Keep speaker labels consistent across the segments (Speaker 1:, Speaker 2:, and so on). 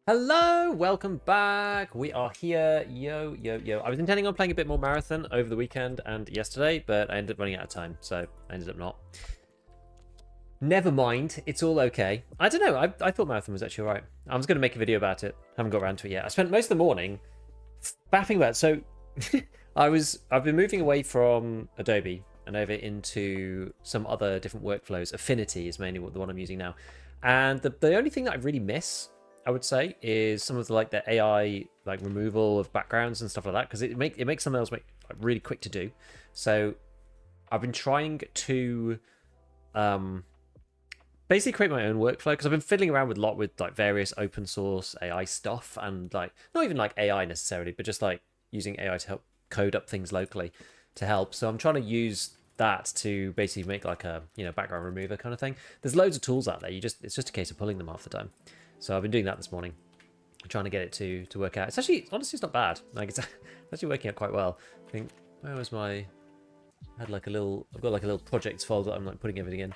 Speaker 1: Hello, welcome back. We are here. Yo. I was intending on playing a bit more Marathon over the weekend and yesterday, but I ended up running out of time, so I ended up not. Never mind, it's all okay. I don't know, I thought Marathon was actually alright. I was going to make a video about it. Haven't got around to it yet. I spent most of the morning faffing about. So I've been moving away from Adobe and over into some other different workflows. Affinity is mainly the one I'm using now. And the only thing that I really miss, I would say, is some of the AI removal of backgrounds and stuff like that, because it makes something else really quick to do. So I've been trying to basically create my own workflow, because I've been fiddling around with a lot with various open source AI stuff, and not even AI necessarily, but just using AI to help code up things locally to help. So I'm trying to use that to basically make a background remover kind of thing. There's loads of tools out there. It's just a case of pulling them half the time. So I've been doing that this morning, trying to get it to work out. It's actually, honestly, it's not bad. It's actually working out quite well. I think, where was my, I've got a little projects folder that I'm putting everything in.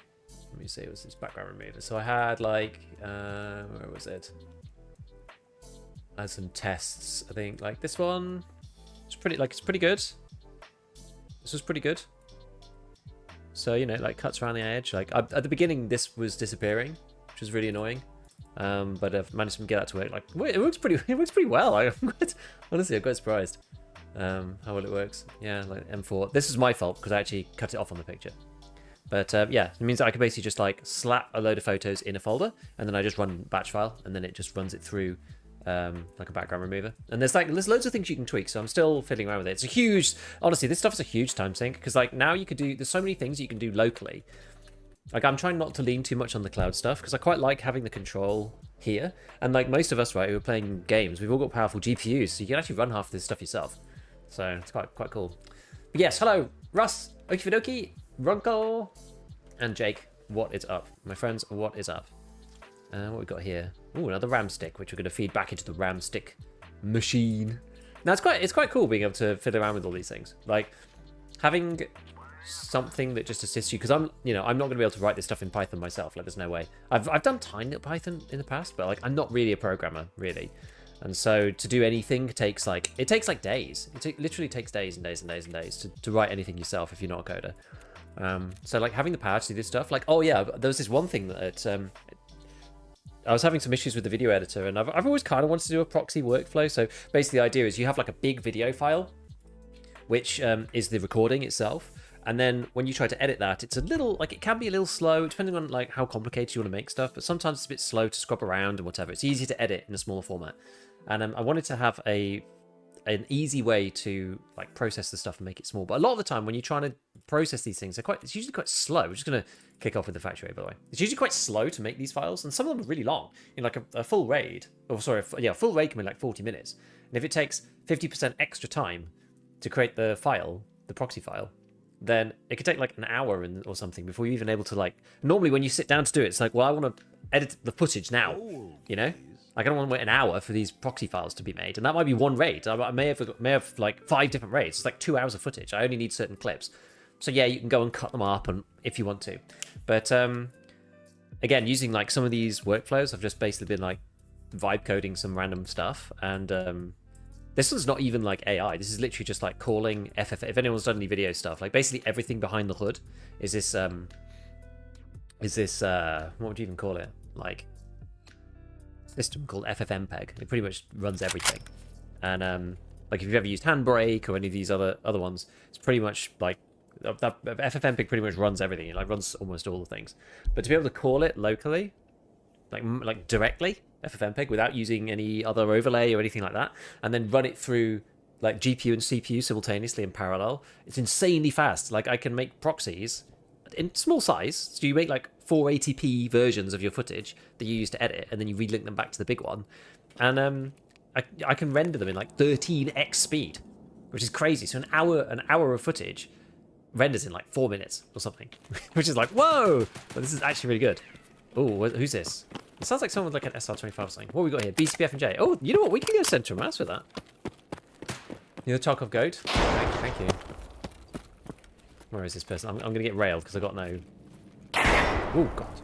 Speaker 1: Let me see, it was this background remover. So I had where was it? I had some tests, I think, this one. It's pretty good. This was pretty good. So, cuts around the edge. At the beginning, this was disappearing, which was really annoying. But I've managed to get that to work. It works pretty well. Honestly, I'm quite surprised how well it works. Yeah, M4. This is my fault because I actually cut it off on the picture. But yeah, it means that I can basically just slap a load of photos in a folder, and then I just run batch file, and then it just runs it through a background remover. And there's loads of things you can tweak. So I'm still fiddling around with it. It's a huge, honestly, this stuff is a huge time sink, because now you could do. There's so many things you can do locally. I'm trying not to lean too much on the cloud stuff, because I quite like having the control here. And most of us, right, who are playing games, we've all got powerful GPUs, so you can actually run half of this stuff yourself. So it's quite cool. But yes, hello, Russ, Okidoki, Ronko, and Jake. What is up, my friends? What is up? What we got here? Oh, another RAM stick, which we're going to feed back into the RAM stick machine. Now it's quite cool being able to fiddle around with all these things, having something that just assists you, because I'm not going to be able to write this stuff in Python myself. There's no way. I've done tiny little Python in the past, but I'm not really a programmer really, and so to do anything takes days. It literally takes days and days and days and days to write anything yourself if you're not a coder. So having the power to do this stuff, oh yeah, there was this one thing that I was having some issues with the video editor, and I've always kind of wanted to do a proxy workflow. So basically the idea is you have a big video file, which is the recording itself. And then when you try to edit that, it's a little, it can be a little slow, depending on how complicated you want to make stuff. But sometimes it's a bit slow to scrub around and whatever. It's easy to edit in a smaller format. And I wanted to have an easy way to process the stuff and make it small. But a lot of the time when you're trying to process these things, it's usually quite slow. We're just going to kick off with the factory rate, by the way. It's usually quite slow to make these files, and some of them are really long. A full raid, a full raid can be 40 minutes. And if it takes 50% extra time to create the file, the proxy file, then it could take an hour or something before you're even able to normally when you sit down to do it, it's well, I want to edit the footage now, I don't want to wait an hour for these proxy files to be made, and that might be one raid. I may have 5 different raids. It's 2 hours of footage. I only need certain clips, so yeah, you can go and cut them up and if you want to. But again, using some of these workflows, I've just basically been vibe coding some random stuff, and this one's not even AI. This is literally just calling FF. If anyone's done any video stuff, basically everything behind the hood is this what would you even call it? System called FFmpeg. It pretty much runs everything. And if you've ever used Handbrake or any of these other ones, it's pretty much that FFmpeg pretty much runs everything. It runs almost all the things. But to be able to call it locally, directly, FFmpeg, without using any other overlay or anything like that, and then run it through GPU and CPU simultaneously in parallel, it's insanely fast. I can make proxies in small size, so you make 480p versions of your footage that you use to edit, and then you relink them back to the big one, and I can render them in 13x speed, which is crazy. So an hour of footage renders in 4 minutes or something, which is whoa, but this is actually really good. Oh, who's this? It sounds like someone with an SR25 or something. What have we got here? BCPF and J. Oh, you know what? We can go Central Mass with that. You're the Tarkov goat? Thank you. Where is this person? I'm going to get railed because I got no... Oh, God.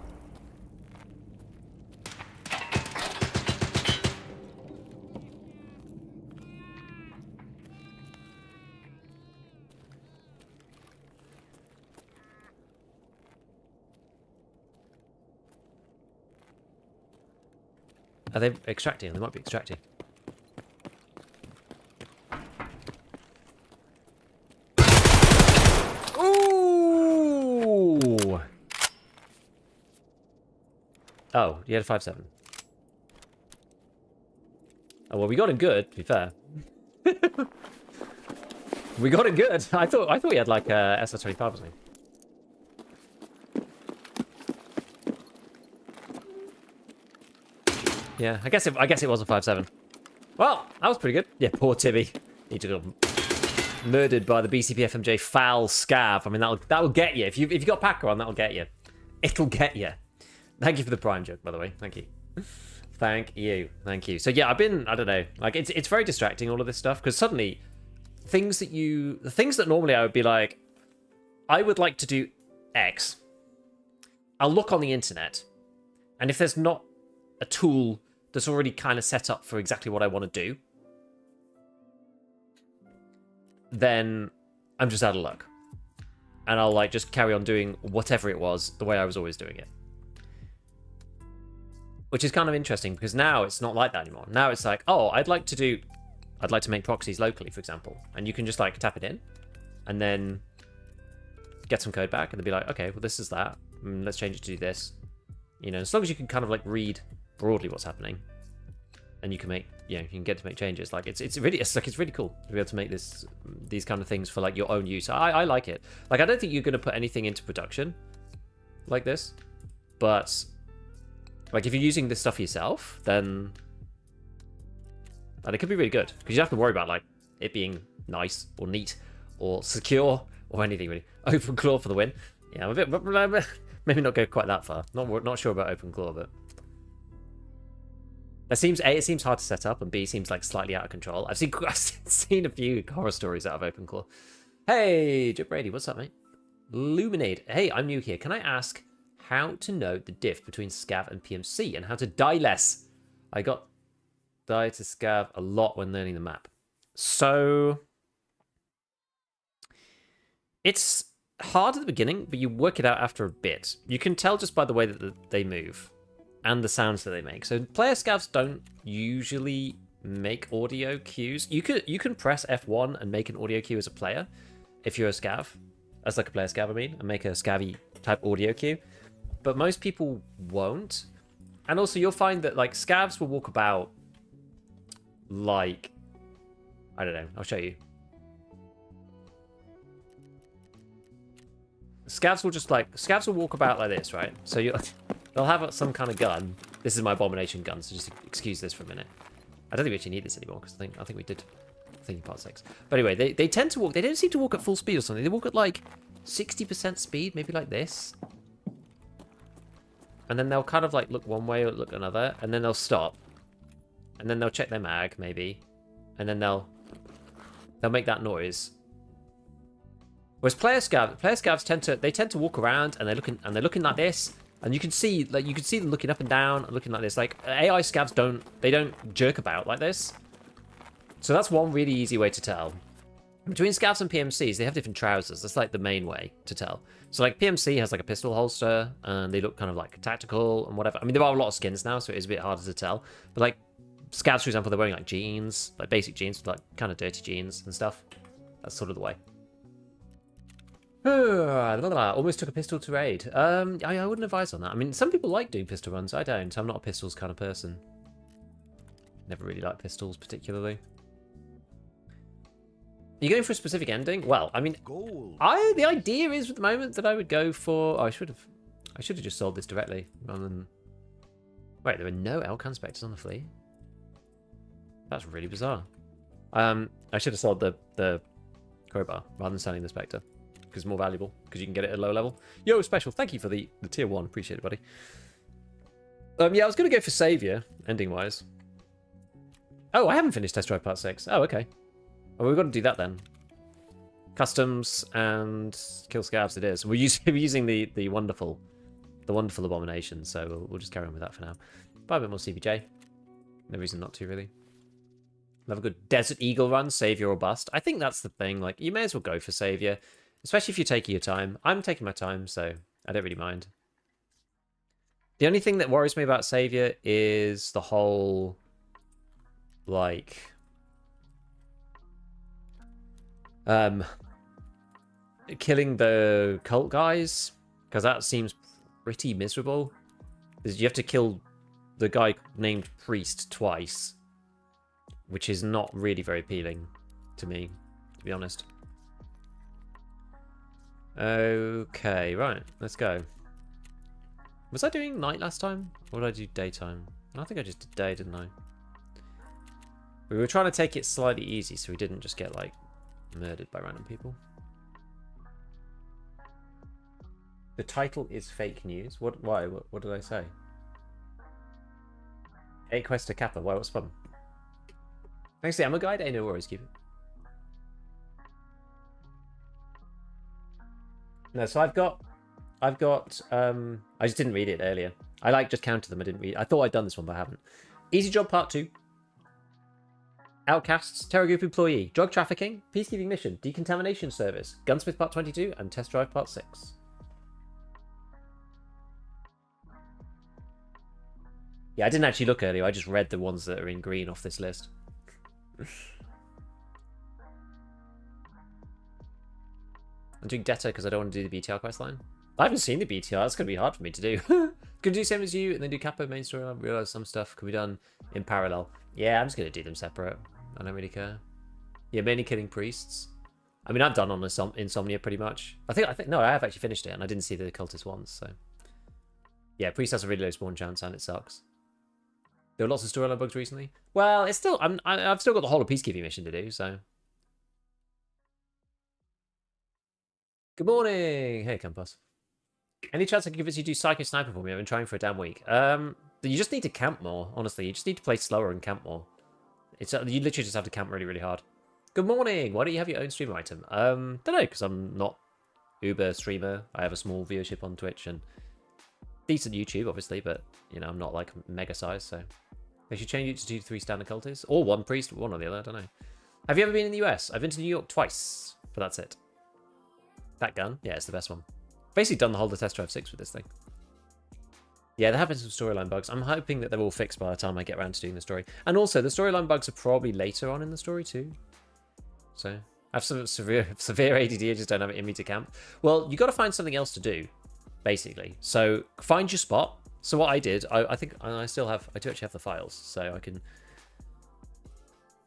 Speaker 1: Are they extracting? They might be extracting. Ooh! Oh, you had a 5.7. Oh, well, we got him good, to be fair. We got him good. I thought he had like a SR-25 or something. Yeah, I guess it was a 5.7. Well, that was pretty good. Yeah, poor Tibby. He just got murdered by the BCP FMJ foul scav. I mean, that'll get you. If you got Packer on, that'll get you. It'll get you. Thank you for the prime joke, by the way. Thank you. Thank you. So yeah, I don't know. Like it's very distracting, all of this stuff, because suddenly the things that normally I would be like, I would like to do X. I'll look on the internet, and if there's not a tool that's already kind of set up for exactly what I want to do, then I'm just out of luck. And I'll like just carry on doing whatever it was the way I was always doing it. Which is kind of interesting, because now it's not like that anymore. Now it's like, oh, I'd like to make proxies locally, for example. And you can just like tap it in and then get some code back and they'll be like, okay, well, this is that. Let's change it to do this. You know, as long as you can kind of like read broadly what's happening, and you can make, you can get to make changes. Like it's really cool to be able to make these kind of things for like your own use. I like it. Like I don't think you're going to put anything into production like this, but like if you're using this stuff yourself, then and it could be really good, because you don't have to worry about like it being nice or neat or secure or anything really. Open claw for the win. Yeah, I'm a bit maybe not go quite that far. Not sure about open claw, but it seems hard to set up, and B, seems like slightly out of control. I've seen a few horror stories out of open claw. Hey, Jip Brady, what's up, mate? Luminate. Hey, I'm new here. Can I ask how to know the diff between scav and PMC, and how to die less? I got die to scav a lot when learning the map. So it's hard at the beginning, but you work it out after a bit. You can tell just by the way that they move and the sounds that they make. So player scavs don't usually make audio cues. You can press F1 and make an audio cue as a player if you're a scav, as like a player scav, I mean, and make a scavvy type audio cue. But most people won't. And also you'll find that like scavs will walk about like, I don't know, I'll show you. Scavs will walk about like this, right? So they'll have some kind of gun. This is my abomination gun, so just excuse this for a minute. I don't think we actually need this anymore, because I think we did thinking part 6. But anyway, they tend to walk. They don't seem to walk at full speed or something. They walk at like 60% speed, maybe like this. And then they'll kind of like look one way or look another, and then they'll stop. And then they'll check their mag, maybe. And then they'll make that noise. Whereas player scavs tend to walk around, and they're looking like this, and you can see them looking up and down and looking like this. Like AI scavs don't jerk about like this. So that's one really easy way to tell. Between scavs and PMCs, they have different trousers. That's like the main way to tell. So like PMC has like a pistol holster, and they look kind of like tactical and whatever. I mean, there are a lot of skins now, so it is a bit harder to tell. But like scavs, for example, they're wearing like jeans, like basic jeans, like kind of dirty jeans and stuff. That's sort of the way. Almost took a pistol to raid. I wouldn't advise on that. I mean, some people like doing pistol runs. I don't. I'm not a pistols kind of person. Never really liked pistols particularly. Are you going for a specific ending? Well, I mean, the idea is at the moment that I would go for. Oh, I should have just sold this directly rather than. Wait, there are no Elkan Spectres on the flea. That's really bizarre. I should have sold the crowbar rather than selling the Spectre, because it's more valuable, because you can get it at a low level. Yo, special, thank you for the tier 1. Appreciate it, buddy. Yeah, I was going to go for Savior, ending-wise. Oh, I haven't finished Test Drive Part 6. Oh, okay. Well, we've got to do that then. Customs and kill scavs it is. We're using the wonderful abomination, so we'll just carry on with that for now. Buy a bit more CBJ. No reason not to, really. Have a good Desert Eagle run, Savior or Bust. I think that's the thing. Like, you may as well go for Savior. Especially if you're taking your time. I'm taking my time, so I don't really mind. The only thing that worries me about Savior is the whole, like, killing the cult guys, because that seems pretty miserable. Because you have to kill the guy named Priest twice, which is not really very appealing to me, to be honest. Okay, right, let's go. Was I doing night last time? Or did I do daytime? I think I just did day, didn't I? We were trying to take it slightly easy so we didn't just get, like, murdered by random people. The title is fake news. What? Why? What did I say? 8 quests to Kappa. Why? What's fun? Thanks to the ammo guide. Hey, no worries, keep it. No, so I've got. I just didn't read it earlier. I like just counted them. I didn't read. I thought I'd done this one, but I haven't. Easy Job Part 2. Outcasts, Terror Group Employee, Drug Trafficking, Peacekeeping Mission, Decontamination Service, Gunsmith Part 22, and Test Drive Part 6. Yeah, I didn't actually look earlier. I just read the ones that are in green off this list. I'm doing Detta because I don't want to do the BTR quest line. I haven't seen the BTR. It's going to be hard for me to do. Gonna do same as you and then do Kappa main story. I realize some stuff can be done in parallel. Yeah, I'm just going to do them separate. I don't really care. Yeah, mainly killing priests. I mean, I've done on Insomnia pretty much. I think no, I have actually finished it and I didn't see the cultist ones, so. Yeah, priest has a really low spawn chance and it sucks. There were lots of storyline bugs recently. Well, it's still I've still got the whole of Peacekeeping mission to do, so. Good morning. Hey, Campus. Any chance I can convince you to do Psycho Sniper for me? I've been trying for a damn week. You just need to camp more, honestly. You just need to play slower and camp more. You literally just have to camp really, really hard. Good morning. Why don't you have your own stream item? Don't know, because I'm not uber streamer. I have a small viewership on Twitch and decent YouTube, obviously, but, you know, I'm not, like, mega size, so. They should change it to 2-3 standard cultists. Or one priest, one or the other, I don't know. Have you ever been in the US? I've been to New York twice, but that's it. That gun? Yeah, it's the best one. Basically done the whole of Test Drive 6 with this thing. Yeah, there have been some storyline bugs. I'm hoping that they're all fixed by the time I get around to doing the story. And also, the storyline bugs are probably later on in the story too. So, I have some severe ADD, I just don't have it in me to camp. Well, you got to find something else to do, basically. So, find your spot. So what I did, I think I do actually have the files, so I can...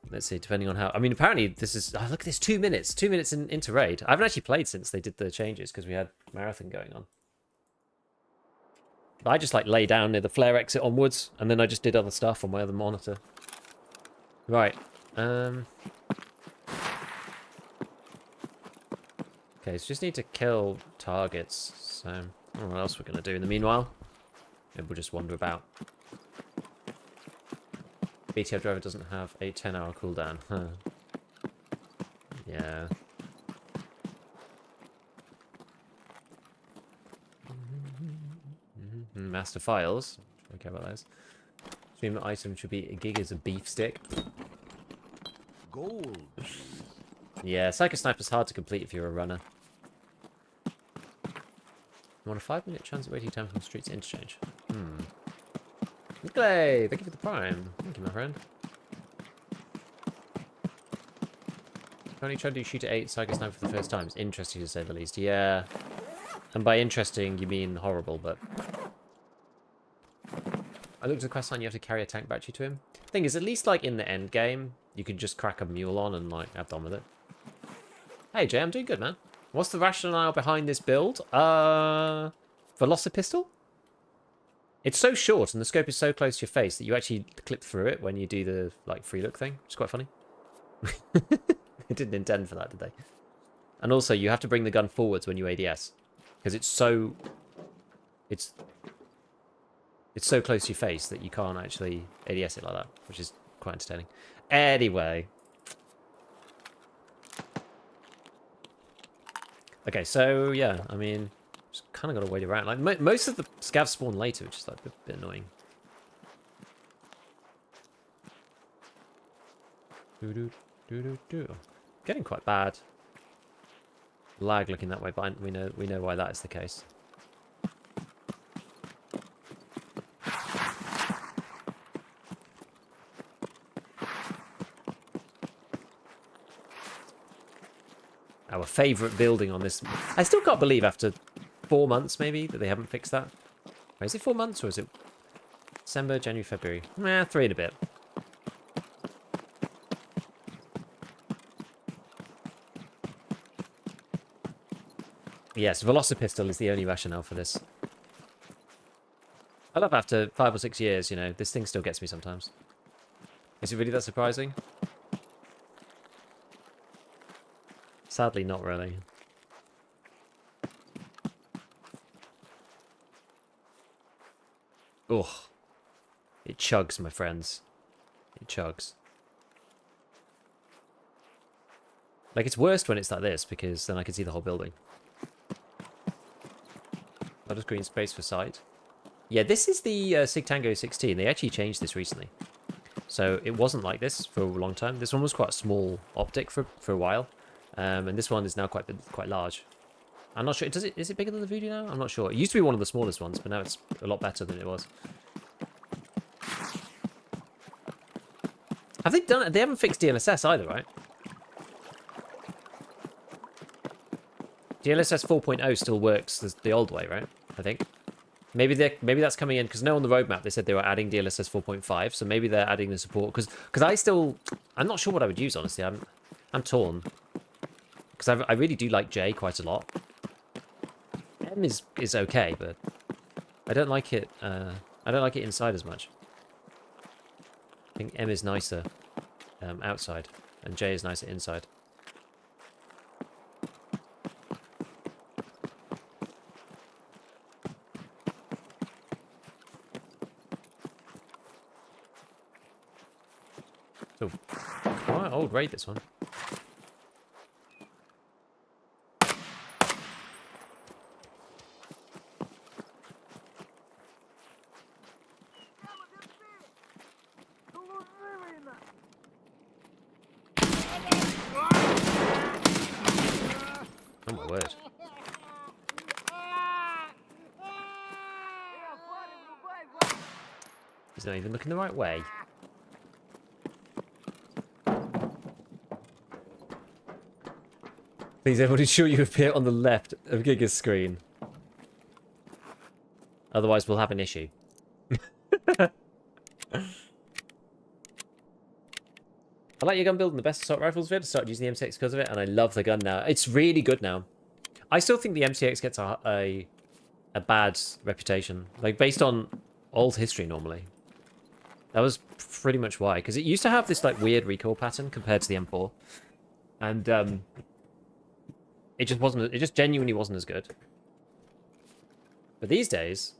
Speaker 1: Let's see, depending on how... I mean, apparently this is... Oh, look at this, 2 minutes. 2 minutes into raid. I haven't actually played since they did the changes, because we had marathon going on. I just like lay down near the flare exit onwards, and then I just did other stuff on my other monitor. Right. Okay, so just need to kill targets. So, I don't know what else we're going to do in the meanwhile. Maybe we'll just wander about. BTR driver doesn't have a 10-hour cooldown. Huh. Yeah. Master files. Don't care about those. Stream item should be a gig as a beef stick.
Speaker 2: Gold.
Speaker 1: Yeah, Psycho Sniper's hard to complete if you're a runner. You want a 5-minute transit waiting time from streets to interchange? Nikolay, thank you for the prime. Thank you, my friend. Only tried to shoot at 8 Psycho Sniper for the first time. It's interesting to say the least. Yeah. And by interesting, you mean horrible, but... I looked at the quest line, you have to carry a tank battery to him. Thing is, at least like in the end game, you could just crack a mule on and like have done with it. Hey Jay, I'm doing good, man. What's the rationale behind this build? Velocipistol? It's so short and the scope is so close to your face that you actually clip through it when you do the like free look thing, which is quite funny. They didn't intend for that, did they? And also, you have to bring the gun forwards when you ADS. Because it's so close to your face that you can't actually ADS it like that, which is quite entertaining. Anyway. Okay, so yeah, I mean, just kind of got to wait around. Like most of the scavs spawn later, which is like a bit annoying. Getting quite bad lag looking that way, but we know why that is the case. Our favourite building on this. I still can't believe after 4 months, maybe, that they haven't fixed that. Or is it 4 months, or is it December, January, February? Nah, 3 and a bit. Yes, Velocipistol is the only rationale for this. I love after 5 or 6 years, you know, this thing still gets me sometimes. Is it really that surprising? Sadly, not really. Ugh. It chugs, my friends. It chugs. Like, it's worst when it's like this, because then I can see the whole building. A lot of green space for sight. Yeah, this is the Sig Tango 16. They actually changed this recently. So it wasn't like this for a long time. This one was quite a small optic for a while. And this one is now quite large. I'm not sure. Is it bigger than the Voodoo now? I'm not sure. It used to be one of the smallest ones, but now it's a lot better than it was. Have they done it? They haven't fixed DLSS either, right? DLSS 4.0 still works the old way, right? I think. Maybe that's coming in, because no, on the roadmap they said they were adding DLSS 4.5, so maybe they're adding the support. Because I'm not sure what I would use, honestly. I'm torn. Because I really do like J quite a lot. M is okay, but I don't like it. I don't like it inside as much. I think M is nicer outside, and J is nicer inside. So, quite old raid, this one. Oh my word. He's not even looking the right way. Please, everybody, ensure you appear on the left of Giga's screen. Otherwise, we'll have an issue. I like your gun build in the best assault rifles vid. I started using the M6 because of it, and I love the gun now. It's really good now. I still think the M6 gets a bad reputation, like based on old history normally. That was pretty much why, because it used to have this like weird recoil pattern compared to the M4, and it just wasn't. It just genuinely wasn't as good. But these days,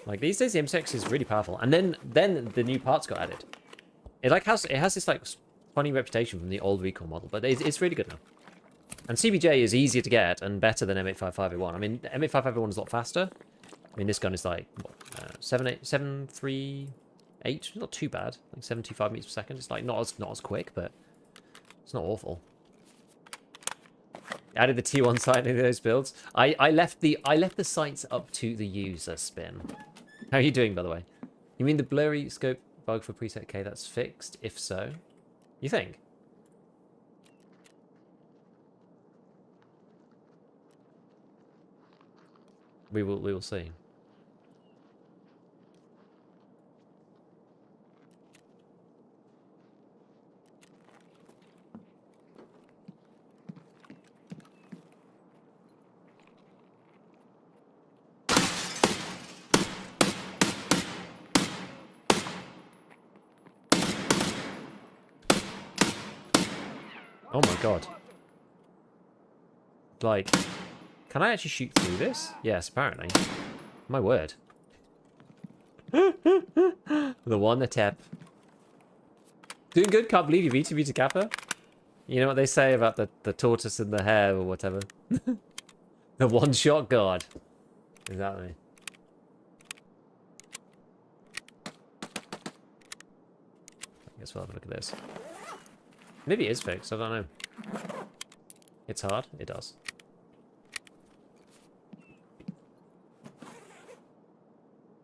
Speaker 1: the M6 is really powerful, and then the new parts got added. It has this like funny reputation from the old recoil model, but it's really good now. And CBJ is easier to get and better than M855A1. I mean, M855A1 is a lot faster. I mean, this gun is like what, 738, not too bad, like 75 meters per second. It's like not as quick, but it's not awful. Added the T1 sight into those builds. I left the sights up to the user, Spin. How are you doing, by the way? You mean the blurry scope bug for preset K that's fixed? If so, you think? We will see. Oh my god. Like, can I actually shoot through this? Yes, apparently. My word. The one, the tap. Doing good, can't believe you beat to Kappa. You know what they say about the tortoise and the hare or whatever? The one-shot god. Exactly. I guess we'll have a look at this. Maybe it is fixed, I don't know. It's hard, it does.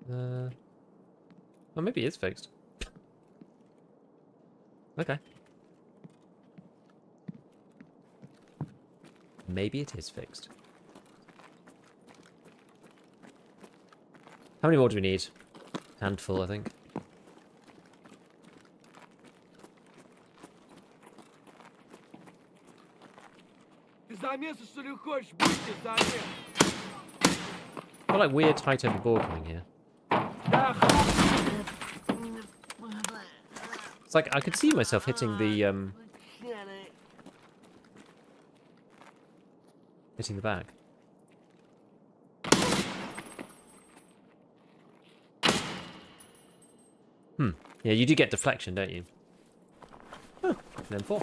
Speaker 1: Well, maybe it is fixed. Okay. Maybe it is fixed. How many more do we need? Handful, I think. Got like weird height over board coming here. It's like I could see myself hitting the hitting the bag. Yeah, you do get deflection, don't you? Huh. Then 4.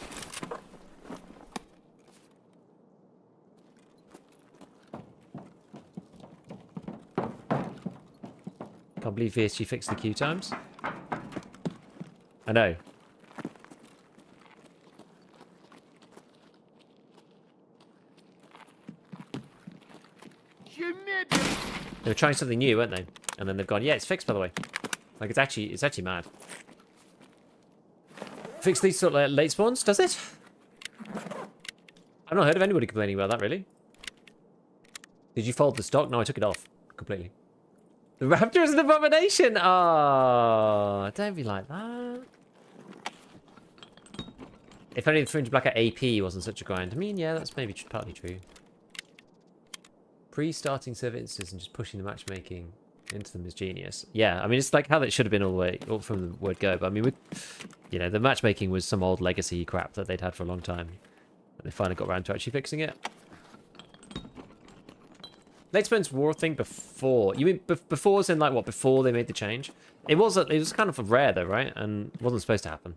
Speaker 1: Can't believe VSG fixed the queue times. I know. They were trying something new, weren't they? And then they've gone, yeah, it's fixed, by the way. Like, it's actually mad. Fix these sort of late spawns, does it? I've not heard of anybody complaining about that, really. Did you fold the stock? No, I took it off completely. The raptor is an abomination! Oh, don't be like that. If only the 300 black at AP wasn't such a grind. I mean, yeah, that's maybe partly true. Pre-starting server instances and just pushing the matchmaking into them is genius. Yeah, I mean, it's like how that should have been all the way all from the word go. But I mean, you know, the matchmaking was some old legacy crap that they'd had for a long time. And they finally got around to actually fixing it. Late Spence War thing before. You mean before as in like what? Before they made the change? It was kind of rare though, right? And wasn't supposed to happen.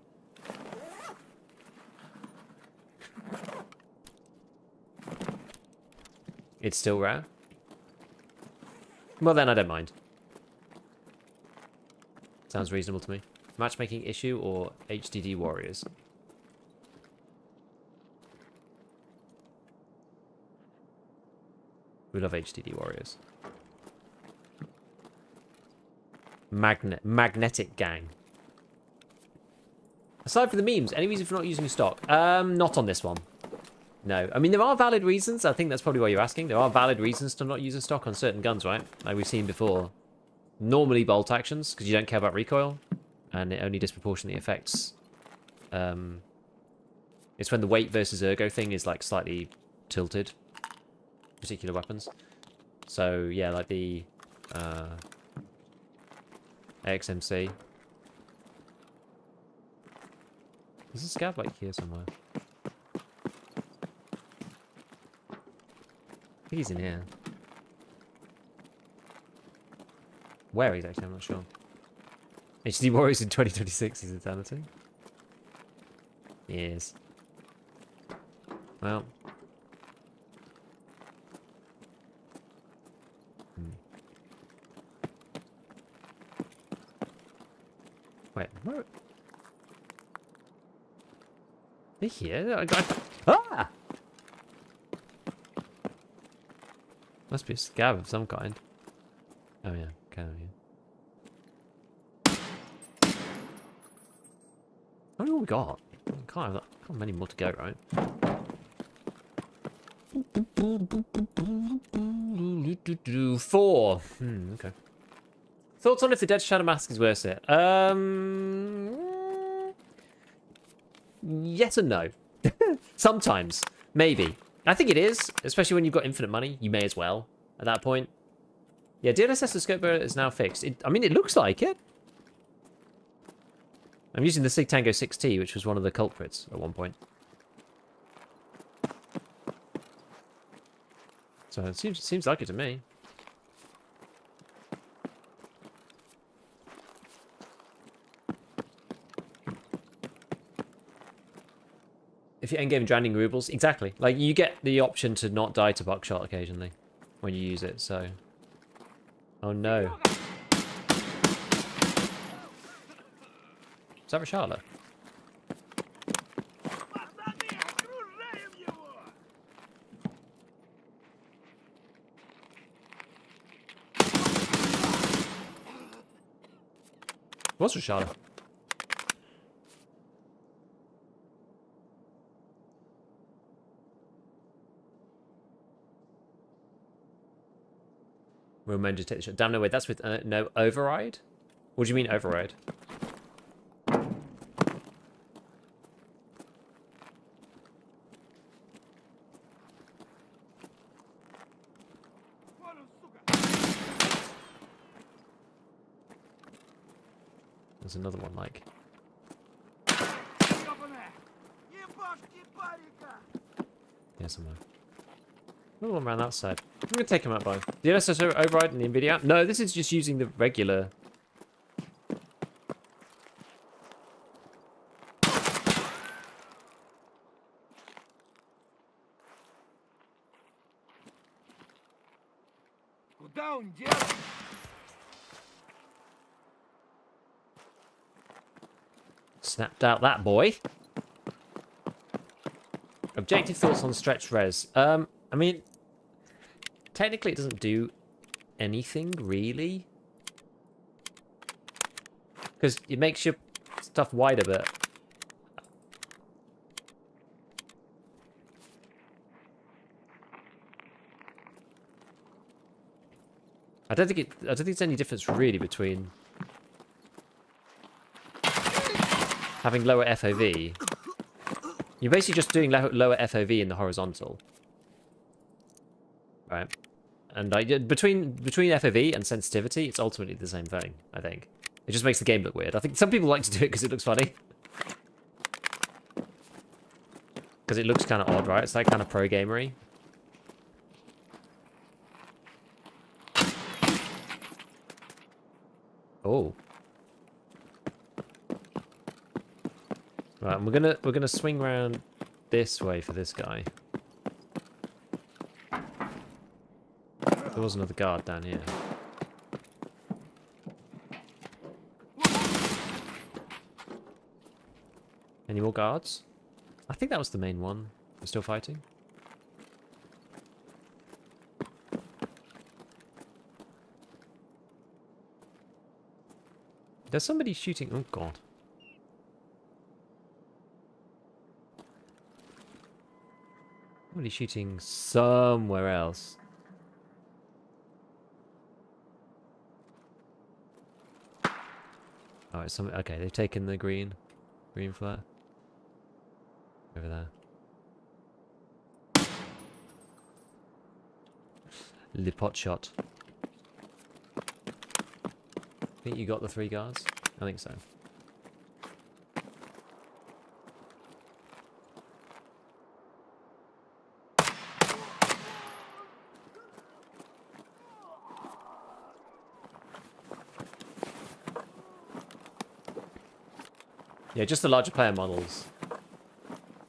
Speaker 1: It's still rare? Well then, I don't mind. Sounds reasonable to me. Matchmaking issue or HDD warriors? We love HDD warriors. Magnetic gang. Aside from the memes, any reason for not using stock? Not on this one. No. I mean, there are valid reasons. I think that's probably why you're asking. There are valid reasons to not use a stock on certain guns, right? Like we've seen before. Normally bolt actions, because you don't care about recoil. And it only disproportionately affects... it's when the weight versus ergo thing is like slightly tilted. Particular weapons. So, yeah, like the... AXMC. There's a scav like here somewhere. I think he's in here. Where exactly? I'm not sure. HD Warriors in 2026 is eternity. Yes. Well. Wait, where? They're here? Ah! Must be a scav of some kind. Oh yeah, kind of, yeah. How many more we got? Can't have many more to go, right? 4. Okay. Thoughts on if the Dead Shadow Mask is worth it? Yes and no. Sometimes. Maybe. I think it is, especially when you've got infinite money. You may as well at that point. Yeah, DLSS the scope bearer is now fixed. I mean, it looks like it. I'm using the Sig Tango 6T, which was one of the culprits at one point. So it seems like it to me. If you're endgame drowning rubles, exactly. Like, you get the option to not die to buckshot occasionally when you use it, so... Oh no. Is that Rishala? What's Rishala? We're meant to take the shot. Damn, no, wait, that's with no override? What do you mean override? There's another one, like. Yeah, somewhere. Another one around that side. I'm gonna take him out by the SSO override and the NVIDIA. No, this is just using the regular. Snapped out that boy. Objective thoughts on stretch res. I mean, technically it doesn't do anything really, because it makes your stuff wider, but I don't think there's any difference really between having lower FOV. You're basically just doing lower FOV in the horizontal, right? And between FOV and sensitivity, it's ultimately the same thing. I think it just makes the game look weird. I think some people like to do it because it looks funny, because it looks kind of odd, right? It's like kind of pro gamery. Oh. Right, and we're gonna swing around this way for this guy. There was another guard down here. Any more guards? I think that was the main one. We're still fighting. There's somebody shooting. Oh god. Somebody shooting somewhere else. Oh, it's some. Okay, they've taken the green flare. Over there. Le pot shot. I think you got the 3 guards? I think so. Yeah, just the larger player models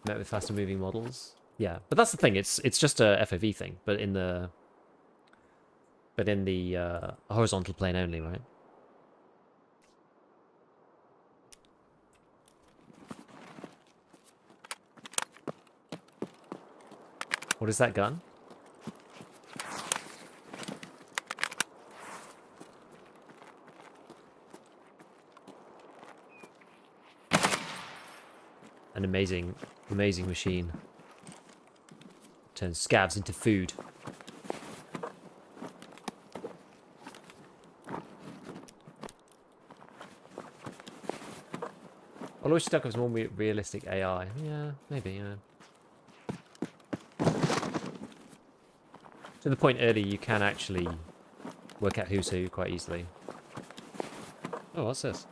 Speaker 1: met with faster moving models. Yeah, but that's the thing. It's just a FOV thing, but in the horizontal plane only, right? What is that gun? An amazing machine. Turns scavs into food. I'll always stuck with more realistic AI. Yeah, maybe, yeah. To the point earlier, you can actually work out who's who quite easily. Oh, what's this?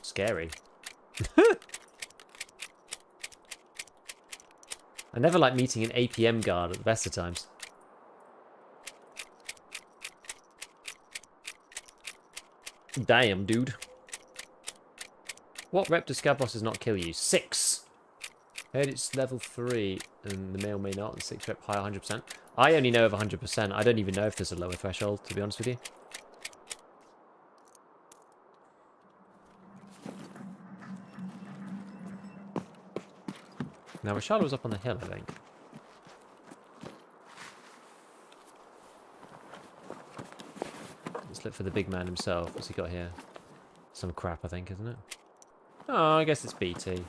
Speaker 1: Scary. I never like meeting an APM guard at the best of times. Damn, dude. What rep does Scav bosses not kill you? 6! Heard it's level 3 and the male may not, and 6 rep higher 100%. I only know of 100%. I don't even know if there's a lower threshold, to be honest with you. Now, Rashad was up on the hill, I think. Let's look for the big man himself. What's he got here? Some crap, I think, isn't it? Oh, I guess it's BT.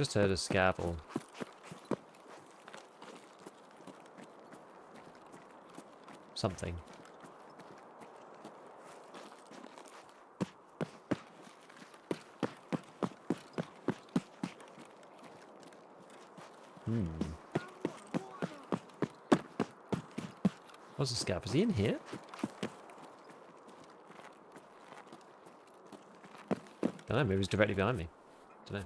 Speaker 1: just heard a scav or... something. What's the scav? Is he in here? Don't know, maybe he's directly behind me. Don't know.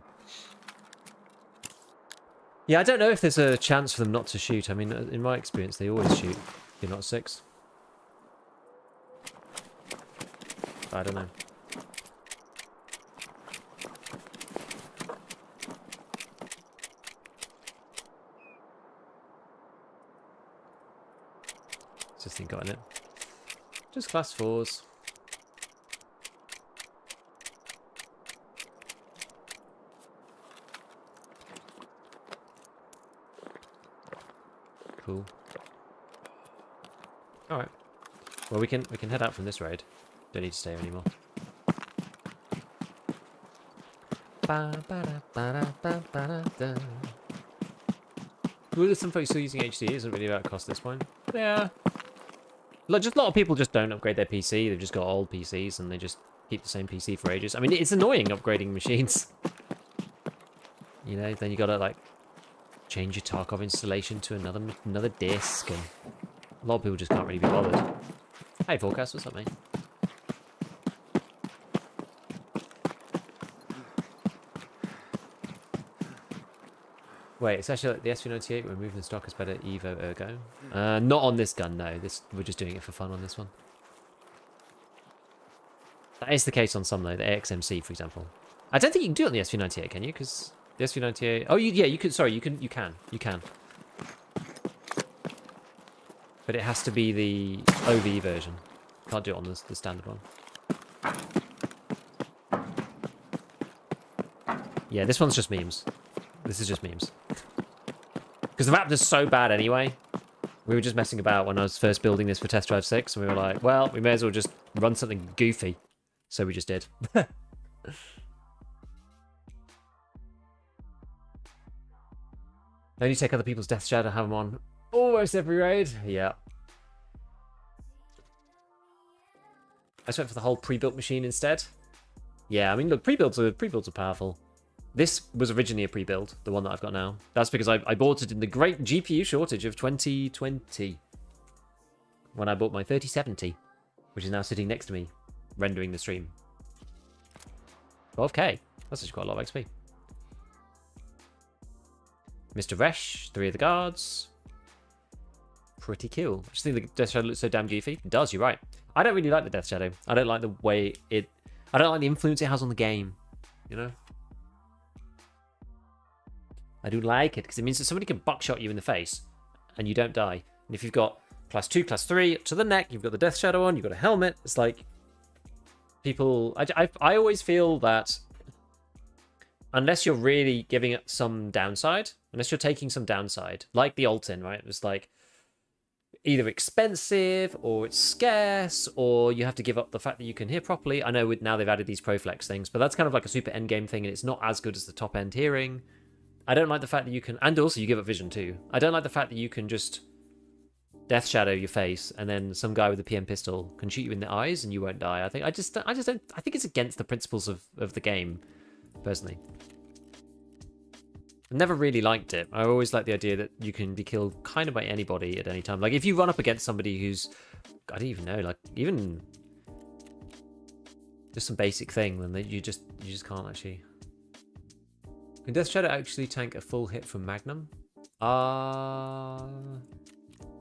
Speaker 1: Yeah, I don't know if there's a chance for them not to shoot. I mean, in my experience, they always shoot. You're not 6. I don't know. What's this thing got in it? Just class 4s. Cool. All right. Well, we can head out from this road. Don't need to stay here anymore. Well, some folks still using HD. Isn't really about cost at this point. Yeah. Look, just a lot of people just don't upgrade their PC. They've just got old PCs and they just keep the same PC for ages. I mean, it's annoying upgrading machines. You know, then you gotta like change your Tarkov installation to another disk, and a lot of people just can't really be bothered. Hey, Forecast, what's up, mate? Wait, it's actually like the SV98. We're moving the stock is better. Evo Ergo. Not on this gun, no. We're just doing it for fun on this one. That is the case on some though. The AXMC, for example. I don't think you can do it on the SV98, can you? Because the SV98. Oh, yeah, you can. Sorry, you can. You can. But it has to be the OV version. Can't do it on the standard one. Yeah, this one's just memes. This is just memes. Because the Raptor's so bad anyway. We were just messing about when I was first building this for Test Drive 6, and we were like, well, we may as well just run something goofy. So we just did. Only take other people's Death Shadow, have them on almost every raid. Yeah. I just went for the whole pre-built machine instead. Yeah, I mean, look, pre-builds are powerful. This was originally a pre-build, the one that I've got now. That's because I bought it in the great GPU shortage of 2020. When I bought my 3070, which is now sitting next to me, rendering the stream. 12k. That's actually quite a lot of XP. Mr. Resh, 3 of the guards. Pretty cool. I just think the Death Shadow looks so damn goofy. It does, you're right. I don't really like the Death Shadow. I don't like the way it... I don't like the influence it has on the game. You know? I do like it, because it means that somebody can buckshot you in the face, and you don't die. And if you've got class 2, class 3, up to the neck, you've got the Death Shadow on, you've got a helmet, it's like... People... I always feel that... Unless you're really giving it some downside, unless you're taking some downside, like the Altin, right? It's like... either expensive, or it's scarce, or you have to give up the fact that you can hear properly. I know now they've added these Proflex things, but that's kind of like a super endgame thing, and it's not as good as the top-end hearing. I don't like the fact that you can... And also, you give up vision, too. I don't like the fact that you can just Death Shadow your face, and then some guy with a PM pistol can shoot you in the eyes, and you won't die. I just don't... I think it's against the principles of the game, personally. I never really liked it. I always liked the idea that you can be killed kind of by anybody at any time. Like, if you run up against somebody who's... I don't even know, like, even... just some basic thing, then you just can't actually... Can Death Shadow actually tank a full hit from Magnum?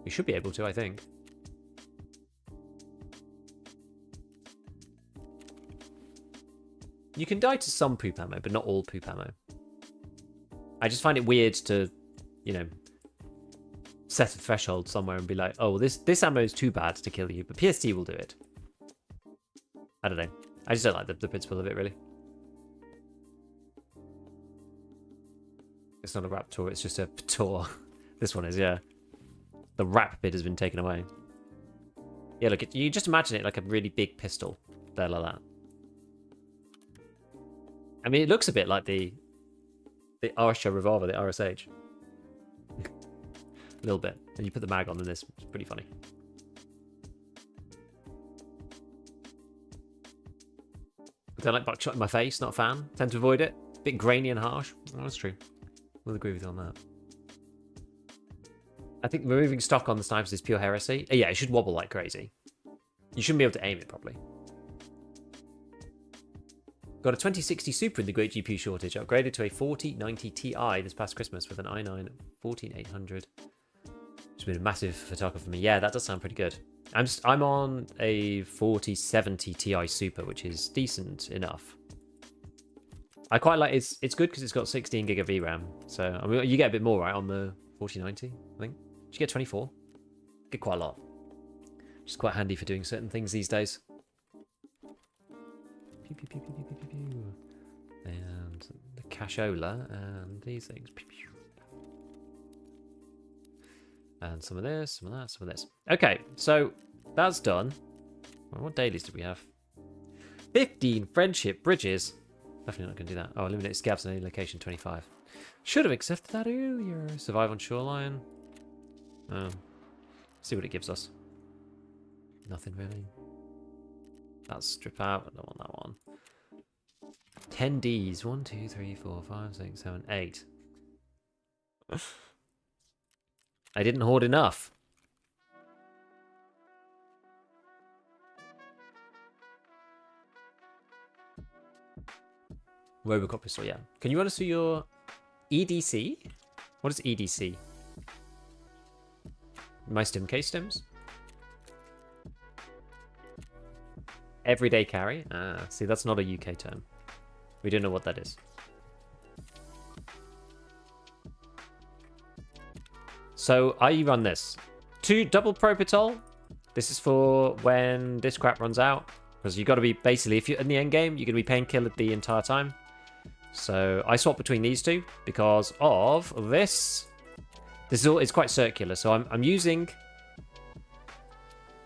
Speaker 1: You should be able to, I think. You can die to some poop ammo, but not all poop ammo. I just find it weird to, you know, set a threshold somewhere and be like, oh, well, this ammo is too bad to kill you, but PST will do it. I don't know. I just don't like the principle of it, really. It's not a Raptor, it's just a Ptor. This one is, yeah. The Rap bit has been taken away. Yeah, look, you just imagine it like a really big pistol. There, like that. I mean, it looks a bit like the the Arsha revolver, the RSH. A little bit. And you put the mag on in this. It's pretty funny. I don't like buckshot in my face, not a fan. Tend to avoid it. Bit grainy and harsh. Oh, that's true. We'll agree with you on that. I think removing stock on the snipers is pure heresy. Yeah, it should wobble like crazy. You shouldn't be able to aim it properly. Got a 2060 Super in the great GPU shortage. Upgraded to a 4090 Ti this past Christmas with an i9 14800. It's been a massive for Tarkov for me. Yeah, that does sound pretty good. I'm on a 4070 Ti Super, which is decent enough. I quite like it's good because it's got 16 gig of VRAM. So I mean, you get a bit more right on the 4090. I think you get 24. Get quite a lot. Which is quite handy for doing certain things these days. Pew, pew, pew, pew, pew, pew, pew. And the cashola and these things. Pew, pew. And some of this, some of that, some of this. Okay, so that's done. Well, what dailies did we have? 15 friendship bridges. Definitely not going to do that. Oh, eliminate scavs in any location, 25. Should have accepted that earlier. Survive on shoreline. See what it gives us. Nothing really. That's strip out. I don't want that one. 10 Ds. 1, 2, 3, 4, 5, 6, 7, 8. I didn't hoard enough. Robocop pistol, yeah. Can you run us through your EDC? What is EDC? My stim case stims? Everyday carry? Ah, see, that's not a UK term. We don't know what that is. So I run this. 2 double propitol. This is for when this crap runs out. Because you've got to be, basically, if you're in the end game, you're going to be painkillered the entire time. So I swap between these two because of this. This is all, it's quite circular. So I'm using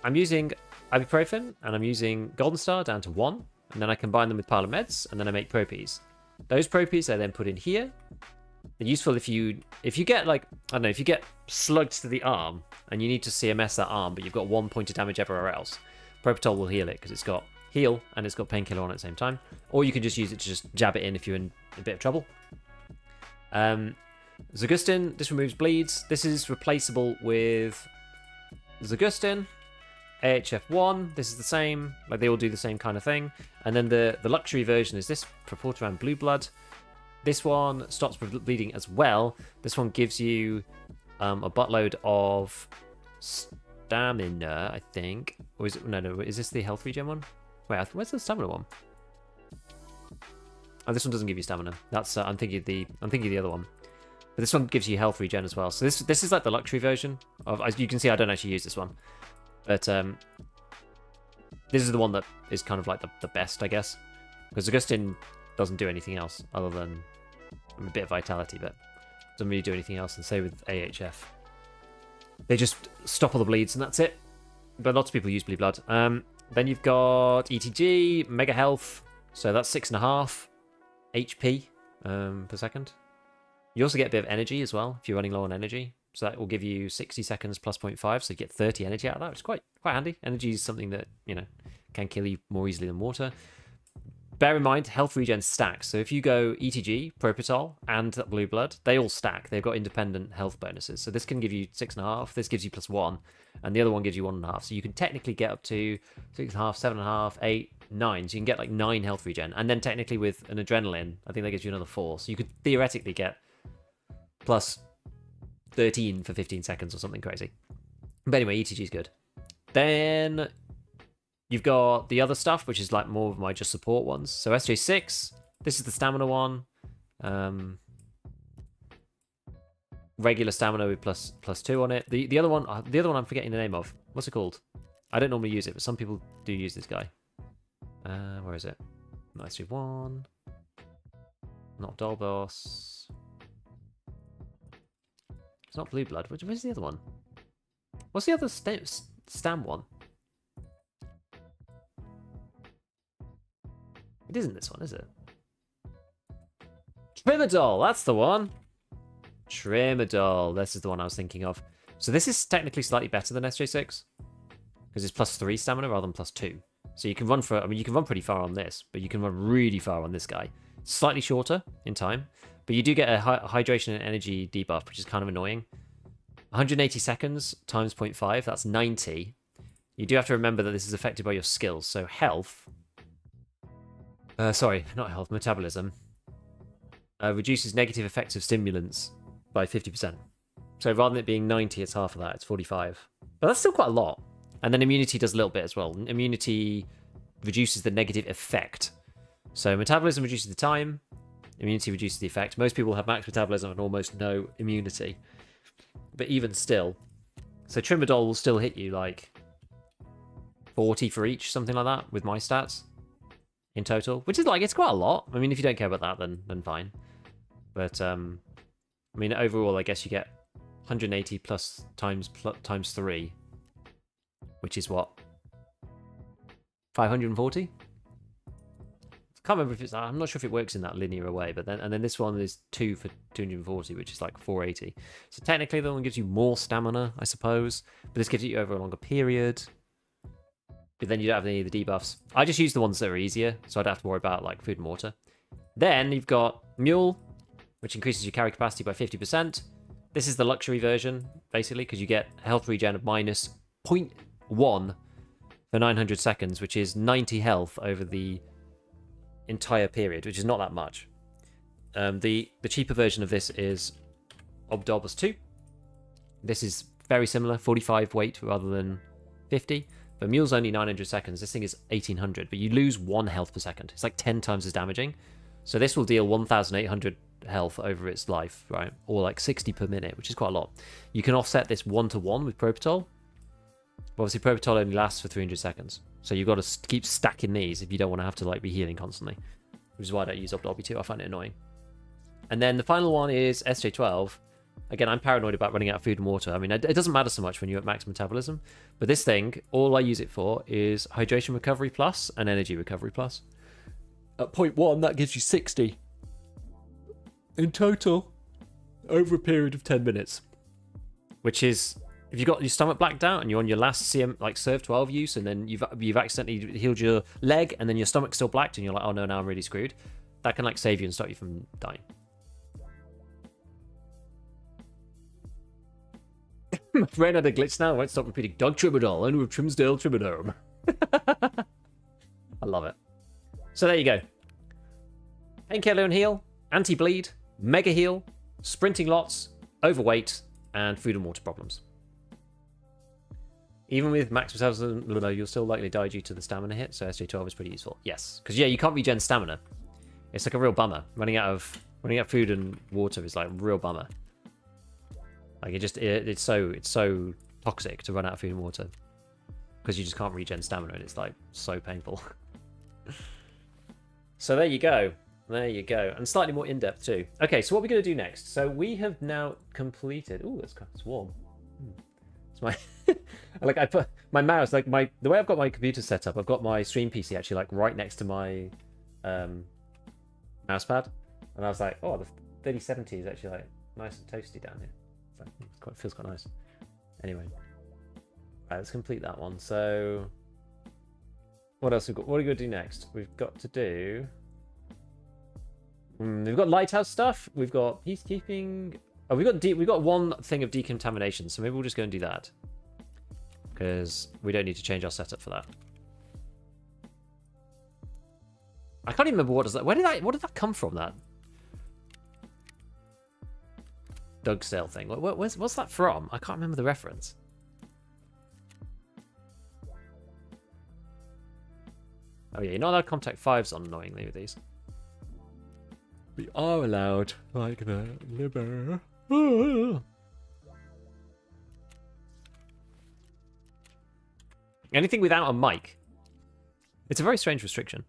Speaker 1: ibuprofen and I'm using Golden Star down to 1. And then I combine them with pile of meds and then I make propies. Those propies I then put in here. They're useful if you get like, I don't know, if you get slugged to the arm and you need to CMS that arm, but you've got 1 point of damage everywhere else. Propitol will heal it because it's got heal and it's got painkiller on at the same time. Or you can just use it to just jab it in if you're in a bit of trouble. Zagustin, this removes bleeds. This is replaceable with Zagustin. AHF1, this is the same. Like they all do the same kind of thing. And then the luxury version is this Proportaran Blue Blood. This one stops bleeding as well. This one gives you a buttload of stamina, I think. Or is it, no, is this the health regen one? Wait, where's the stamina one? Oh, this one doesn't give you stamina. That's I'm thinking of the other one. But this one gives you health regen as well. So this is like the luxury version of. As you can see, I don't actually use this one, but this is the one that is kind of like the best, I guess, because Augustin doesn't do anything else other than a bit of vitality, but doesn't really do anything else. And say with AHF, they just stop all the bleeds and that's it. But lots of people use Blue Blood. Then you've got ETG, Mega Health, so that's 6.5 HP per second. You also get a bit of energy as well if you're running low on energy. So that will give you 60 seconds plus 0.5, so you get 30 energy out of that, which is quite handy. Energy is something that, you know, can kill you more easily than water. Bear in mind, health regen stacks. So if you go ETG, Propitol, and Blue Blood, they all stack. They've got independent health bonuses. So this can give you 6.5, this gives you +1, and the other one gives you 1.5. So you can technically get up to 6.5, 7.5, 8, 9. So you can get like 9 health regen. And then technically with an adrenaline, I think that gives you another 4. So you could theoretically get plus 13 for 15 seconds or something crazy. But anyway, ETG is good. Then you've got the other stuff, which is like more of my just support ones. So SJ6, this is the stamina one. Regular stamina with +2 on it. The other one I'm forgetting the name of. What's it called? I don't normally use it, but some people do use this guy. Where is it? Nice 1. Not Dolboss. It's not Blue Blood. Where's the other one? What's the other stam one? It isn't this one, is it? Trimadol, that's the one. Trimadol, this is the one I was thinking of. So this is technically slightly better than SJ6 because it's +3 stamina rather than +2. So you can run for, I mean, you can run pretty far on this, but you can run really far on this guy. Slightly shorter in time, but you do get a hydration and energy debuff, which is kind of annoying. 180 seconds times 0.5, that's 90. You do have to remember that this is affected by your skills. So health, sorry, not health, metabolism, reduces negative effects of stimulants by 50%. So rather than it being 90, it's half of that, it's 45. But that's still quite a lot. And then immunity does a little bit as well. Immunity reduces the negative effect. So metabolism reduces the time, immunity reduces the effect. Most people have max metabolism and almost no immunity. But even still, so Trimadol will still hit you like 40 for each, something like that, with my stats in total, which is like, it's quite a lot. I mean, if you don't care about that, then fine. But I mean, overall, I guess you get 180 plus times 3, which is what, 540. Can't remember if it's, I'm not sure if it works in that linear way, but then this one is 2 for 240, which is like 480. So technically that one gives you more stamina, I suppose, but this gives it you over a longer period. But then you don't have any of the debuffs. I just use the ones that are easier, so I don't have to worry about like food and water. Then you've got Mule, which increases your carry capacity by 50%. This is the luxury version, basically, because you get health regen of minus 0.1 for 900 seconds, which is 90 health over the entire period, which is not that much. The cheaper version of this is Obdobus 2. This is very similar, 45 weight rather than 50. But Mule's only 900 seconds. This thing is 1800, but you lose 1 health per second. It's like 10 times as damaging. So this will deal 1,800 health over its life, right? Or like 60 per minute, which is quite a lot. You can offset this 1-to-1 with Propitol. Obviously, Propitol only lasts for 300 seconds. So you've got to keep stacking these if you don't want to have to like be healing constantly. Which is why I don't use Obdobby 2. I find it annoying. And then the final one is SJ12. Again, I'm paranoid about running out of food and water. I mean, it doesn't matter so much when you're at max metabolism. But this thing, all I use it for is Hydration Recovery Plus and Energy Recovery Plus. At 0.1, that gives you 60 in total over a period of 10 minutes. Which is, if you've got your stomach blacked out and you're on your last CM, like Serve 12 use, and then you've accidentally healed your leg, and then your stomach's still blacked, and you're like, oh no, now I'm really screwed. That can like save you and stop you from dying. My brain had a glitch now. I won't stop repeating Doug Trimadol, only with Trimsdale Trimadome. I love it. So there you go. Painkiller and heal, anti-bleed, mega heal, sprinting lots, overweight, and food and water problems. Even with max metabolism, you'll still likely die due to the stamina hit, so SJ12 is pretty useful. Yes, because yeah, you can't regen stamina. It's like a real bummer. Running out of food and water is like a real bummer. Like it's so toxic to run out of food and water because you just can't regen stamina, and it's like so painful. So there you go. There you go. And slightly more in-depth too. Okay, so what we're going to do next. So we have now completed... Ooh, it's warm. It's my... like I put my mouse, like the way I've got my computer set up, I've got my stream PC actually like right next to my mouse pad. And I was like, oh, the 3070 is actually like nice and toasty down here. It feels quite nice. Anyway. Right, let's complete that one. So... What else we've got? What are we going to do next? We've got to do... we've got lighthouse stuff. We've got peacekeeping. Oh, we've got one thing of decontamination, so maybe we'll just go and do that. Because we don't need to change our setup for that. I can't even remember what did that come from, that Doug Sale thing. What's that from? I can't remember the reference. Oh yeah, you're not allowed contact 5s on, annoyingly, with these. We are allowed, like the liver. Anything without a mic. It's a very strange restriction.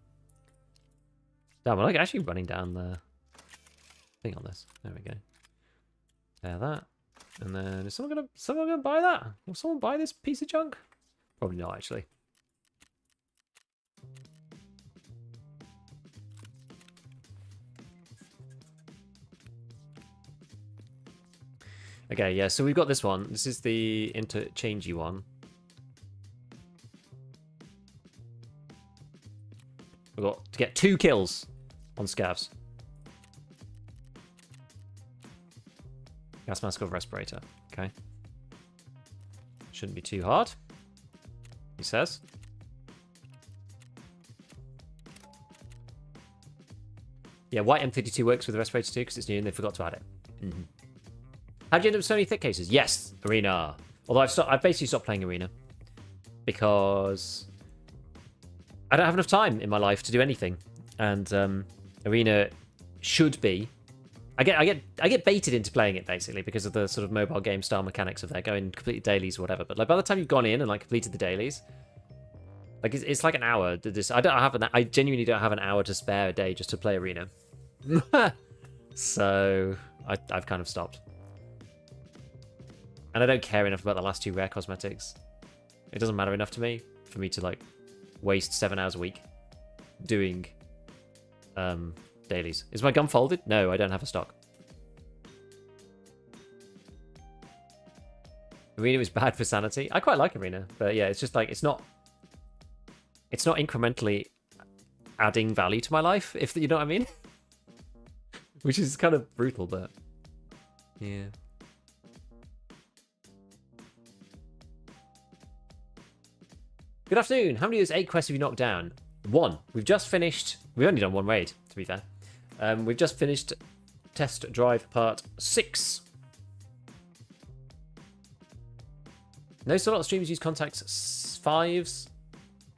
Speaker 1: Damn, we're like actually running down the thing on this. There we go. There, that. And then is someone gonna buy that? Will someone buy this piece of junk? Probably not, actually. Okay, yeah, so we've got this one. This is the interchangey one. We've got to get 2 kills on scavs. Gas mask or respirator. Okay. Shouldn't be too hard, he says. Yeah, white M32 works with the respirator too because it's new and they forgot to add it. Mm-hmm. How'd you end up with so many thick cases? Yes, Arena. Although I've basically stopped playing Arena because I don't have enough time in my life to do anything, and Arena should be. I get baited into playing it basically because of the sort of mobile game style mechanics of there going completely dailies or whatever. But like by the time you've gone in and like completed the dailies, like it's like an hour. I genuinely don't have an hour to spare a day just to play Arena. So I've kind of stopped. And I don't care enough about the last 2 rare cosmetics. It doesn't matter enough to me for me to like waste 7 hours a week doing dailies. Is my gun folded? No, I don't have a stock. Arena is bad for sanity. I quite like Arena, but yeah, it's just like it's not incrementally adding value to my life, if you know what I mean. Which is kind of brutal, but yeah. Good afternoon. How many of those 8 quests have you knocked down? 1. We've just finished. We've only done 1 raid, to be fair. We've just finished test drive part 6. Notice a lot of streamers use contacts 5s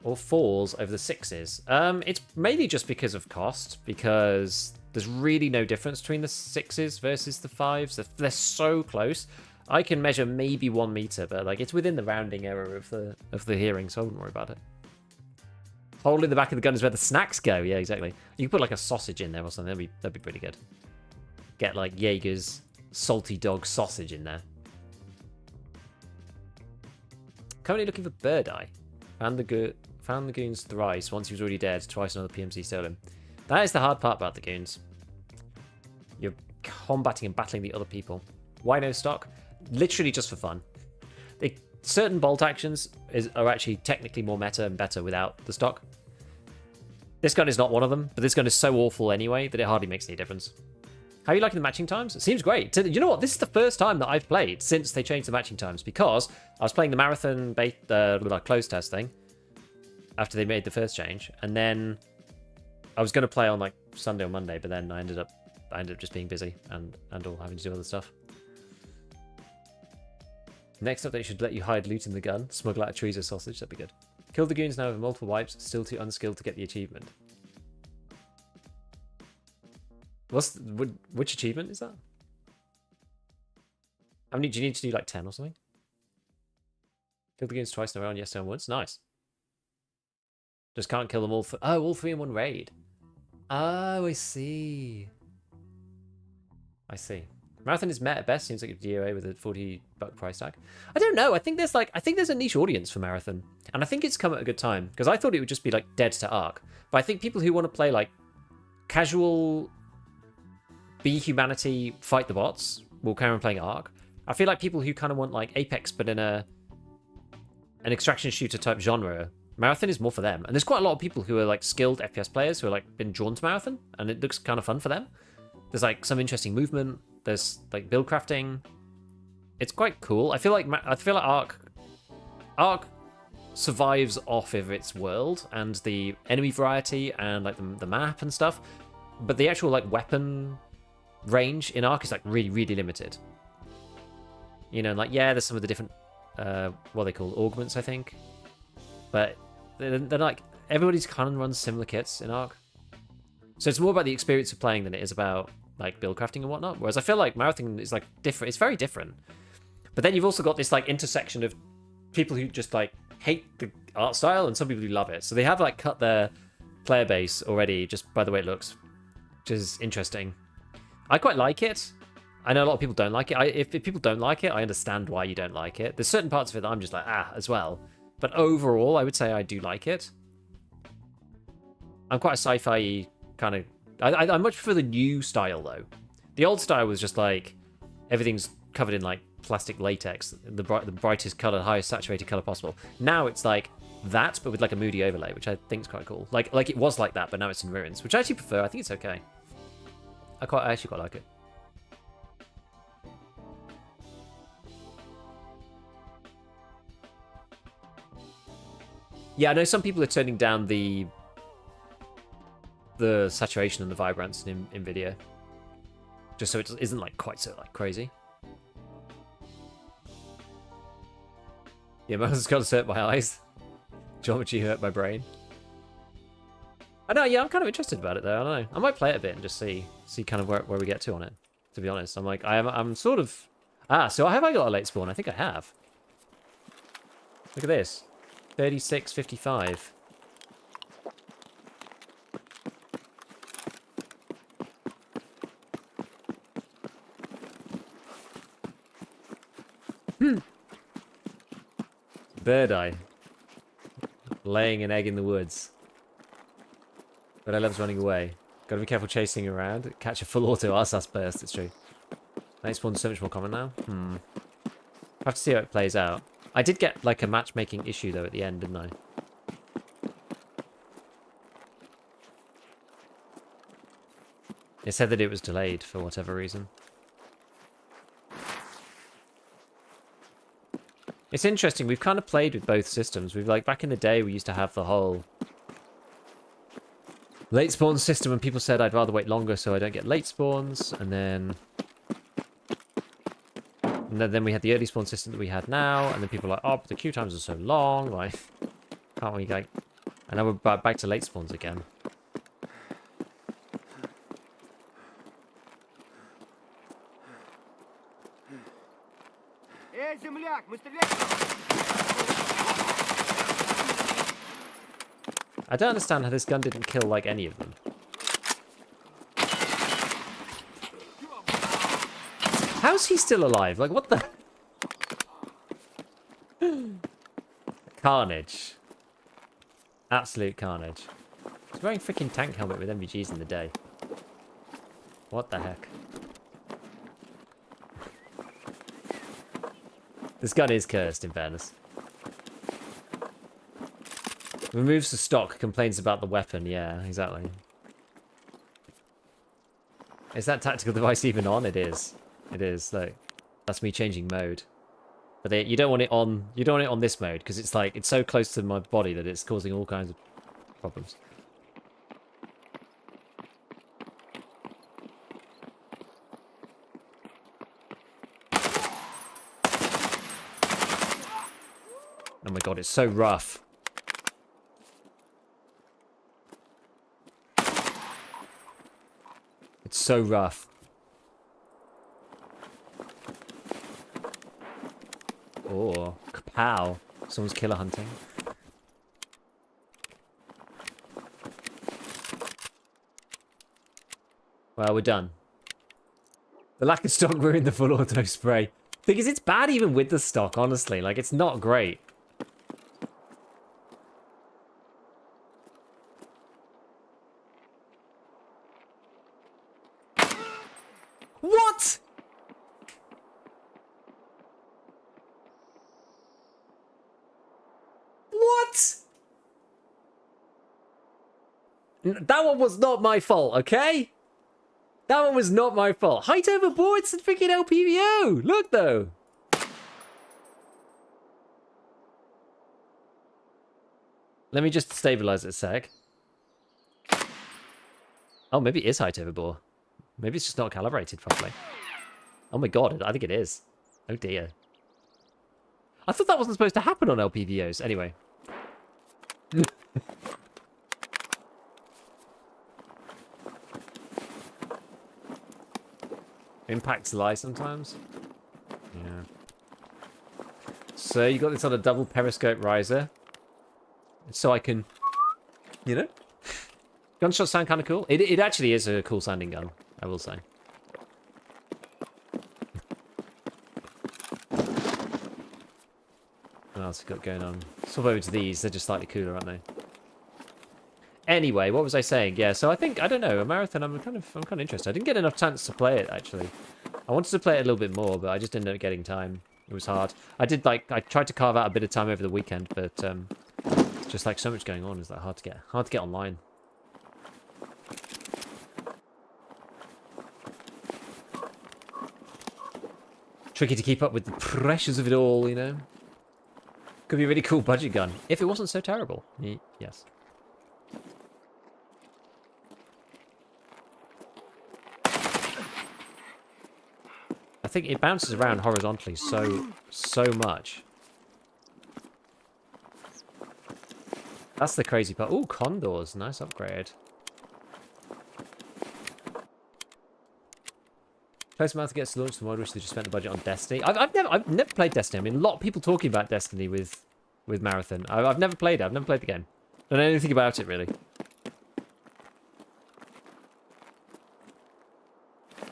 Speaker 1: or 4s over the 6s. It's mainly just because of cost, because there's really no difference between the 6s versus the 5s. They're so close. I can measure maybe 1 meter, but like it's within the rounding error of the hearing, so I wouldn't worry about it. Hole in the back of the gun is where the snacks go. Yeah, exactly. You can put like a sausage in there or something. That'd be pretty good. Get like Jaeger's salty dog sausage in there. Currently looking for Bird Eye. Found the goons thrice. Once he was already dead. Twice another PMC stole him. That is the hard part about the goons. You're combating and battling the other people. Why no stock? Literally just for fun. Certain bolt actions are actually technically more meta and better without the stock. This gun is not one of them, but this gun is so awful anyway that it hardly makes any difference. How are you liking the matching times? It seems great. You know what? This is the first time that I've played since they changed the matching times, because I was playing the marathon close test thing after they made the first change, and then I was going to play on like Sunday or Monday, but then I ended up just being busy and all having to do other stuff. Next update should let you hide loot in the gun. Smuggle out a chorizo sausage. That'd be good. Kill the goons now with multiple wipes. Still too unskilled to get the achievement. Which achievement is that? How many do you need to do? Like 10 or something? Kill the goons twice in a row on yes and once. Nice. Just can't kill them all. All 3 in 1 raid. Oh, I see. I see. Marathon is met at best. Seems like a DOA with a $40 price tag. I don't know. I think there's a niche audience for Marathon, and I think it's come at a good time, because I thought it would just be like dead to Ark. But I think people who want to play like casual, be humanity, fight the bots will carry on playing Ark. I feel like people who kind of want like Apex but in an extraction shooter type genre, Marathon is more for them. And there's quite a lot of people who are like skilled FPS players who are like been drawn to Marathon, and it looks kind of fun for them. There's like some interesting movement. There's like build crafting. It's quite cool. I feel like Ark survives off of its world and the enemy variety and like the map and stuff, but the actual like weapon range in Ark is like really, really limited. You know, like yeah, there's some of the different what are they called, augments, I think, but they're like everybody's kind of runs similar kits in Ark, so it's more about the experience of playing than it is about like build crafting and whatnot. Whereas I feel like Marathon is like different. It's very different. But then you've also got this like intersection of people who just like hate the art style and some people who love it. So they have like cut their player base already just by the way it looks, which is interesting. I quite like it. I know a lot of people don't like it. If people don't like it, I understand why you don't like it. There's certain parts of it that I'm just like as well. But overall, I would say I do like it. I'm quite a sci-fi kind of. I much prefer the new style though. The old style was just like everything's covered in like plastic latex, the brightest color, highest saturated color possible. Now it's like that, but with like a moody overlay, which I think is quite cool. Like it was like that, but now it's in ruins, which I actually prefer. I think it's okay. I actually quite like it. Yeah, I know some people are turning down the saturation and the vibrance in video, just so it isn't like quite so like crazy. Yeah, Moses got to hurt my eyes. Geometry hurt my brain. I know, yeah, I'm kind of interested about it though. I don't know. I might play it a bit and just see kind of where we get to on it. To be honest, I'm like, I'm sort of. So have I got a late spawn? I think I have. Look at this, 36:55. Bird eye. Laying an egg in the woods. But I loves running away. Gotta be careful chasing around. Catch a full auto RSAS burst, it's true. Night spawn's so much more common now. I have to see how it plays out. I did get like a matchmaking issue though at the end, didn't I? It said that it was delayed for whatever reason. It's interesting, we've kind of played with both systems. We've like, back in the day, we used to have the whole late spawn system and people said I'd rather wait longer so I don't get late spawns. And then we had the early spawn system that we had now. And then people were like, oh, but the queue times are so long. Like, can't we like... And now we're back to late spawns again. I don't understand how this gun didn't kill, like, any of them. How's he still alive? Like, what the... Carnage. Absolute carnage. He's wearing a freaking tank helmet with MVGs in the day. What the heck? This gun is cursed, in fairness. Removes the stock, complains about the weapon. Yeah, exactly. Is that tactical device even on? It is. It is. Look, that's me changing mode. But you don't want it on. You don't want it on this mode because it's like it's so close to my body that it's causing all kinds of problems. Oh my god, it's so rough. It's so rough. Oh, kapow. Someone's killer hunting. Well, we're done. The lack of stock ruined the full auto spray. Because it's bad even with the stock, honestly. Like, it's not great. What? What? That one was not my fault, okay? That one was not my fault. Height overboard, it's a freaking LPVO. Look, though. Let me just stabilize it a sec. Oh, maybe it is height overboard. Maybe it's just not calibrated properly. Oh my god, I think it is. Oh dear. I thought that wasn't supposed to happen on LPVOs. Anyway. Impacts lie sometimes. Yeah. So you got this on a double periscope riser. So I can, you know. Gunshots sound kind of cool. It actually is a cool sounding gun, I will say. What else we got going on? Swap over to these. They're just slightly cooler, aren't they? Anyway, what was I saying? Yeah, so I don't know, a marathon. I'm kind of interested. I didn't get enough chance to play it actually. I wanted to play it a little bit more, but I just ended up getting time. It was hard. I tried to carve out a bit of time over the weekend, but just like so much going on, is like hard to get online. Tricky to keep up with the pressures of it all, you know. Could be a really cool budget gun if it wasn't so terrible. Yes. I think it bounces around horizontally so much. That's the crazy part. Ooh, condors, nice upgrade. Close mouth gets launched the mod, which they just spent the budget on Destiny. I've never played Destiny. I mean, a lot of people talking about Destiny with Marathon. I've never played it. I've never played the game. I don't know anything about it really.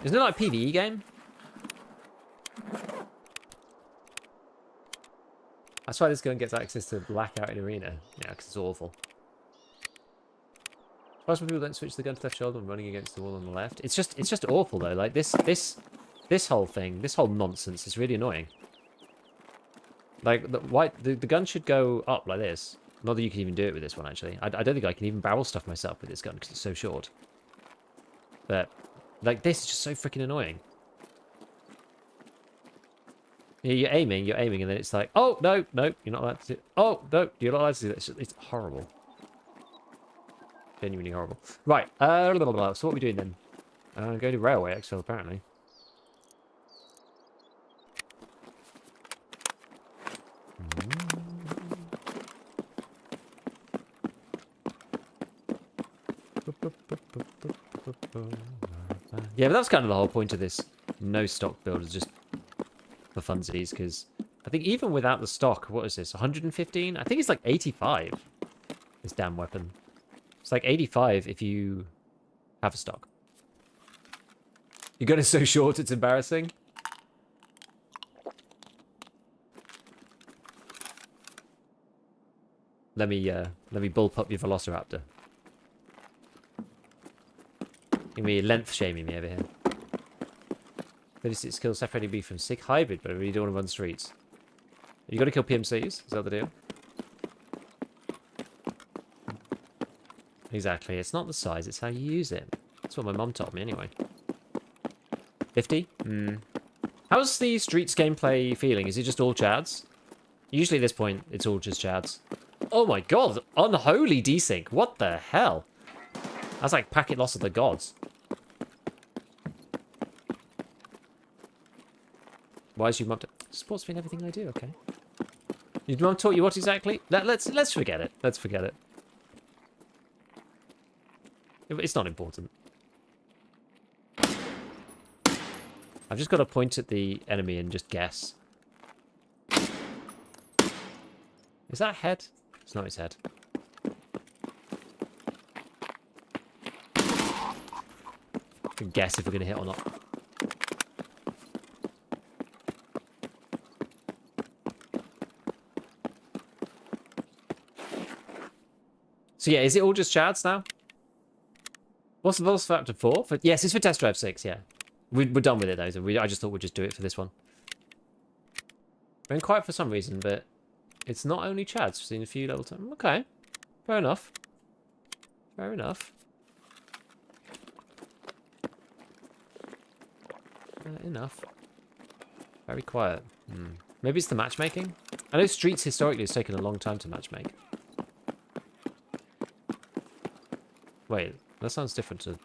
Speaker 1: Isn't it like a PvE game? That's why this gun gets access to blackout in arena. Yeah, because it's awful. Most people don't switch the gun to left shoulder when running against the wall on the left. It's just awful though. Like this whole thing, this whole nonsense is really annoying. Like the gun should go up like this. Not that you can even do it with this one actually. I don't think I can even barrel stuff myself with this gun because it's so short. But like this is just so freaking annoying. You're aiming, and then it's like, oh no, you're not allowed to do. Oh no, you're not allowed to do that. It's horrible. Genuinely horrible. Right, so what are we doing then? Going to railway exfil apparently. Yeah, but that's kind of the whole point of this no stock build, is just for funsies, because I think even without the stock, what is this, 115? I think it's like 85, this damn weapon. It's like 85 if you have a stock. Your gun is so short, it's embarrassing. Let me bullpup up your Velociraptor. You're gonna be length shaming me over here. 36 kills separating me from sick hybrid, but I really don't want to run streets. You got to kill PMCs. Is that the deal? Exactly. It's not the size, it's how you use it. That's what my mom taught me anyway. 50? How's the Streets gameplay feeling? Is it just all chads? Usually at this point, it's all just chads. Oh my god! Unholy desync! What the hell? That's like packet loss of the gods. Why is your mum... Sports been everything I do, okay. Your mum taught you what exactly? Let's forget it. Let's forget it. It's not important. I've just got to point at the enemy and just guess. Is that head? It's not his head. I can guess if we're going to hit or not. So yeah, is it all just chads now? What's the Velociraptor for? Yes, it's for Test Drive 6, yeah. We're done with it though, so I just thought we'd just do it for this one. Been quiet for some reason, but it's not only chads. We've seen a few level 10. Okay, fair enough. Fair enough. Enough. Very quiet. Maybe it's the matchmaking? I know Streets historically has taken a long time to matchmake. Wait, that sounds different to... Is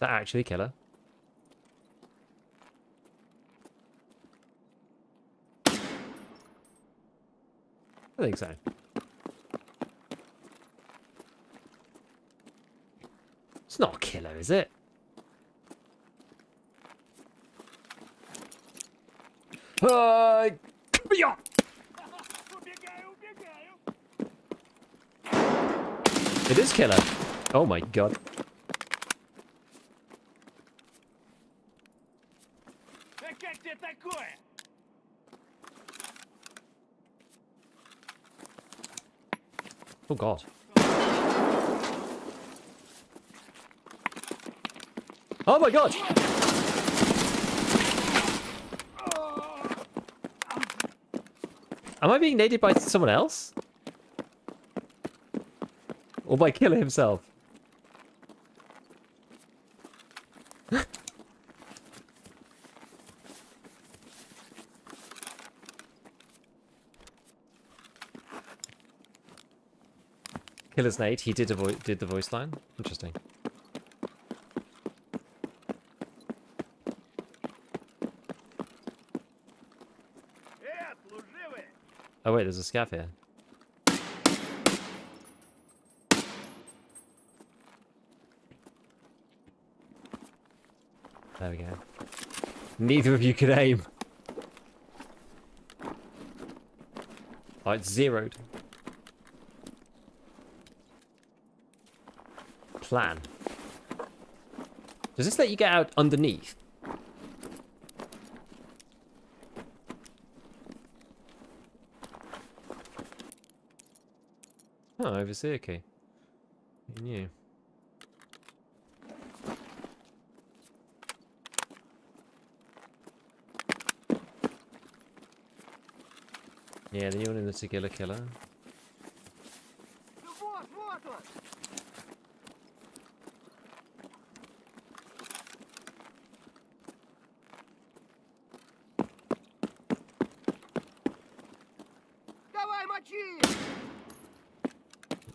Speaker 1: that actually killer? I think so. It's not killer, is it? It is killer. Oh my god. Oh god. Oh my god! Am I being naded by someone else? Or by Killer himself? Killer's nade. He did the voice line. Interesting. Oh wait, there's a scav here. There we go. Neither of you could aim. Oh, it's zeroed. Plan. Does this let you get out underneath? Oh, overseer key. Who knew? Yeah, the new one in the Tequila Killer.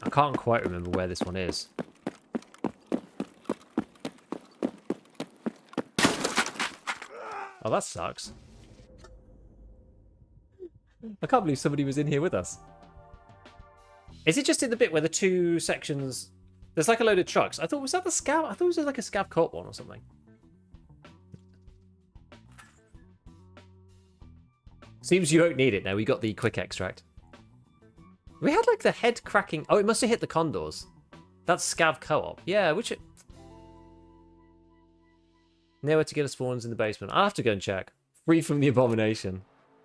Speaker 1: I can't quite remember where this one is. Oh, that sucks. I can't believe somebody was in here with us. Is it just in the bit where the two sections... There's like a load of trucks. Was that the scav? I thought it was like a scav co-op one or something. Seems you don't need it now. We got the quick extract. We had like the head cracking... Oh, it must have hit the condors. That's scav co-op. Yeah, which... Nowhere to get a spawns in the basement. I'll have to go and check. Free from the abomination.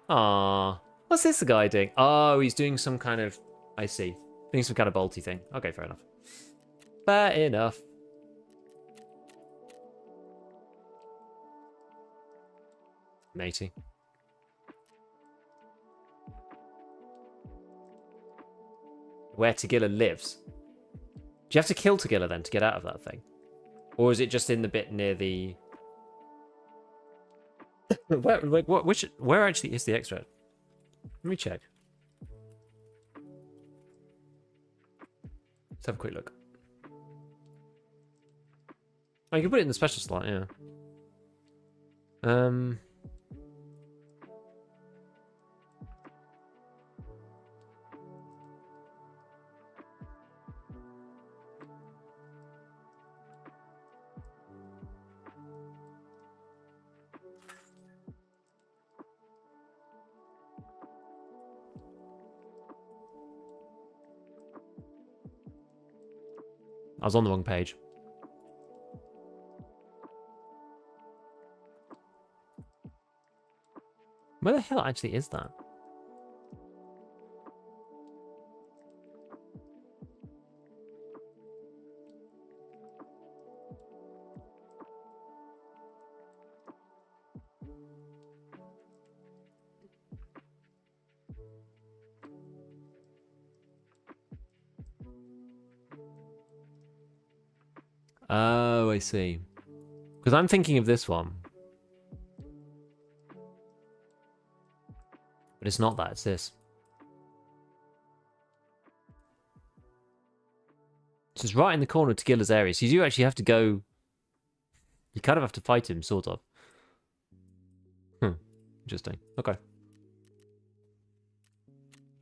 Speaker 1: Ah, what's this guy doing? Oh, he's doing some kind of... I see. Doing some kind of bolty thing. Okay, fair enough. Fair enough. Matey. Where Tagilla lives. Do you have to kill Tagilla then to get out of that thing? Or is it just in the bit near the... where actually is the extract? Let me check. Let's have a quick look. Oh, you can put it in the special slot, yeah. I was on the wrong page. Where the hell actually is that? Oh, I see. Because I'm thinking of this one. But it's not that, it's this. So it's right in the corner of Tagilla's area. So you do actually have to go... You kind of have to fight him, sort of. Interesting. Okay.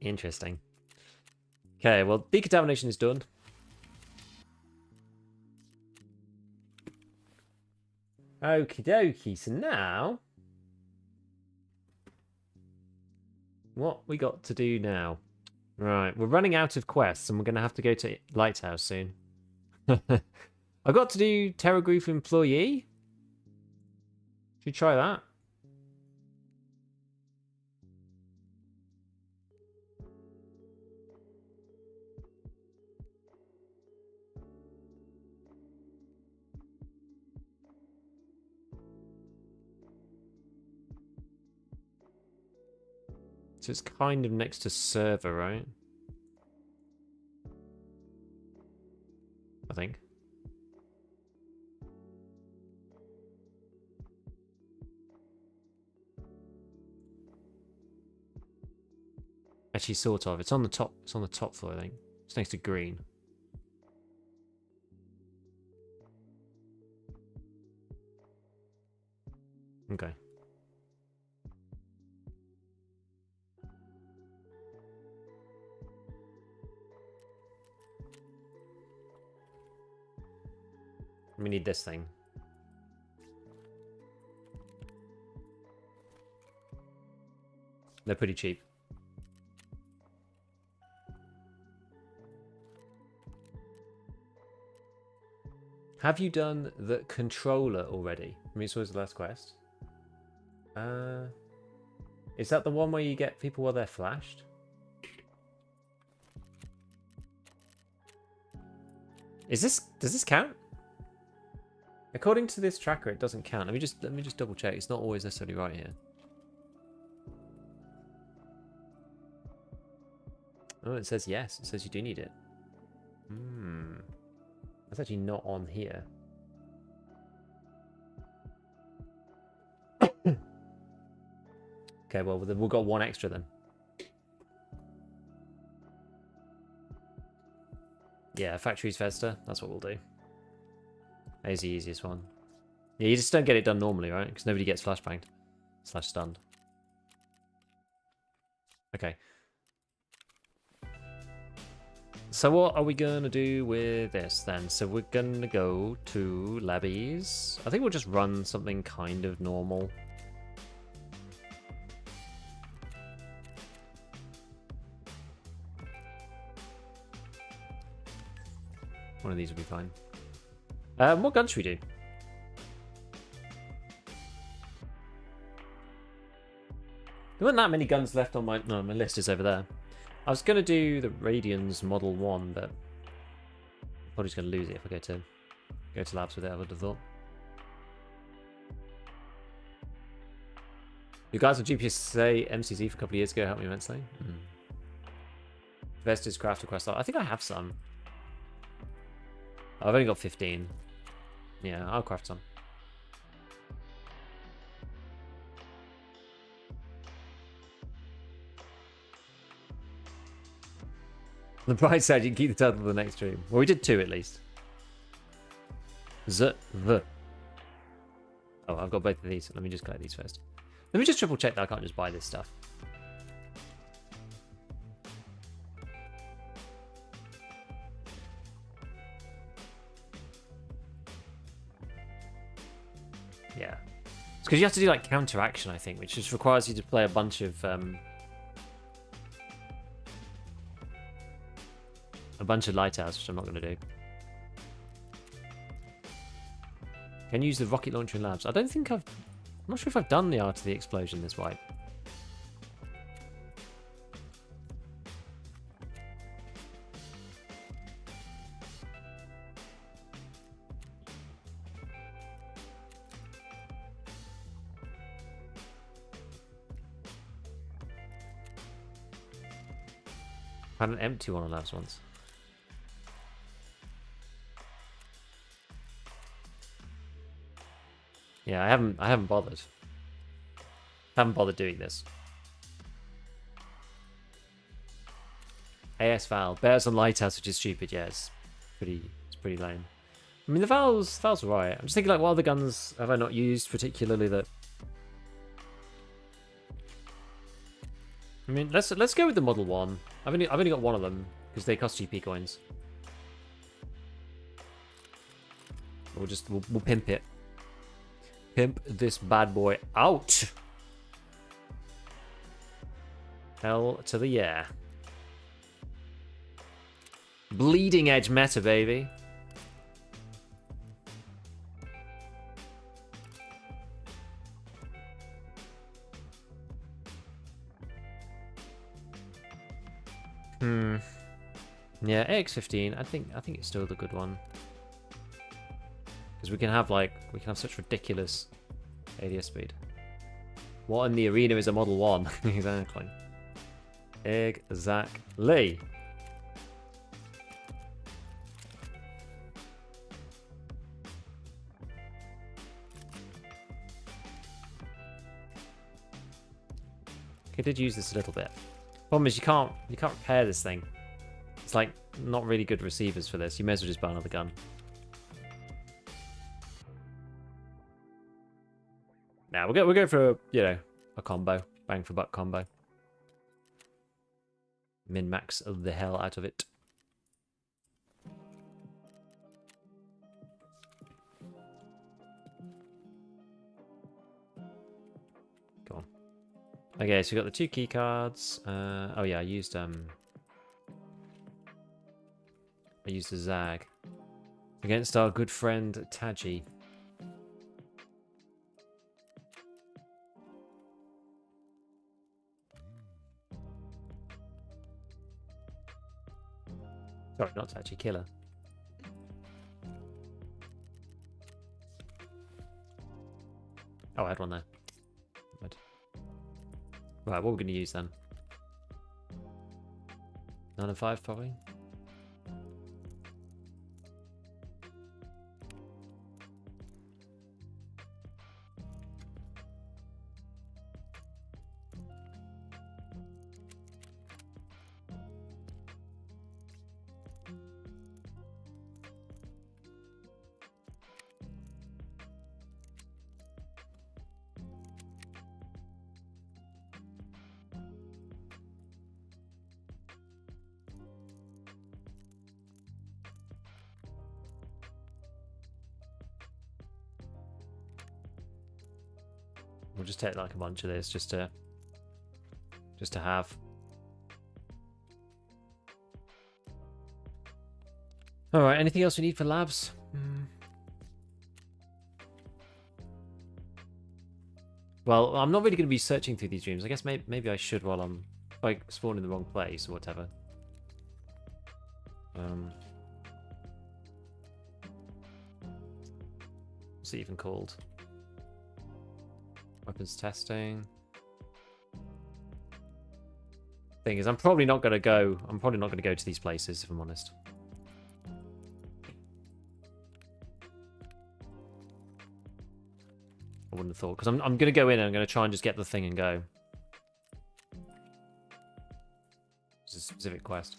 Speaker 1: Interesting. Okay, well, decontamination is done. Okie dokie, so now... What we got to do now? Right, we're running out of quests and we're going to have to go to Lighthouse soon. I've got to do Terror Group Employee. Should we try that? So it's kind of next to server, right? I think. Actually, sort of. It's on the top. It's on the top floor, I think. It's next to green. Okay. We need this thing. They're pretty cheap. Have you done the controller already? I mean, it's always the last quest. Is that the one where you get people while they're flashed? Does this count? According to this tracker, it doesn't count. Let me just double check. It's not always necessarily right here. Oh, it says yes. It says you do need it. That's actually not on here. Okay, well, we've got one extra then. Yeah, Factories Festa. That's what we'll do. That is the easiest one. Yeah, you just don't get it done normally, right? Because nobody gets flashbanged. / stunned. Okay. So what are we going to do with this then? So we're going to go to Labbies. I think we'll just run something kind of normal. One of these will be fine. What guns should we do? There weren't that many guns left on my... No, my list is over there. I was going to do the Radians Model 1, but... I'm probably just going to lose it if I go to labs with it, I would have thought. You guys on GPSA MCZ for a couple of years ago helped me immensely. Vestige Crafter Quest. I think I have some. I've only got 15. Yeah, I'll craft some. The bright side, you can keep the title for the next stream. Well, we did 2 at least. Oh, I've got both of these. Let me just collect these first. Let me just triple check that I can't just buy this stuff. Yeah. It's because you have to do like counteraction, I think, which just requires you to play a bunch of lighthouse, which I'm not going to do. Can use the rocket launcher in labs. I don't think I'm not sure if I've done the art of the explosion this wipe. I had an empty one on labs once. Yeah, I haven't bothered. Haven't bothered doing this. AS Val. Bears on Lighthouse, which is stupid, yeah, it's pretty lame. I mean the Val's alright. I'm just thinking like what other guns have I not used particularly that I mean let's go with the Model 1. I've only got one of them, because they cost GP coins. We'll pimp it. Pimp this bad boy out. Hell to the yeah. Bleeding edge meta, baby. Yeah, AX-15. I think it's still the good one. Because we can have such ridiculous ADS speed. What in the arena is a Model 1? Exactly. Exactly. I did use this a little bit. Problem is you can't repair this thing. It's like not really good receivers for this. You may as well just buy another gun. Now we'll go for a combo, bang for buck combo. Min max the hell out of it. Go on. Okay, so we got the 2 key cards. Oh yeah, I used a Zag against our good friend Taji. Sorry, not Taji, Killer. Oh, I had one there. Right, what are we going to use then? 9 and 5 probably. We'll just take like a bunch of this just to have. All right, anything else we need for labs? Well, I'm not really going to be searching through these dreams. I guess maybe I should while I'm like spawning in the wrong place or whatever. What's it even called? Weapons testing. Thing is, I'm probably not going to go to these places if I'm honest. I wouldn't have thought, because I'm going to go in and I'm going to try and just get the thing and go. It's a specific quest.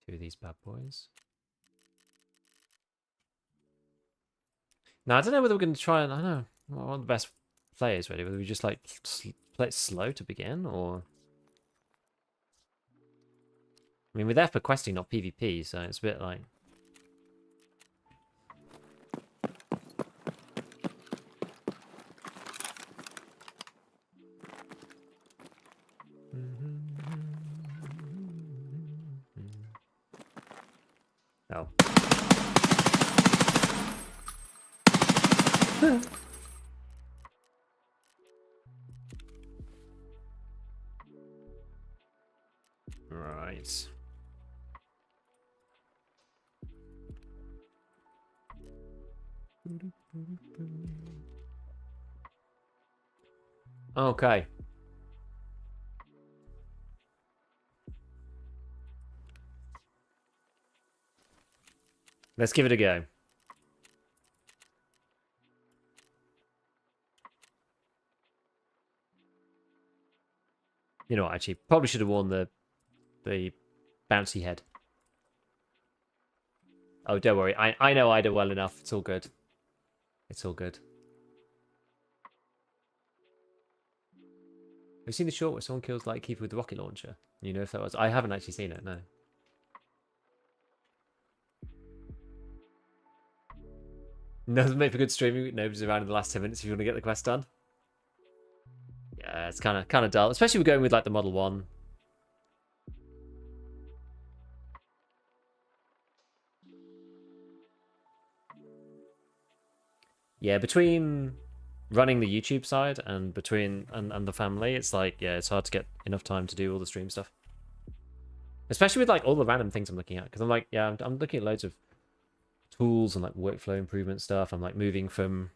Speaker 1: Two of these bad boys. Now, I don't know whether we're going to try and, I don't know, what are the best players, really? Whether we just, like, play it slow to begin, or... I mean, we're there for questing, not PvP, so it's a bit like... Oh. Right. Okay. Let's give it a go. You know what, actually, probably should have worn the bouncy head. Oh, don't worry. I know Ida well enough. It's all good. It's all good. Have you seen the short where someone kills Lightkeeper with the rocket launcher? You know if that was... I haven't actually seen it, no. Doesn't make for good streaming. Nobody's around in the last 10 minutes if you want to get the quest done. Yeah, it's kind of dull. Especially we're going with like the Model 1. Yeah, between running the YouTube side and between and the family, it's like, yeah, it's hard to get enough time to do all the stream stuff. Especially with like all the random things I'm looking at, because I'm like, yeah, I'm looking at loads of tools and like workflow improvement stuff. I'm like moving from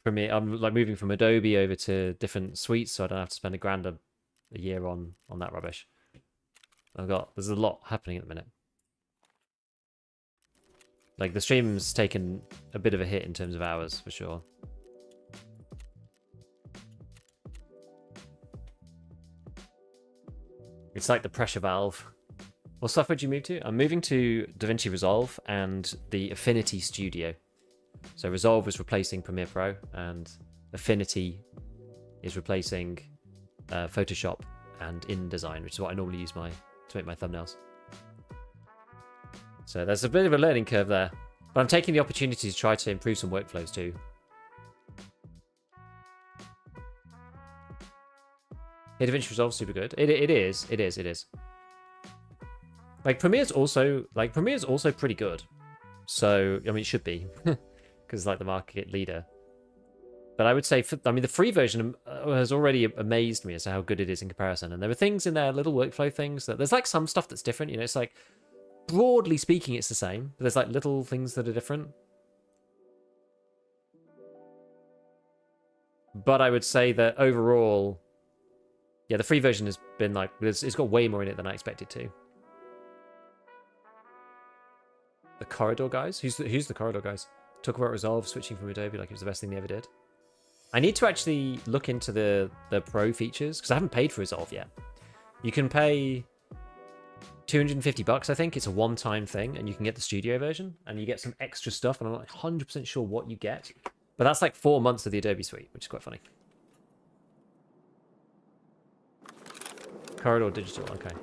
Speaker 1: I'm like moving from Adobe over to different suites, so I don't have to spend $1,000 a year on that rubbish. There's a lot happening at the minute. Like the stream's taken a bit of a hit in terms of hours for sure. It's like the pressure valve. What software do you move to? I'm moving to DaVinci Resolve and the Affinity Studio. So Resolve was replacing Premiere Pro, and Affinity is replacing Photoshop and InDesign, which is what I normally use to make my thumbnails. So there's a bit of a learning curve there, but I'm taking the opportunity to try to improve some workflows too. Yeah, DaVinci Resolve's super good. It is. Like Premiere's also pretty good. So I mean, it should be because it's like the market leader. But I would say, the free version has already amazed me as to how good it is in comparison. And there are things in there, little workflow things that there's like some stuff that's different. You know, it's like broadly speaking, it's the same. But there's like little things that are different. But I would say that overall, yeah, the free version has been like, it's got way more in it than I expected to. The Corridor guys? Who's the Corridor guys? Talk about Resolve switching from Adobe like it was the best thing they ever did. I need to actually look into the pro features because I haven't paid for Resolve yet. You can pay $250, I think. It's a one-time thing, and you can get the studio version, and you get some extra stuff, and I'm not 100% sure what you get. But that's like 4 months of the Adobe suite, which is quite funny. Corridor Digital, okay.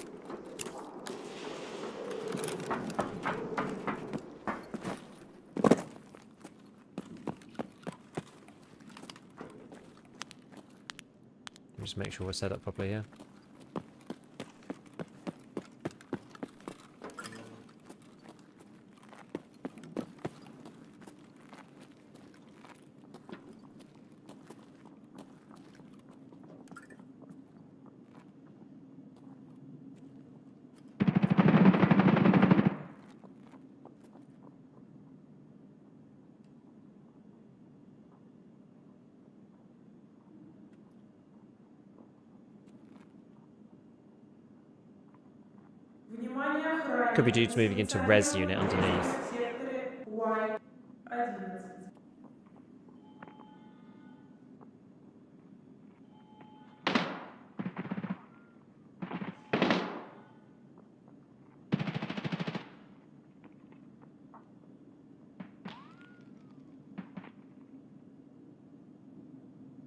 Speaker 1: Just make sure we're set up properly here. Could be due to moving into res unit underneath.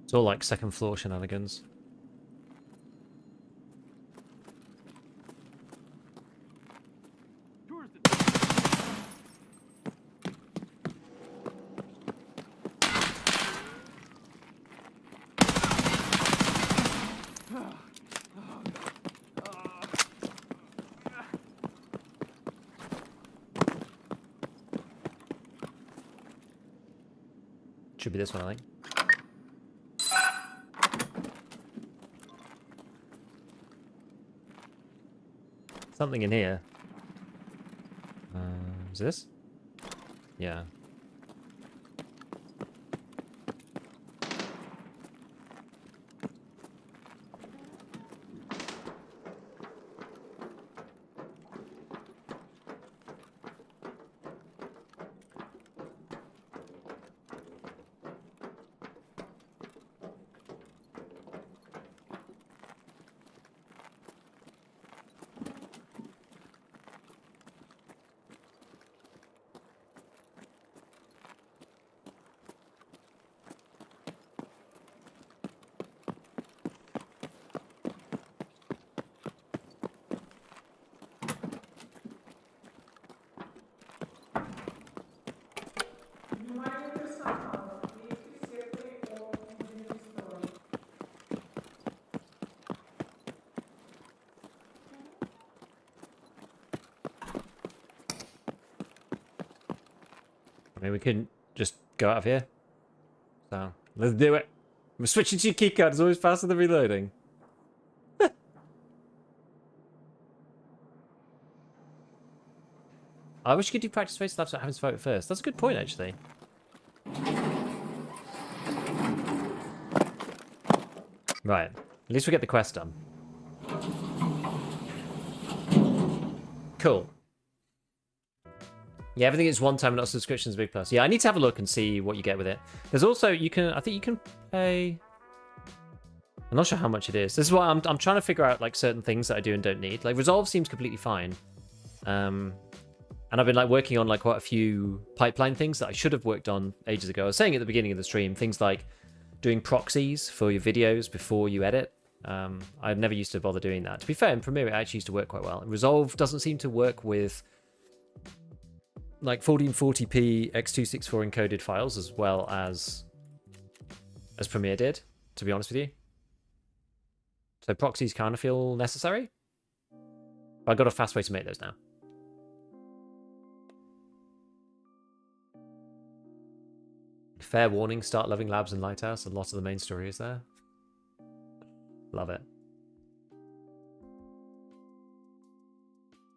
Speaker 1: It's all like second floor shenanigans. Should be this one, I think. Something in here. Is this? Yeah. I mean, we couldn't just go out of here. So, let's do it. We're switching to your keycard. It's always faster than reloading. I wish you could do practice face labs without having to vote first. That's a good point, actually. Right. At least we get the quest done. Cool. Yeah, everything is one time, not subscriptions, a big plus. Yeah, I need to have a look and see what you get with it. There's also, I think you can pay... I'm not sure how much it is. This is why I'm trying to figure out like certain things that I do and don't need. Like Resolve seems completely fine. And I've been like working on like quite a few pipeline things that I should have worked on ages ago. I was saying at the beginning of the stream, things like doing proxies for your videos before you edit. I've never used to bother doing that. To be fair, in Premiere it actually used to work quite well. Resolve doesn't seem to work with like 1440p x264 encoded files as well as Premiere did, to be honest with you. So proxies kind of feel necessary. But I've got a fast way to make those now. Fair warning, start loving Labs and Lighthouse. A lot of the main story is there. Love it.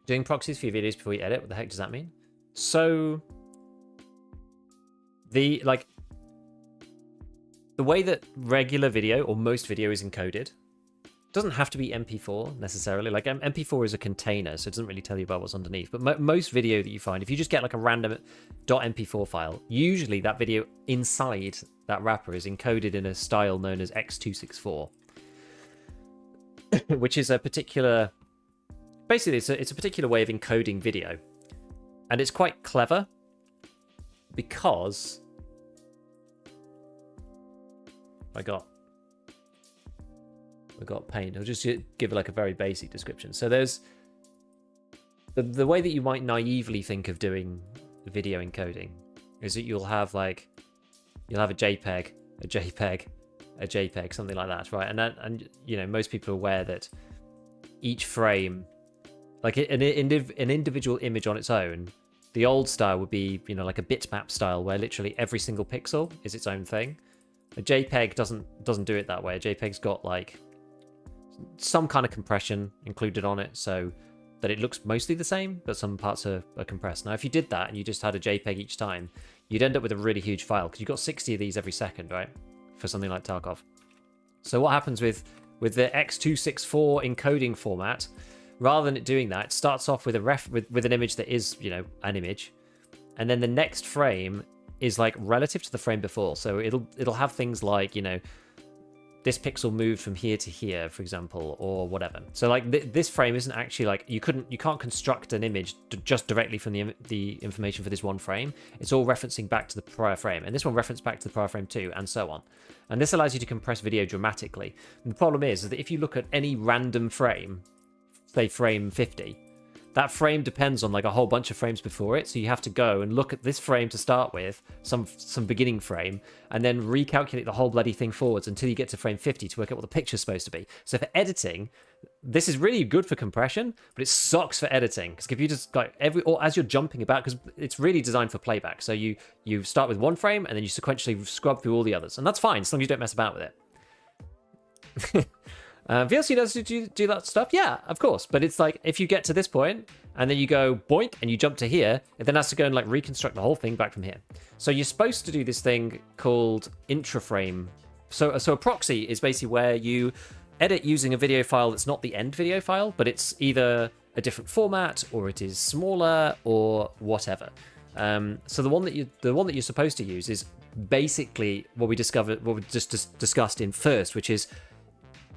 Speaker 1: Doing proxies for your videos before you edit, what the heck does that mean? So the way that regular video or most video is encoded doesn't have to be MP4 necessarily. Like MP4 is a container, so it doesn't really tell you about what's underneath. But most video that you find, if you just get like a random .mp4 file, usually that video inside that wrapper is encoded in a style known as x264, which is a particular, basically it's a particular way of encoding video, and it's quite clever because I got paint. I'll just give like a very basic description. So there's the way that you might naively think of doing video encoding is that you'll have a JPEG, a JPEG, a JPEG, something like that, right? And you know, most people are aware that each frame, like an individual image on its own, the old style would be, you know, like a bitmap style where literally every single pixel is its own thing. A JPEG doesn't do it that way. A JPEG's got like some kind of compression included on it so that it looks mostly the same, but some parts are compressed. Now, if you did that and you just had a JPEG each time, you'd end up with a really huge file because you've got 60 of these every second, right? For something like Tarkov. So what happens with the x264 encoding format, rather than it doing that, it starts off with with an image that is, you know, an image, and then the next frame is like relative to the frame before. So it'll have things like, you know, this pixel moved from here to here, for example, or whatever. So like this frame isn't actually like, you can't construct an image just directly from the information for this one frame. It's all referencing back to the prior frame, and this one referenced back to the prior frame too, and so on. And this allows you to compress video dramatically. And the problem is that if you look at any random frame, say frame 50, that frame depends on like a whole bunch of frames before it, so you have to go and look at this frame to start with, some beginning frame, and then recalculate the whole bloody thing forwards until you get to frame 50 to work out what the picture's supposed to be. So for editing, this is really good for compression, but it sucks for editing, because computers like or as you're jumping about, because it's really designed for playback. So you start with one frame and then you sequentially scrub through all the others, and that's fine as long as you don't mess about with it. VLC does do that stuff? Yeah, of course. But it's like, if you get to this point, and then you go boink, and you jump to here, it then has to go and like reconstruct the whole thing back from here. So you're supposed to do this thing called intraframe. So a proxy is basically where you edit using a video file that's not the end video file, but it's either a different format, or it is smaller, or whatever. So the one that you're supposed to use is basically what we just discussed in first, which is,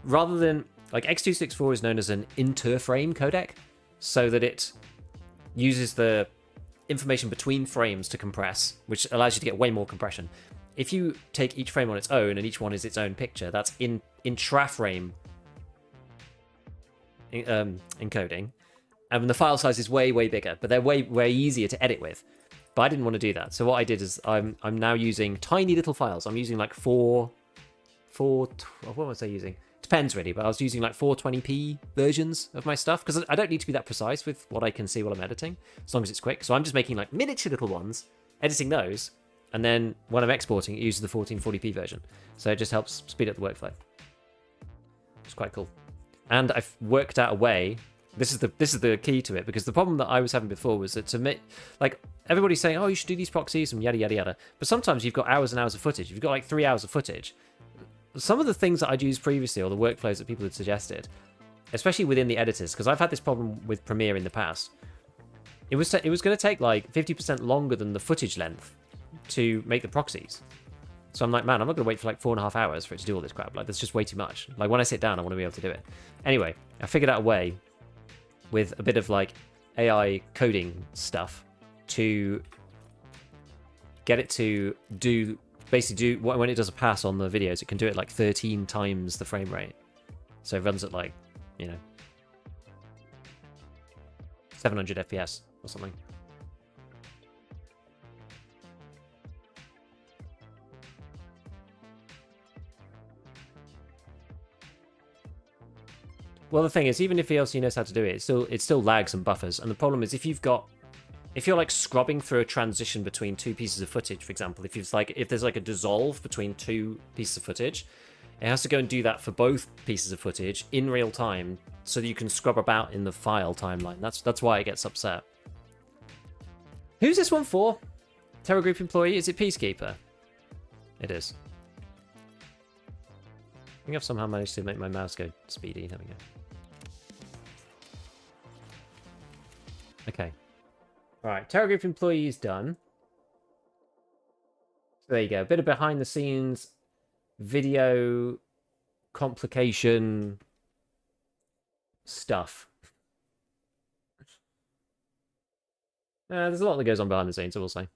Speaker 1: rather than, like, x264 is known as an interframe codec, so that it uses the information between frames to compress, which allows you to get way more compression. If you take each frame on its own and each one is its own picture, that's intraframe encoding, and the file size is way bigger, but they're way easier to edit with. But I didn't want to do that, so what I did is I'm now using tiny little files. I'm using like what was I using? Depends really, but I was using like 420p versions of my stuff, because I don't need to be that precise with what I can see while I'm editing, as long as it's quick. So I'm just making like miniature little ones, editing those, and then when I'm exporting, it uses the 1440p version. So it just helps speed up the workflow. It's quite cool. And I've worked out a way This is the key to it, because the problem that I was having before was that to me, like, everybody's saying, oh, you should do these proxies and yada yada yada, but sometimes you've got hours and hours of footage. You've got like 3 hours of footage. Some of the things that I'd used previously, or the workflows that people had suggested, especially within the editors, because I've had this problem with Premiere in the past. It was going to take like 50% longer than the footage length to make the proxies. So I'm like, man, I'm not going to wait for like 4.5 hours for it to do all this crap. Like, that's just way too much. Like, when I sit down, I want to be able to do it. Anyway, I figured out a way with a bit of like AI coding stuff to get it to do, basically do, when it does a pass on the videos, it can do it like 13 times the frame rate. So it runs at like, you know, 700 FPS or something. Well, the thing is, even if VLC knows how to do it, it still lags and buffers. And the problem is, if you're like scrubbing through a transition between two pieces of footage, for example, if there's like a dissolve between two pieces of footage, it has to go and do that for both pieces of footage in real time, so that you can scrub about in the file timeline. That's why it gets upset. Who's this one for? Terror Group employee? Is it Peacekeeper? It is. I think I've somehow managed to make my mouse go speedy. There we go. Okay. Alright, Terror Group employee is done. So there you go. A bit of behind the scenes video complication stuff. There's a lot that goes on behind the scenes, I will say.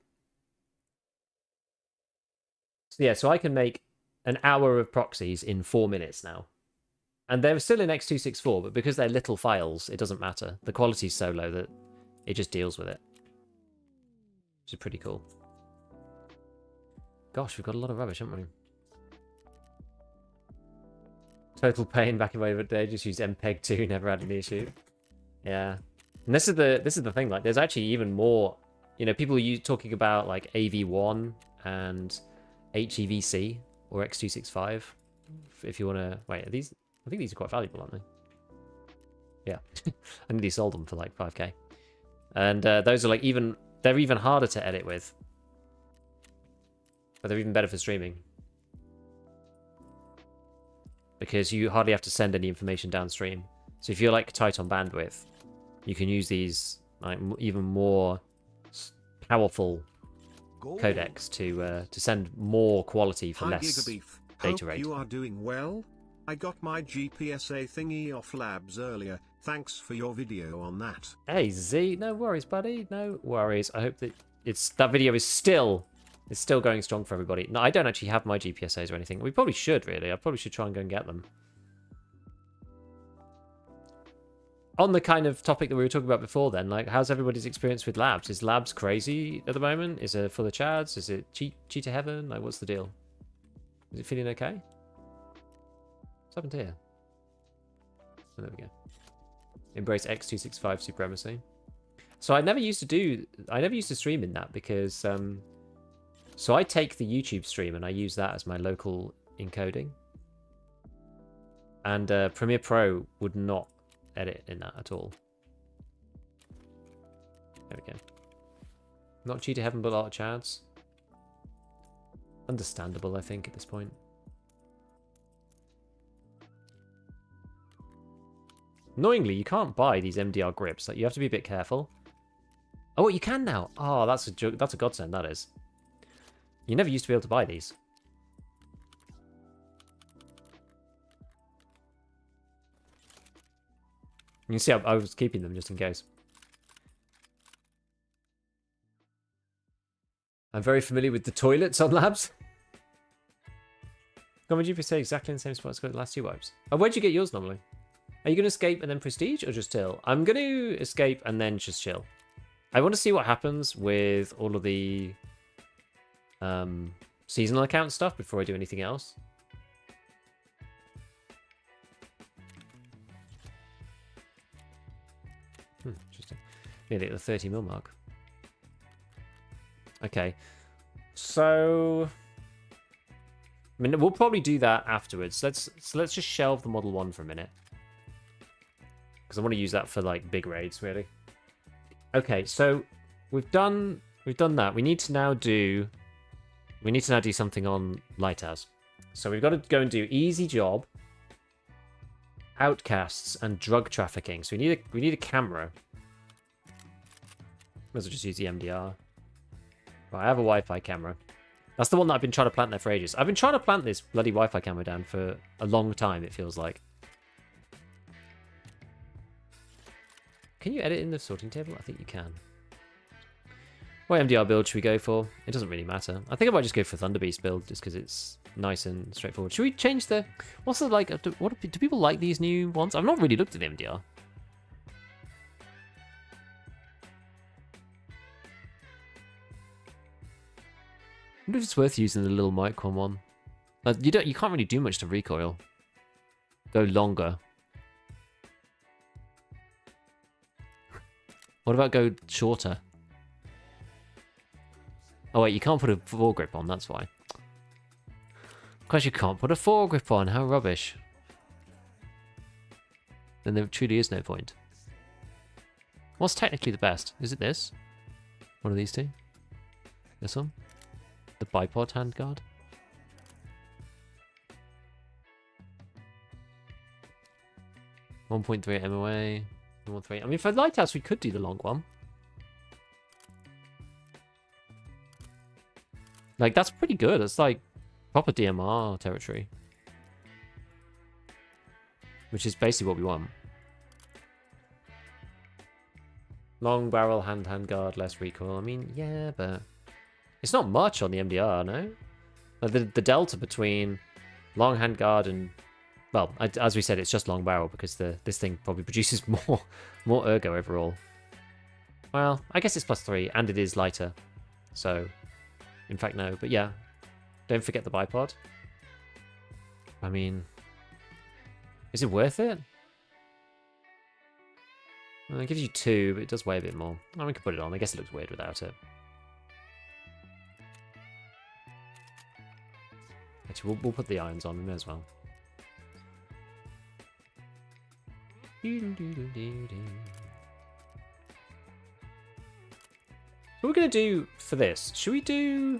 Speaker 1: So yeah, so I can make an hour of proxies in 4 minutes now. And they're still in x264, but because they're little files, it doesn't matter. The quality's so low that it just deals with it. Which is pretty cool. Gosh, we've got a lot of rubbish, haven't we? Total pain back in my day, just used MPEG 2, never had any issue. Yeah. And this is the thing, like, there's actually even more, you know, people are talking about like AV1 and HEVC or X265. If you want to, wait, are these, I think these are quite valuable, aren't they? Yeah. I nearly sold them for like 5k. And those are like they're even harder to edit with. But they're even better for streaming. Because you hardly have to send any information downstream. So if you're like tight on bandwidth, you can use these like even more powerful codecs to send more quality for less data rate.
Speaker 2: Hope you are doing well. I got my GPSA thingy off labs earlier. Thanks for your video on that.
Speaker 1: Hey Z, no worries, buddy. No worries. I hope that that video is still going strong for everybody. No, I don't actually have my GPSAs or anything. We probably should, really. I probably should try and go and get them. On the kind of topic that we were talking about before then, like, how's everybody's experience with labs? Is labs crazy at the moment? Is it full of chads? Is it cheat to heaven? Like, what's the deal? Is it feeling okay? What's happened here? Oh, there we go. Embrace X265 supremacy. So I never used to stream in that because so I take the YouTube stream and I use that as my local encoding. And Premiere Pro would not edit in that at all. There we go. Not cheat to heaven, but a lot of chads. Understandable, I think, at this point. Annoyingly, you can't buy these MDR grips. Like, you have to be a bit careful. Oh, you can now. Oh, that's a godsend, that is. You never used to be able to buy these. You can see I was keeping them just in case. I'm very familiar with the toilets on labs. Come on, GPSA exactly in the same spot as the last 2 wipes. Oh, where'd you get yours normally? Are you going to escape and then prestige or just chill? I'm going to escape and then just chill. I want to see what happens with all of the seasonal account stuff before I do anything else. Interesting. Nearly at the 30 mil mark. Okay. So I mean, we'll probably do that afterwards. Let's just shelve the Model 1 for a minute. because I want to use that for like big raids, really. Okay, so we've done that. We need to now do something on Lighthouse. So we've got to go and do easy job, outcasts, and drug trafficking. So we need a camera. Might as well just use the MDR. Right, I have a Wi-Fi camera. That's the one that I've been trying to plant there for ages. I've been trying to plant this bloody Wi-Fi camera down for a long time, it feels like. Can you edit in the sorting table? I think you can. What MDR build should we go for? It doesn't really matter. I think I might just go for Thunderbeast build, just because it's nice and straightforward. Should we change the... What's the, like... Do people like these new ones? I've not really looked at the MDR. I wonder if it's worth using the little Micron one. You can't really do much to recoil. Go longer. What about go shorter? Oh wait, you can't put a foregrip on, that's why. Because you can't put a foregrip on, how rubbish. Then there truly is no point. What's technically the best? Is it this? One of these two? This one? The bipod handguard? .3 MOA. 1.3. I mean, for Lighthouse, we could do the long one. Like, that's pretty good. It's like proper DMR territory. Which is basically what we want. Long barrel, handguard, less recoil. I mean, yeah, but... It's not much on the MDR, no? Like the delta between long handguard and... Well, as we said, it's just long barrel because this thing probably produces more ergo overall. Well, I guess it's +3, and it is lighter. So, in fact, no. But yeah, don't forget the bipod. I mean, is it worth it? Well, it gives you 2, but it does weigh a bit more. Oh, we can put it on. I guess it looks weird without it. Actually, we'll put the irons on. We may as well. So what we're going to do for this, should we do...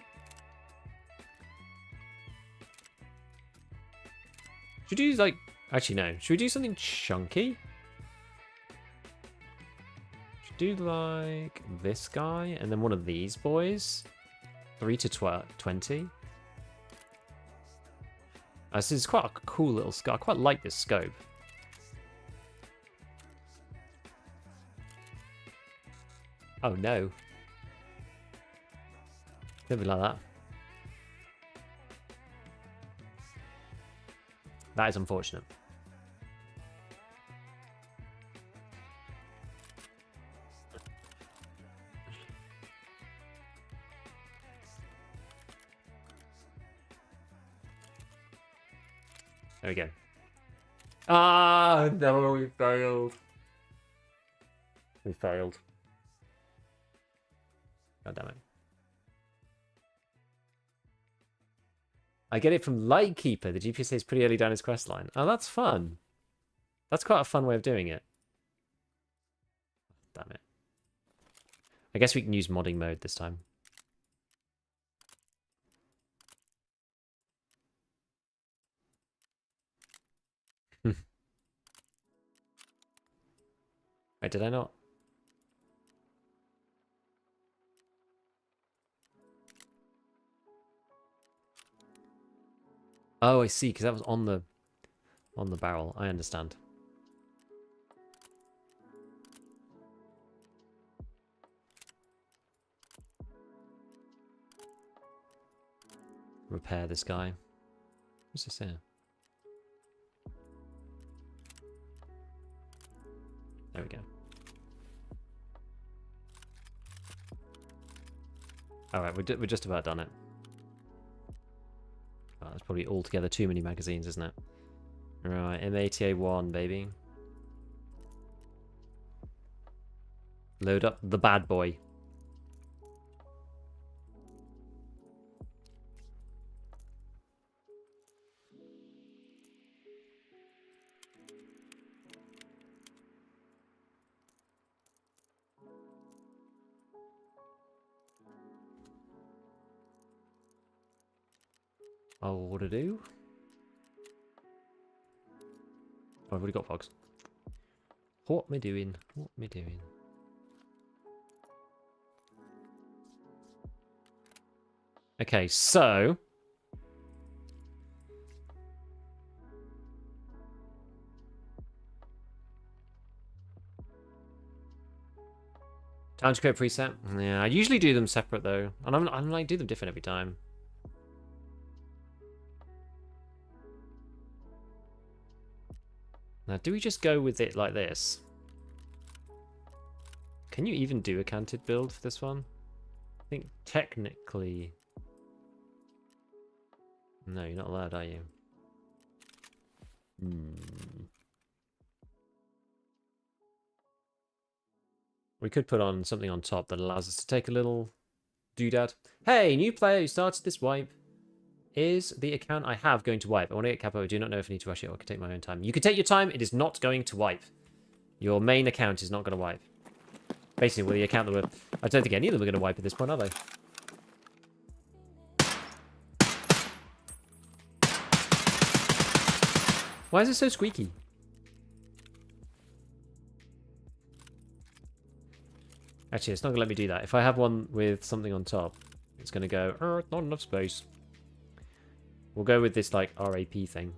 Speaker 1: Should we do, like... Actually, no. Should we do something chunky? Should we do, like, this guy, and then one of these boys? 3 to 20. This is quite a cool little scope. I quite like this scope. Oh no. Don't be like that. That is unfortunate. There we go. Ah, no, we failed. We failed. God damn it. I get it from Lightkeeper. The GPS is pretty early down his quest line. Oh, that's fun. That's quite a fun way of doing it. Damn it. I guess we can use modding mode this time. Wait, did I not? Oh, I see, because that was on the barrel. I understand. Repair this guy. What's this here? There we go. Alright, we're just about done it. Oh, that's probably altogether too many magazines, isn't it? Right, M80A1, baby. Load up the bad boy. what to do? Oh, I've already got pogs. What am I doing? What am I doing? Okay, so... Time to create preset? Yeah, I usually do them separate though. And I'm like, do them different every time. Now, do we just go with it like this? Can you even do a canted build for this one? I think technically... No, you're not allowed, are you? We could put on something on top that allows us to take a little doodad. Hey, new player who started this wipe. Is the account I have going to wipe? I want to get Kappa. I do not know if I need to rush it or I can take my own time. You can take your time. It is not going to wipe. Your main account is not going to wipe. Basically, well, the account that we're... I don't think any of them are going to wipe at this point, are they? Why is it so squeaky? Actually, it's not going to let me do that. If I have one with something on top, it's going to go, not enough space. We'll go with this, like, RAP thing.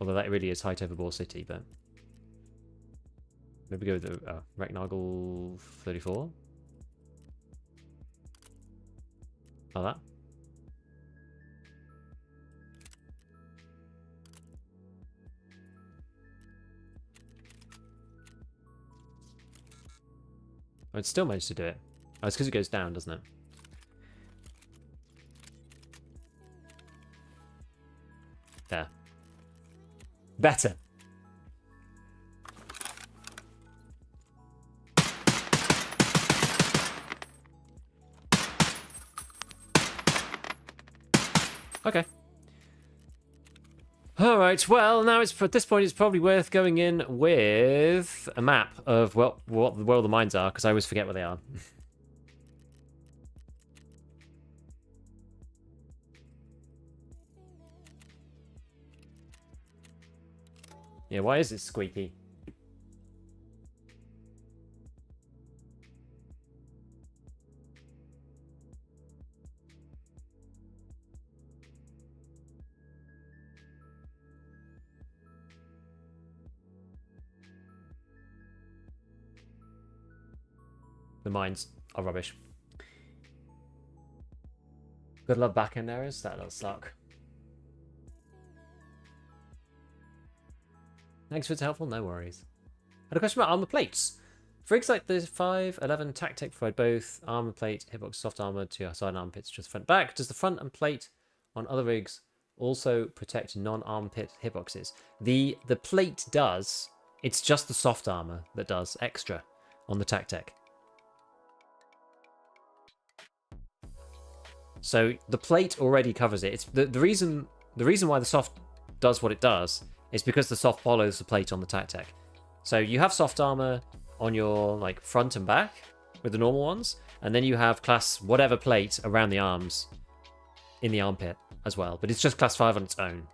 Speaker 1: Although that really is Height Over Ball City, but... Maybe go with the Rectangle 34. Like that. Oh, it still managed to do it. Oh, it's because it goes down, doesn't it? There. Better. Okay. Alright, well, now it's at this point it's probably worth going in with a map of, well, what the world of the mines are, because I always forget where they are. Yeah, why is it squeaky? The mines are rubbish. Gotta love backend errors, that'll suck. Thanks for it's helpful, no worries. I had a question about armor plates. For rigs like the 511 Tactic provide both armor plate, hitbox, soft armor to side armpits, just front back. Does the front and plate on other rigs also protect non-armpit hitboxes? The plate does. It's just the soft armor that does extra on the Tactic. So the plate already covers it. It's the reason why the soft does what it does is because the soft follows the plate on the Tactic. So you have soft armor on your like front and back with the normal ones, and then you have class whatever plate around the arms in the armpit as well. But it's just class 5 on its own.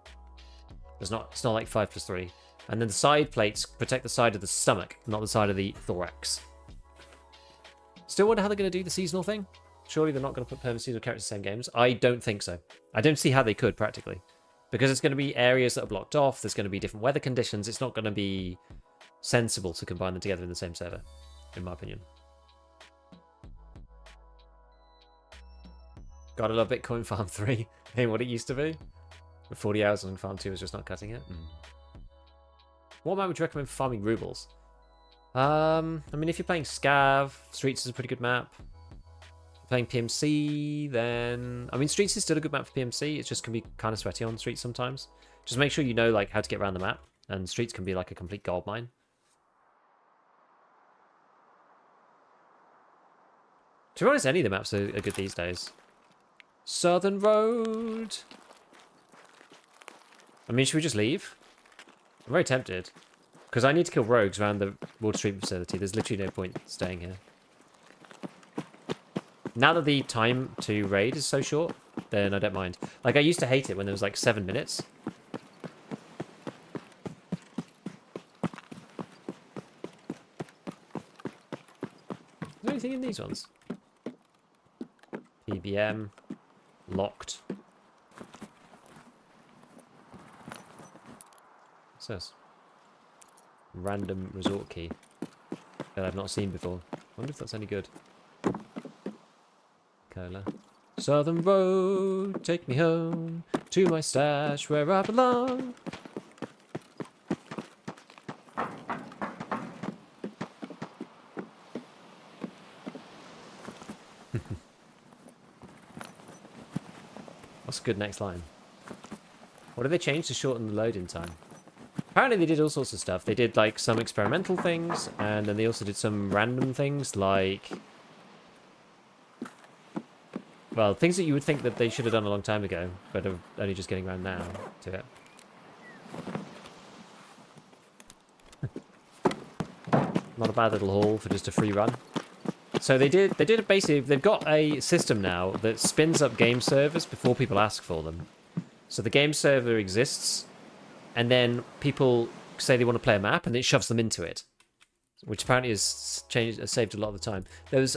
Speaker 1: It's not like 5+3. And then the side plates protect the side of the stomach, not the side of the thorax. Still wonder how they're going to do the seasonal thing. Surely they're not going to put permanent seasonal characters in the same games. I don't think so. I don't see how they could practically. Because it's going to be areas that are blocked off. There's going to be different weather conditions. It's not going to be sensible to combine them together in the same server, in my opinion. Gotta love Bitcoin Farm 3. Ain't what it used to be. The 40 hours on Farm 2 was just not cutting it. What map would you recommend for farming rubles? I mean, if you're playing Scav, Streets is a pretty good map. Playing PMC, then... I mean, Streets is still a good map for PMC. It just can be kind of sweaty on Streets sometimes. Just make sure you know like how to get around the map. And Streets can be like a complete gold mine. To be honest, any of the maps are good these days. Southern Road! I mean, should we just leave? I'm very tempted. Because I need to kill rogues around the water treatment facility. There's literally no point staying here. Now that the time to raid is so short, then I don't mind. Like, I used to hate it when there was like 7 minutes. Is there anything in these ones? PBM. Locked. What's this? Random resort key that I've not seen before. I wonder if that's any good. Cola. Southern road, take me home to my stash where I belong. What's a good next line? What did they change to shorten the loading time? Apparently they did all sorts of stuff. They did like some experimental things, and then they also did some random things like... Well, things that you would think that they should have done a long time ago, but are only just getting around now to it. Not a bad little haul for just a free run. So they did basically, they've got a system now that spins up game servers before people ask for them. So the game server exists, and then people say they want to play a map, and it shoves them into it, which apparently has saved a lot of the time.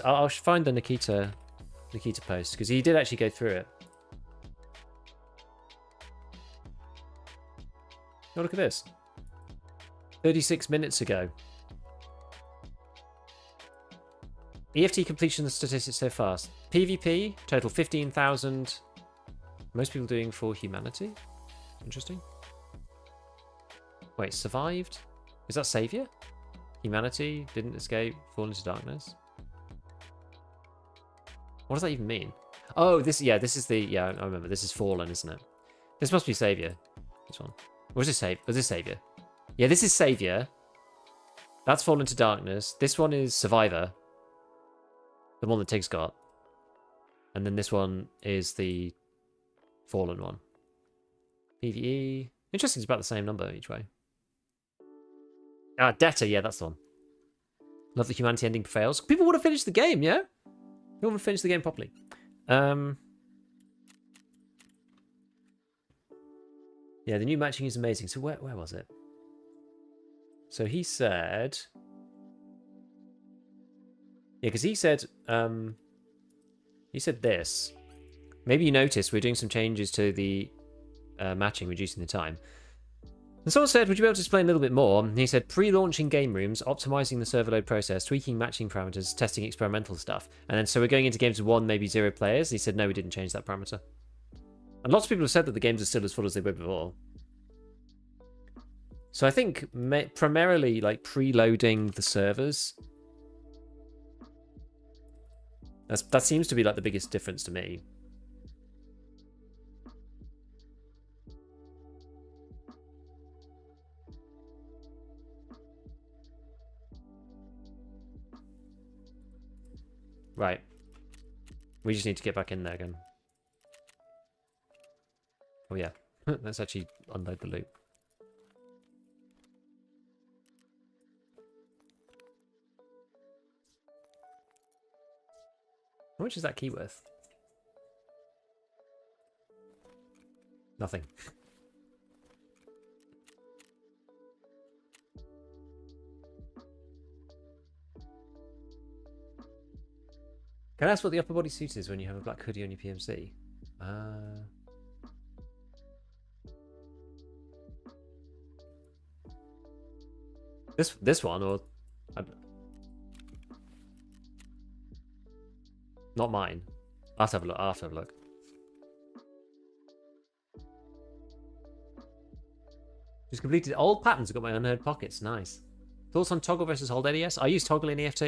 Speaker 1: I'll find the Nikita post, because he did actually go through it. Oh, look at this. 36 minutes ago. EFT completion statistics so far. PvP, total 15,000. Most people doing for humanity. Interesting. Wait, survived? Is that Savior? Humanity, didn't escape, fall into darkness. What does that even mean? Oh, this is the, I remember, this is Fallen, isn't it? This must be Savior. This one. Or is this Savior? Yeah, this is Savior. That's Fall into Darkness. This one is Survivor. The one that Tig's got. And then this one is the Fallen one. PvE. Interesting, it's about the same number each way. Ah, Debtor, yeah, that's the one. Love the humanity ending prevails. People want to finish the game, yeah? People want to finish the game properly. Yeah, the new matching is amazing. So where was it? So he said... Yeah, because he said this. Maybe you noticed we're doing some changes to the matching, reducing the time. And someone said, would you be able to explain a little bit more? And he said, pre-launching game rooms, optimizing the server load process, tweaking matching parameters, testing experimental stuff. And then so we're going into games with 1, maybe 0 players. And he said, no, we didn't change that parameter. And lots of people have said that the games are still as full as they were before. So I think primarily like preloading the servers. That seems to be like the biggest difference to me. Right. We just need to get back in there again. Oh yeah. Let's actually unload the loot. How much is that key worth? Nothing. Can I ask what the upper body suit is when you have a black hoodie on your PMC? This one, or not mine. I'll have to have a look. I'll have to have a look. Just completed old patterns. I've got my unheard pockets. Nice. Thoughts on toggle versus hold ADS? I use toggle in EFT.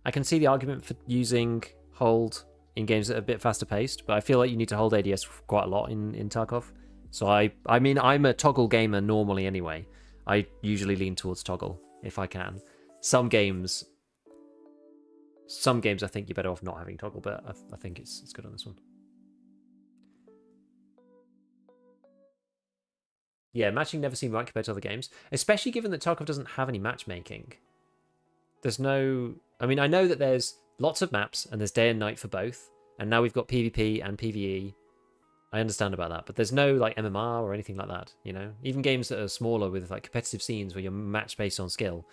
Speaker 1: I can see the argument for using hold in games that are a bit faster paced, but I feel like you need to hold ADS quite a lot in Tarkov. So I mean, I'm a toggle gamer normally anyway. I usually lean towards toggle if I can. Some games I think you're better off not having toggle, but I think it's good on this one. Yeah, matching never seemed right compared to other games, especially given that Tarkov doesn't have any matchmaking. There's no... I mean, I know that there's lots of maps, and there's day and night for both, and now we've got PvP and PvE, I understand about that, but there's no like MMR or anything like that, you know? Even games that are smaller with like competitive scenes where you're matched based on skill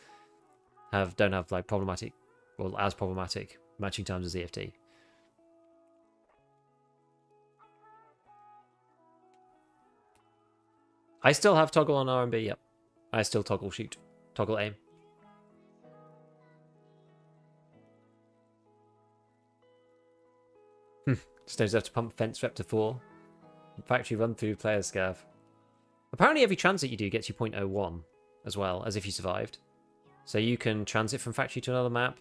Speaker 1: don't have like problematic, well, as problematic matching times as EFT. I still have toggle on R&B, yep. I still toggle shoot, toggle aim. Stones have to pump fence rep to 4. Factory run through player scav. Apparently every transit you do gets you 0.01 as well, as if you survived. So you can transit from factory to another map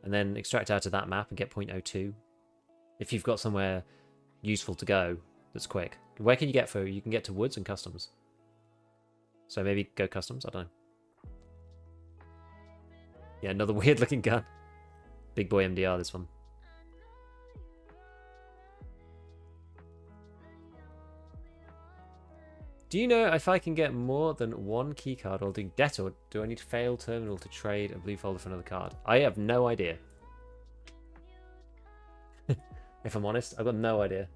Speaker 1: and then extract out of that map and get 0.02. If you've got somewhere useful to go that's quick. Where can you get for? You can get to woods and customs. So maybe go customs, I don't know. Yeah, another weird looking gun. Big boy MDR, this one. Do you know if I can get more than one keycard while doing debt, or do I need to fail terminal to trade a blue folder for another card? I have no idea. If I'm honest, I've got no idea.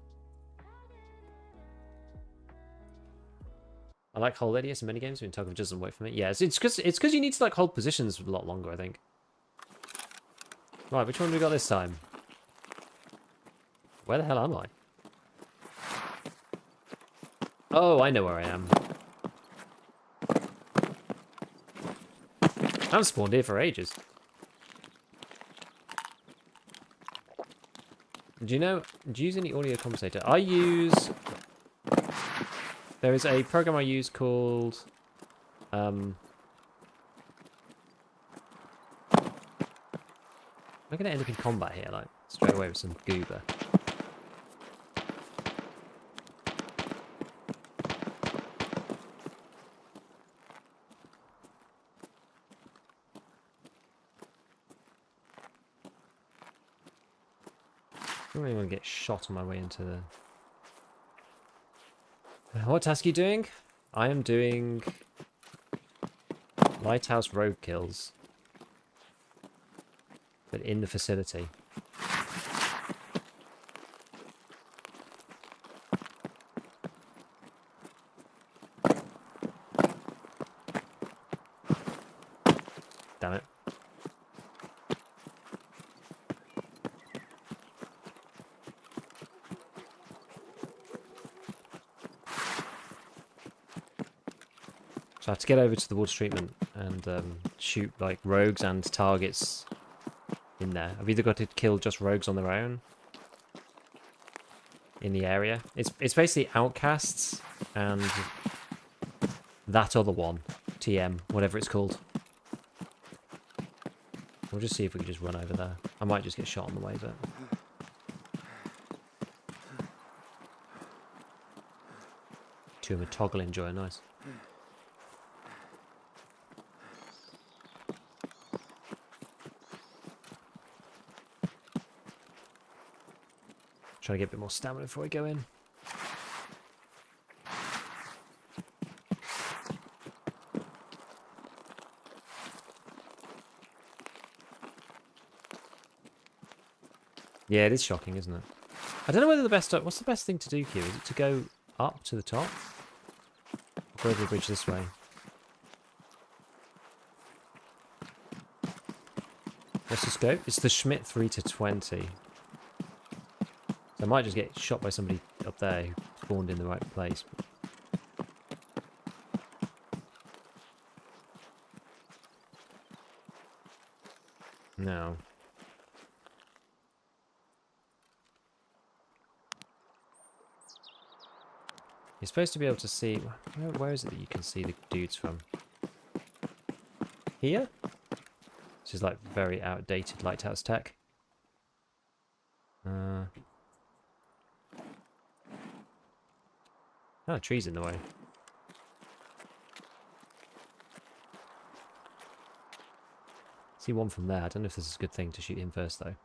Speaker 1: I like hold ADS in many games, but Tarkov doesn't work for me. Yeah, it's because you need to like hold positions a lot longer, I think. Right, which one do we got this time? Where the hell am I? Oh, I know where I am. I'm spawned here for ages. Do you use any audio compensator? I use... There is a program I use called... Am I going to end up in combat here, like, straight away with some goober? I don't really want to get shot on my way into the... What task are you doing? I am doing... Lighthouse road kills. But in the facility. Damn it. So I have to get over to the water treatment and shoot like rogues and targets in there. I've either got to kill just rogues on their own in the area. It's basically outcasts and that other one, TM, whatever it's called. We'll just see if we can just run over there. I might just get shot on the way, but... Two of them are toggle enjoy, nice. Try to get a bit more stamina before I go in. Yeah, it is shocking, isn't it? I don't know whether what's the best thing to do here? Is it to go up to the top? Or go over the bridge this way? What's the scope? It's the Schmidt 3 to 20. So I might just get shot by somebody up there who spawned in the right place. No. You're supposed to be able to see... Where is it that you can see the dudes from? Here? This is like very outdated lighthouse tech. Oh, trees in the way. See one from there. I don't know if this is a good thing to shoot him first, though.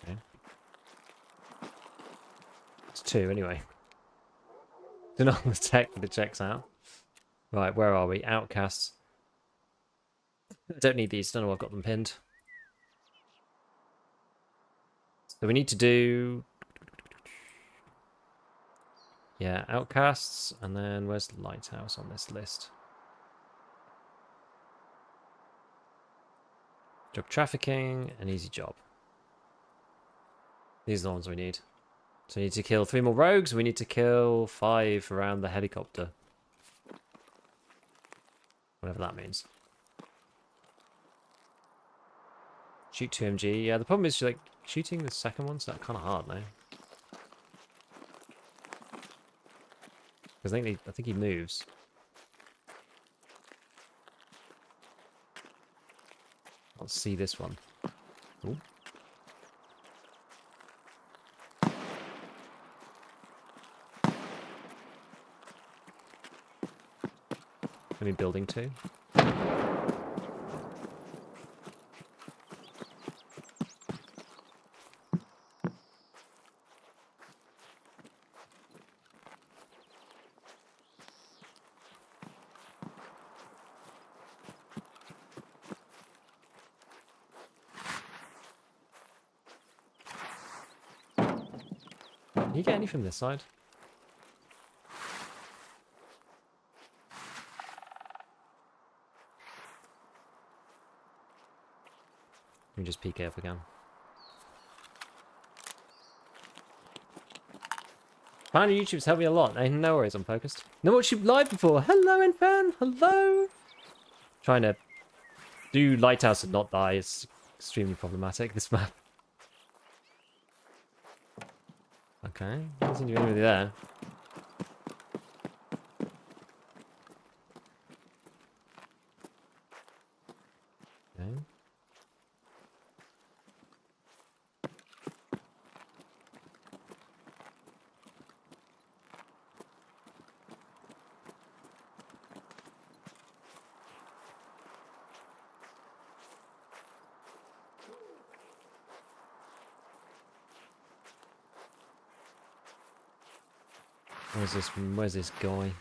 Speaker 1: Okay. It's two, anyway. Turn on the tech that it checks out. Right, where are we? Outcasts. I don't need these. Don't know why I've got them pinned. So we need to do... Yeah, outcasts. And then where's the lighthouse on this list? Drug trafficking, an easy job. These are the ones we need. So we need to kill 3 more rogues. We need to kill 5 around the helicopter. Whatever that means. Shoot 2 MG. Yeah, the problem is like shooting the second one's that kind of hard now. Because I think he moves. Let's see this one. Ooh. I mean, building 2. Can you get any from this side? Let me just PK if we can. Finally, YouTube's helped me a lot. No worries, I'm focused. Never watched you live before. Hello, Infan. Hello. Trying to do Lighthouse and not die is extremely problematic, this map. Okay, doesn't seem to be anybody there. Okay. Where's this guy?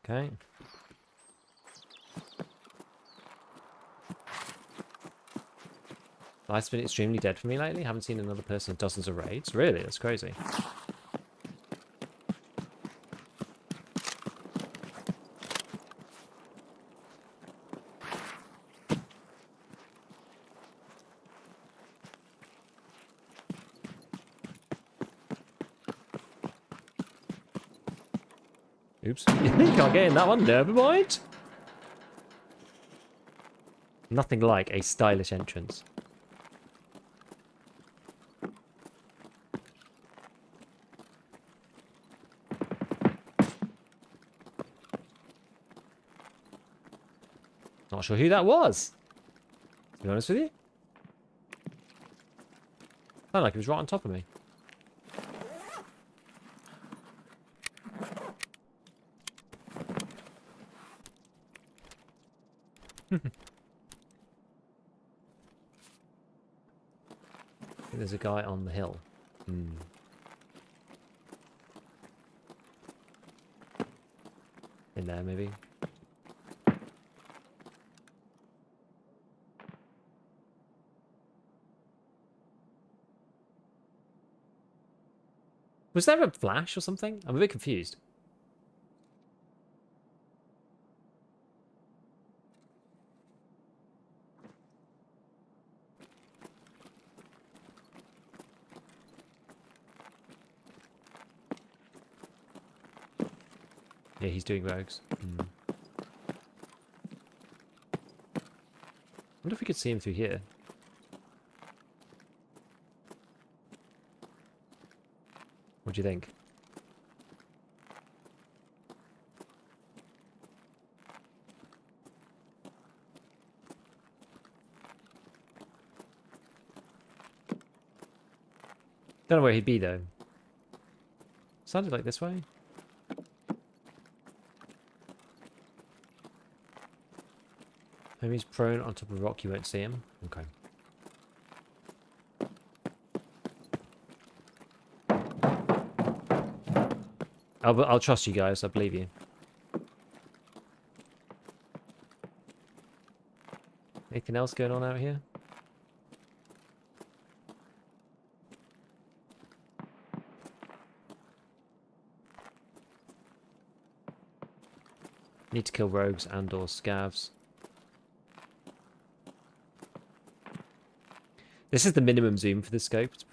Speaker 1: Okay. Life's been extremely dead for me lately. Haven't seen another person in dozens of raids. Really? That's crazy. Oops. You can't get in that one. Never mind. Nothing like a stylish entrance. Not sure who that was, to be honest with you. Sounded like he was right on top of me. I think there's a guy on the hill. In there, maybe. Was there a flash or something? I'm a bit confused. Yeah, he's doing rogues. I wonder if we could see him through here. What do you think? Don't know where he'd be though. Sounded like this way. Maybe he's prone on top of a rock, you won't see him. Okay. I'll trust you guys. I believe you. Anything else going on out here? Need to kill rogues and or scavs. This is the minimum zoom for this scope. It's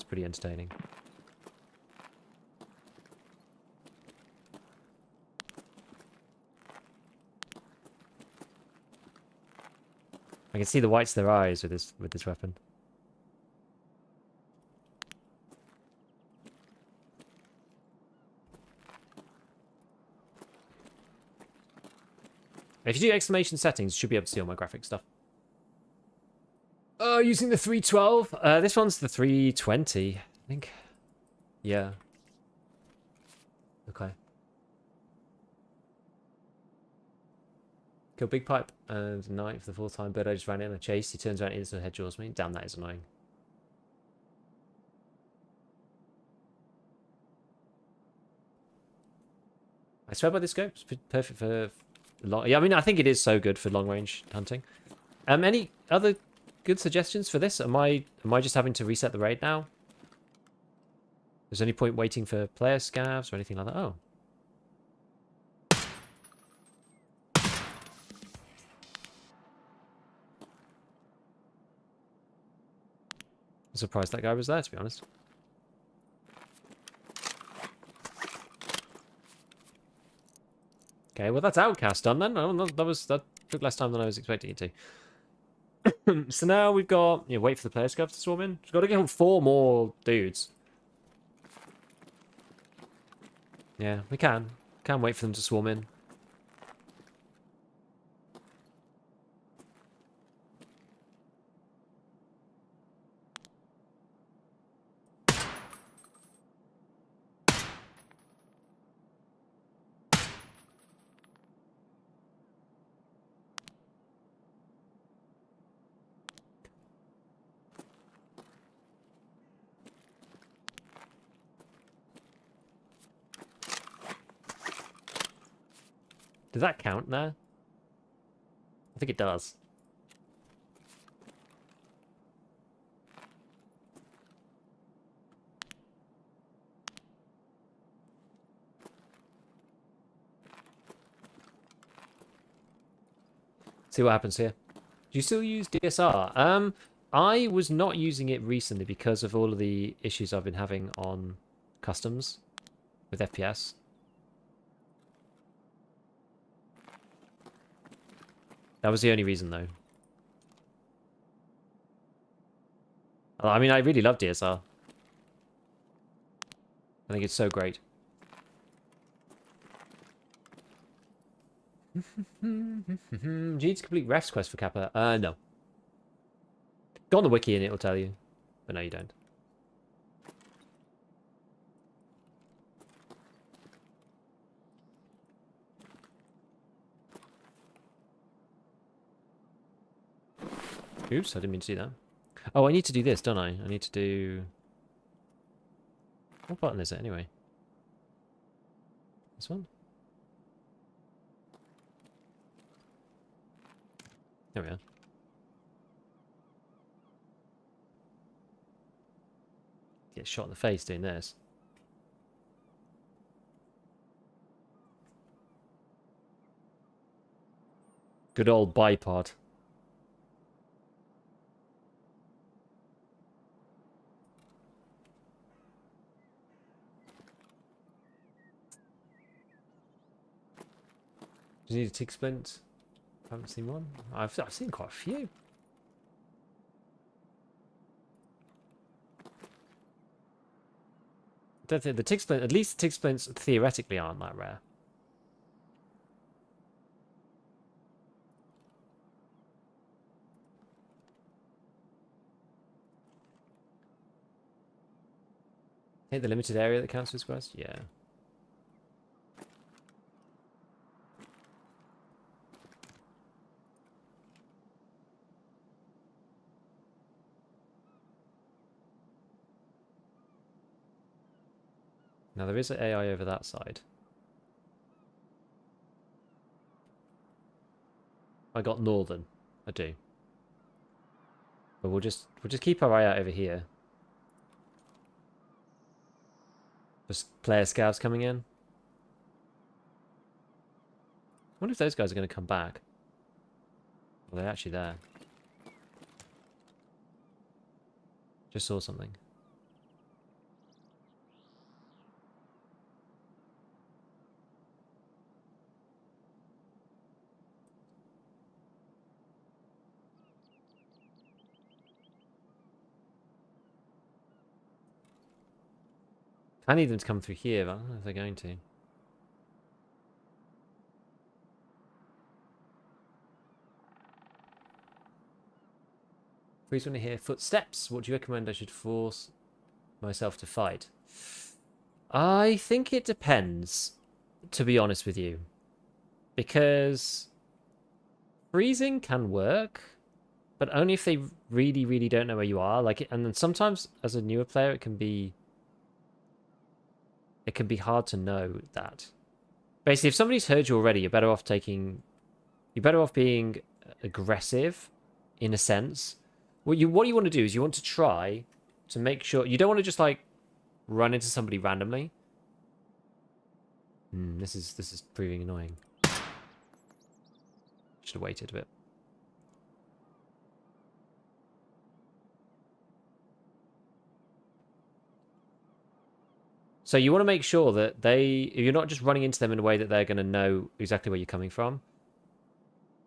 Speaker 1: pretty entertaining. I can see the whites of their eyes with this weapon. If you do exclamation settings, you should be able to see all my graphic stuff. Using the 312. This one's the 320, I think. Yeah. Okay. Kill Big Pipe and Knight for the fourth time. Birdo just ran in a chase. He turns around and instantly headjaws me. Damn, that is annoying. I swear by this scope. It's perfect for long. Yeah, I mean, I think it is so good for long range hunting. Any other good suggestions for this? Am I just having to reset the raid now? There's any point waiting for player scavs or anything like that? Oh. I'm surprised that guy was there, to be honest. Okay, well that's Outcast done then. Oh, that took less time than I was expecting it to. So now we've got wait for the player scavs to swarm in. We've got to get 4 more dudes. Yeah, we can. Can't wait for them to swarm in. Does that count now? I think it does. See what happens here. Do you still use DSR? I was not using it recently because of all of the issues I've been having on customs with FPS. That was the only reason, though. I mean, I really love DSR. I think it's so great. Do you need to complete ref's quest for Kappa? No. Go on the wiki and it'll tell you. But no, you don't. Oops, I didn't mean to do that. Oh, I need to do this, don't I? I need to do... What button is it, anyway? This one? There we are. Get shot in the face doing this. Good old bipod. Do you need a tick splint? I haven't seen one. I've seen quite a few. Don't think the tick splint. At least the tick splints theoretically aren't that rare. Hit the limited area that counts as quest? Yeah. Now there is an AI over that side. I got northern. I do. But we'll just keep our eye out over here. Just player scouts coming in. I wonder if those guys are going to come back. Well, they're actually there. Just saw something. I need them to come through here, but I don't know if they're going to. Please want to hear footsteps. What do you recommend I should force myself to fight? I think it depends, to be honest with you. Because freezing can work, but only if they really, really don't know where you are. Like, and then sometimes as a newer player, it can be hard to know that. Basically, if somebody's heard you already, you're better off being aggressive, in a sense. What you want to do is you want to try to make sure you don't want to just like run into somebody randomly. This is proving annoying. Should have waited a bit. So you want to make sure that you're not just running into them in a way that they're going to know exactly where you're coming from.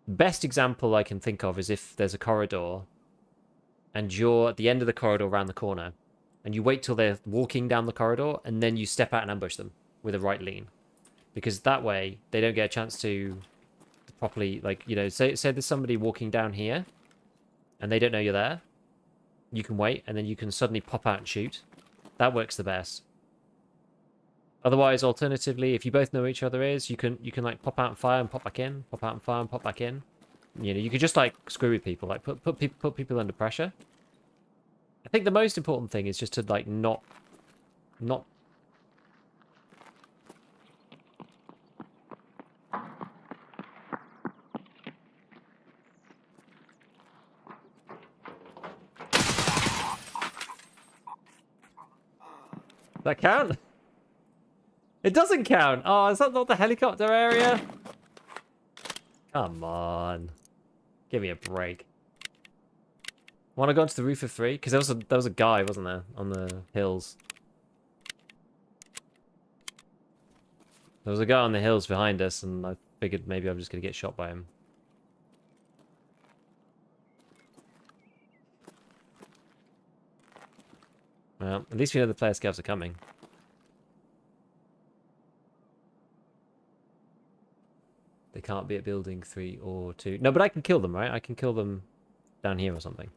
Speaker 1: Best example I can think of is if there's a corridor and you're at the end of the corridor around the corner and you wait till they're walking down the corridor and then you step out and ambush them with a right lean. Because that way they don't get a chance to properly, like, you know, say there's somebody walking down here and they don't know you're there. You can wait and then you can suddenly pop out and shoot. That works the best. Otherwise, alternatively, if you both know who each other is, you can like pop out and fire and pop back in, pop out and fire and pop back in. You know, you could just like screw with people, like put people under pressure. I think the most important thing is just to like not. Does that count? It doesn't count. Oh, is that not the helicopter area? Come on. Give me a break. Want to go onto the roof of 3? Because there was a guy, wasn't there, on the hills. There was a guy on the hills behind us, and I figured maybe I'm just going to get shot by him. Well, at least we know the player scouts are coming. They can't be at building 3 or 2. No, but I can kill them, right? I can kill them down here or something.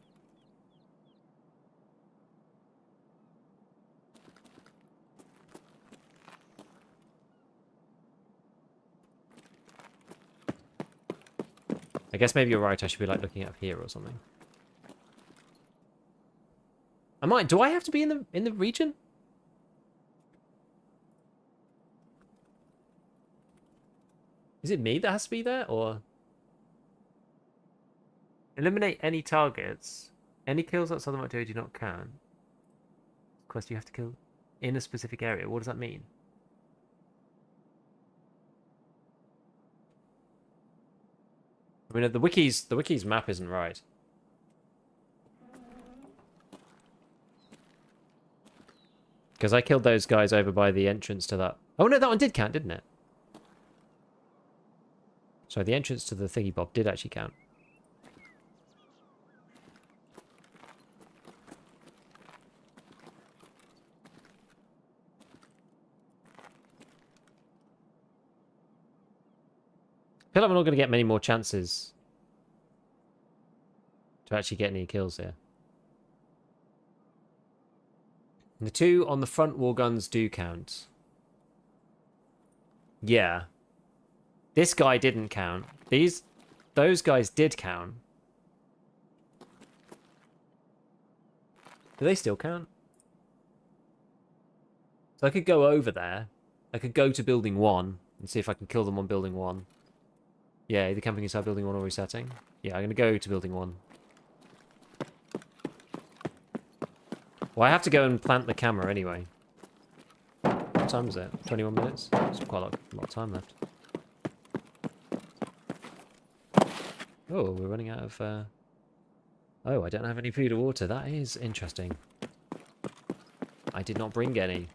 Speaker 1: I guess maybe you're right. I should be like looking up here or something. Do I have to be in the region? Is it me that has to be there, or eliminate any targets? Any kills outside the marked area do not count. Quest you have to kill in a specific area. What does that mean? I mean, the wiki's map isn't right. Because I killed those guys over by the entrance to that. Oh no, that one did count, didn't it? Sorry, the entrance to the thingy bob did actually count. I feel like we're not going to get many more chances to actually get any kills here. And the 2 on the front wall guns do count. Yeah. This guy didn't count. Those guys did count. Do they still count? So I could go over there. I could go to building 1 and see if I can kill them on building 1. Yeah, either camping inside building 1 or resetting. Yeah, I'm going to go to building 1. Well, I have to go and plant the camera anyway. What time is it? 21 minutes? There's quite a lot of time left. Oh, we're running out of... Oh, I don't have any food or water. That is interesting. I did not bring any.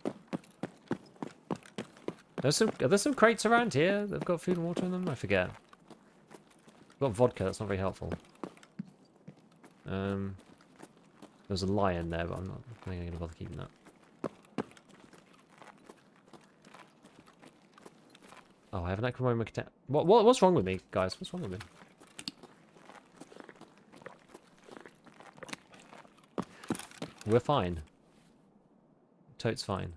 Speaker 1: Are there some crates around here that have got food and water in them? I forget. I've got vodka, that's not very helpful. There's a lion there, but I think I'm going to bother keeping that. Oh, I have an acromonic attack. What's wrong with me, guys? What's wrong with me? We're fine. Totes fine.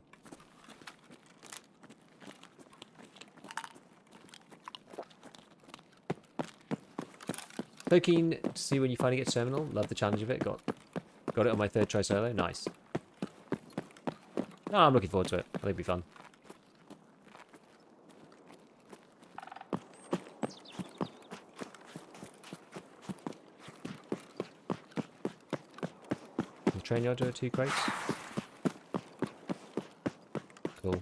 Speaker 1: So keen to see when you finally get to terminal. Love the challenge of it. Got it on my 3rd try solo. Nice. No, I'm looking forward to it. I think it'll be fun. The train yard do 2 crates. Cool.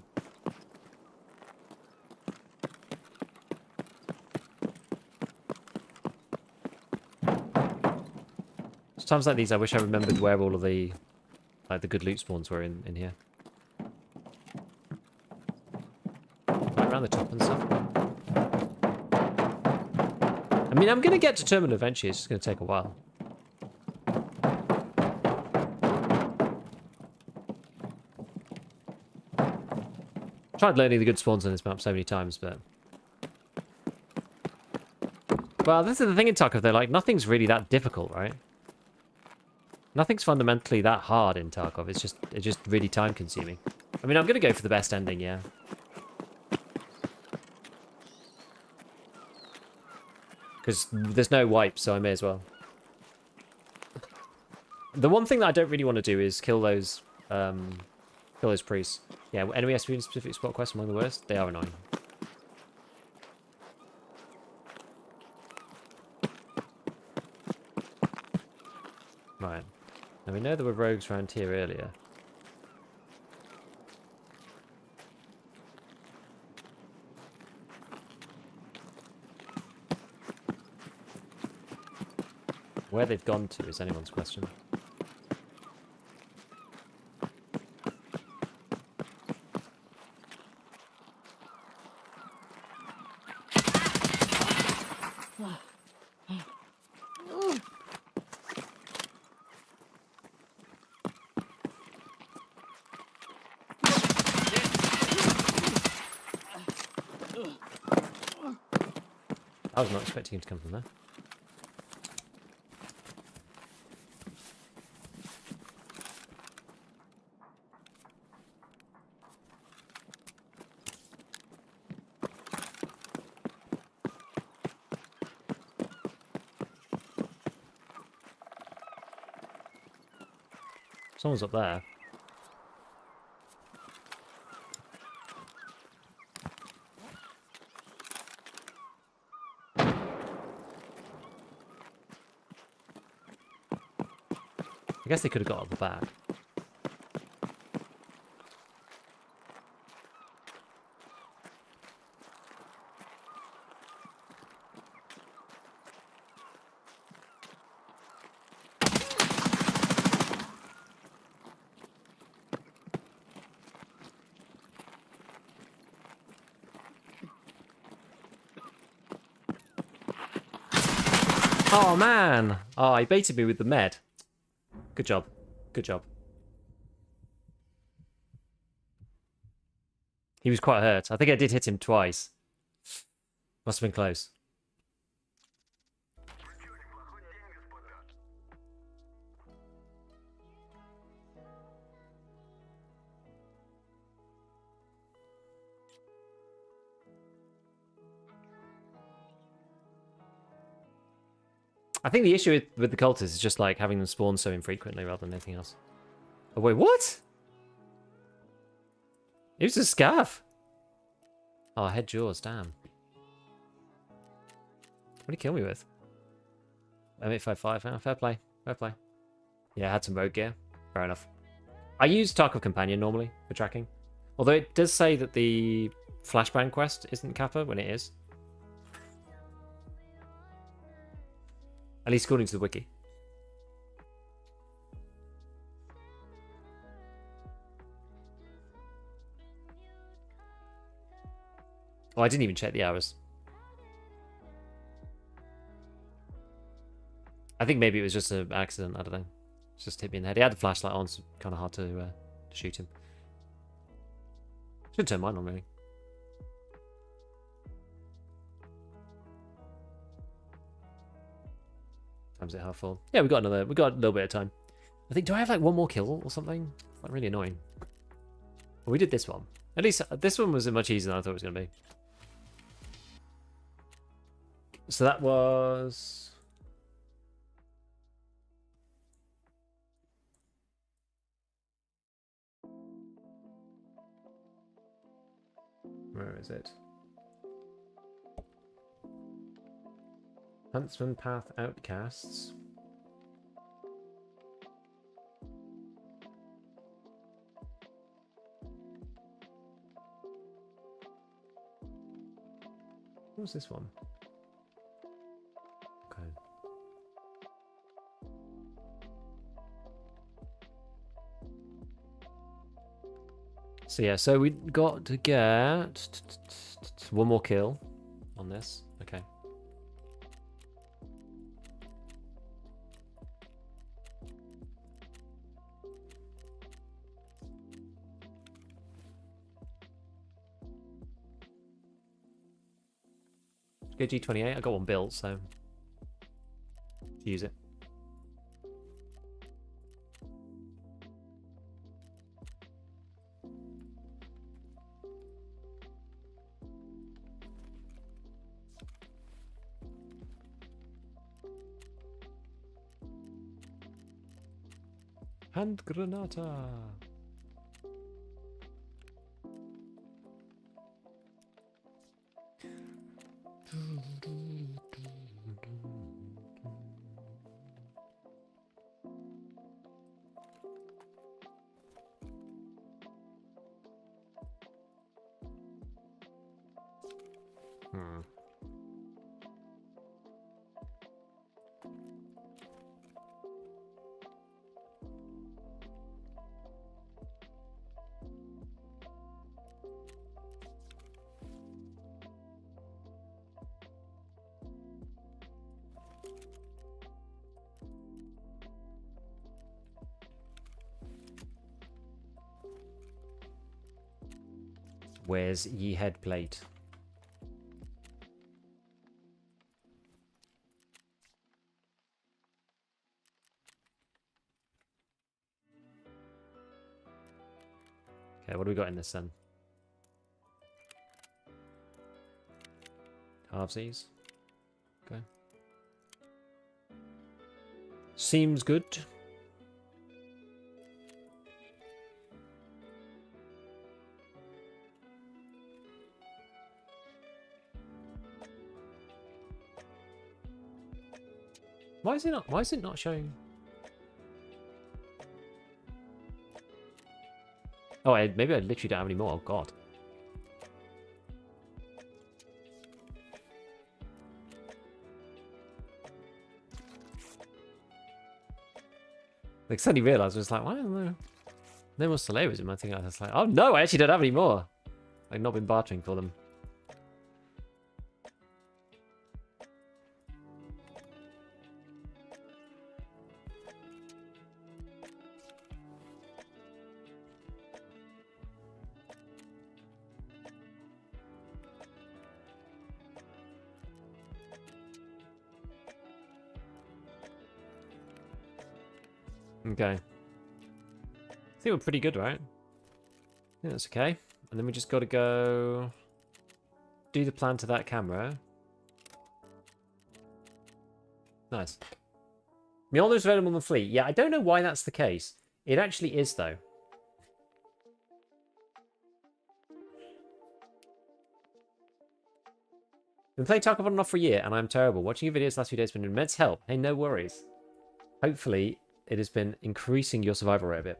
Speaker 1: Times like these, I wish I remembered where all of the, like, the good loot spawns were in here. Right around the top and stuff. I mean, I'm going to get to terminal eventually. It's just going to take a while. Tried learning the good spawns on this map so many times, but... Well, this is the thing in Tarkov, though. Like, nothing's really that difficult, right? Nothing's fundamentally that hard in Tarkov. It's just really time consuming. I mean, I'm gonna go for the best ending, yeah. Because there's no wipe, so I may as well. The one thing that I don't really want to do is kill those priests. Yeah, enemy SPV in specific spot quests among the worst. They are annoying. Right. Now we know there were rogues around here earlier. Where they've gone to is anyone's question. I was not expecting him to come from there. Someone's up there. I guess they could have got up the back. Oh man! Oh, he baited me with the med. Good job. Good job. He was quite hurt. I think I did hit him twice. Must have been close. I think the issue with the cultists is just like having them spawn so infrequently rather than anything else. Oh wait, what? It was a scav. Oh, head jaws, damn. What did he kill me with? M855, oh, fair play, fair play. Yeah, I had some rogue gear. Fair enough. I use Tarkov Companion normally for tracking. Although it does say that the flashbang quest isn't Kappa when it is. At least according to the wiki. Oh, I didn't even check the hours. I think maybe it was just an accident. I don't know. It's just hit me in the head. He had the flashlight on, so kind of hard to shoot him. Should turn mine on, really. Times it half full. Yeah, we got a little bit of time. I think, do I have like one more kill or something? Like really annoying. Well, we did this one. At least this one was much easier than I thought it was going to be. So that was... Where is it? Huntsman Path Outcasts. What was this one? Okay. So yeah, so we got to get one more kill on this. Okay. Get G28. I got one built, so use it. Hand granata. Where's ye head plate? Okay, what do we got in this then? Halvesies. Okay. Seems good. Why is it not showing? Oh, maybe I literally don't have any more. Oh god. Like suddenly realised I was like, why am there no more Soleros in my thing? I was like, oh no, I actually don't have any more. I've not been bartering for them. Okay. I think we're pretty good, right? I think that's okay. And then we just got to go do the plan to that camera. Nice. Mjolnir's available in the fleet. Yeah, I don't know why that's the case. It actually is, though. Been playing Tarkov on and off for a year, and I'm terrible. Watching your videos last few days has been an immense help. Hey, no worries. Hopefully, it has been increasing your survival rate a bit.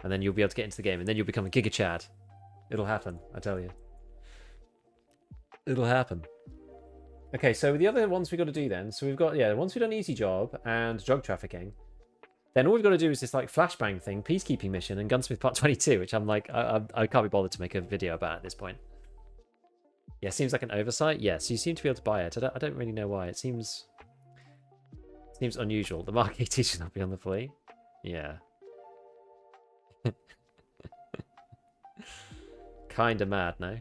Speaker 1: And then you'll be able to get into the game, and then you'll become a Giga Chad. It'll happen, I tell you. It'll happen. Okay, so the other ones we've got to do then. So we've got, yeah, once we've done Easy Job and drug trafficking, then all we've got to do is this like flashbang thing, peacekeeping mission, and Gunsmith Part 22, which I'm like, I can't be bothered to make a video about at this point. Yeah, seems like an oversight. Yes, you seem to be able to buy it. I don't really know why. It seems unusual. The Mark 80 should not be on the flea. Yeah. Kinda mad, no?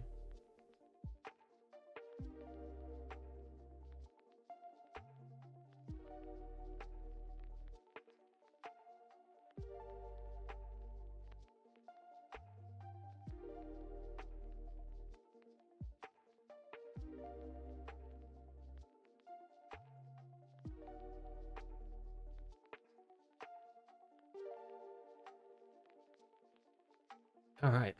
Speaker 1: All right.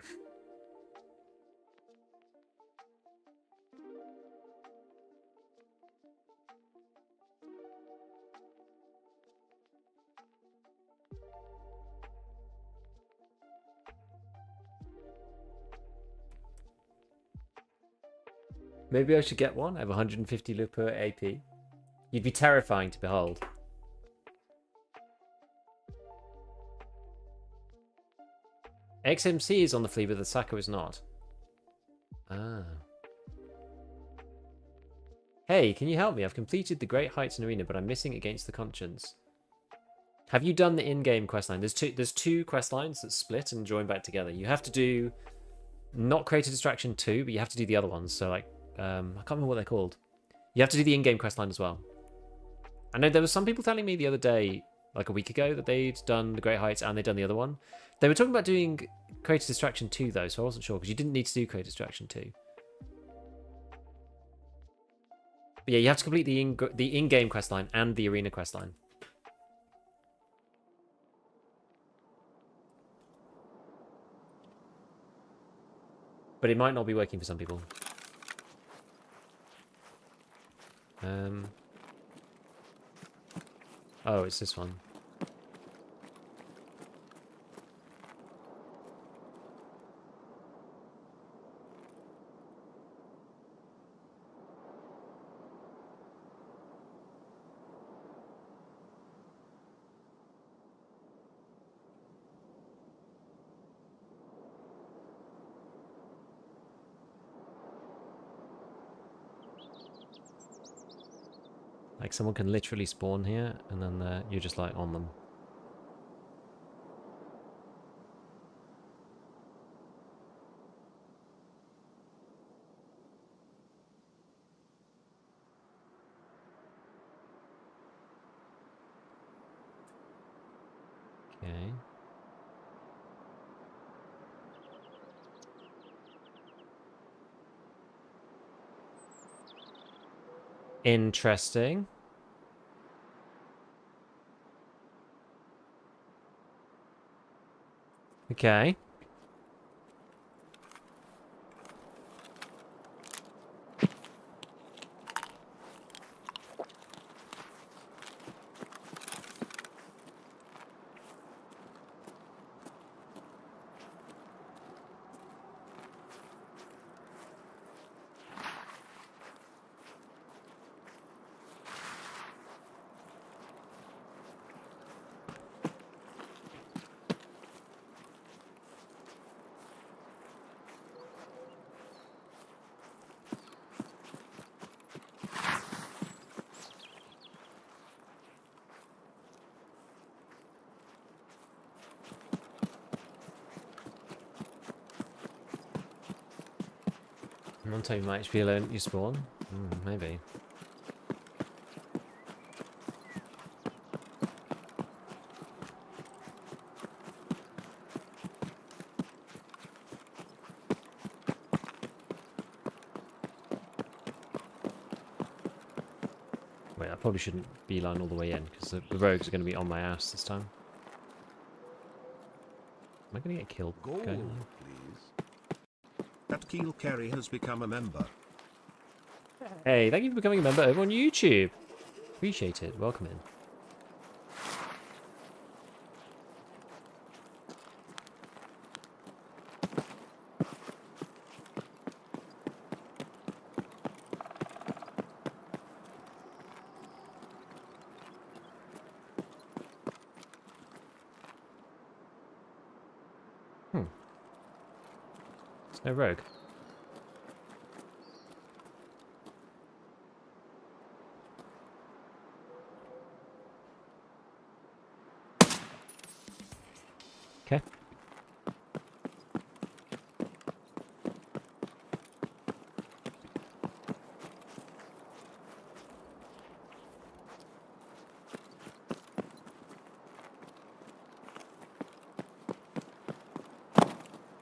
Speaker 1: Maybe I should get one. I have 150 loot per AP. You'd be terrifying to behold. XMC is on the flea, but the Sacco is not. Ah. Hey, can you help me? I've completed the Great Heights and Arena, but I'm missing Against the Conscience. Have you done the in-game questline? There's two quest lines that split and join back together. You have to do not Create a Distraction 2, but you have to do the other ones. So like, I can't remember what they're called. You have to do the in-game questline as well. I know there was some people telling me the other day, like a week ago, that they'd done the Great Heights and they'd done the other one. They were talking about doing Create a Distraction 2 though, so I wasn't sure because you didn't need to do Create a Distraction 2. But yeah, you have to complete the in-game questline and the arena questline. But it might not be working for some people. Oh, it's this one. Like someone can literally spawn here, and then you're just like on them. Okay. Interesting. Okay. One time you might HP alone, you spawn? Maybe. Wait, I probably shouldn't beeline all the way in, because the rogues are going to be on my ass this time. Am I going to get killed?
Speaker 2: Gold, please. That Keel Kerry has become a member.
Speaker 1: Hey, thank you for becoming a member over on YouTube. Appreciate it. Welcome in. There's no rogue. Okay.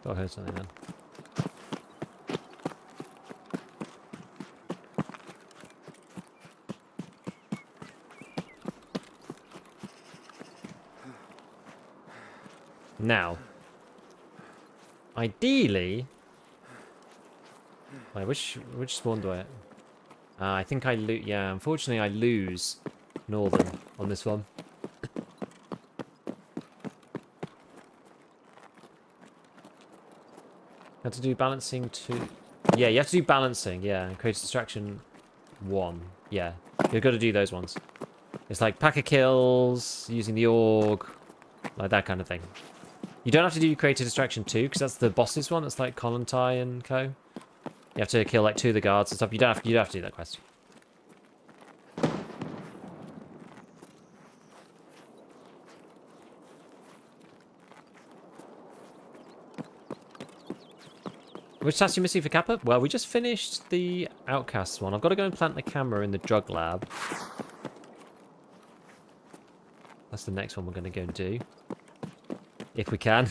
Speaker 1: Thought I heard something then. Now, ideally, wait, which spawn do I? I think I lose. Yeah, unfortunately, I lose northern on this one. Have to do balancing 2. Yeah, you have to do balancing. Yeah, and create distraction 1. Yeah, you've got to do those ones. It's like pack of kills, using the org, like that kind of thing. You don't have to do create a distraction 2 because that's the boss's one. That's like Kollontai and co. You have to kill like 2 of the guards and stuff. You don't have to do that quest. Which task are you missing for Kappa? Well, we just finished the Outcasts one. I've got to go and plant the camera in the drug lab. That's the next one we're going to go and do. If we can.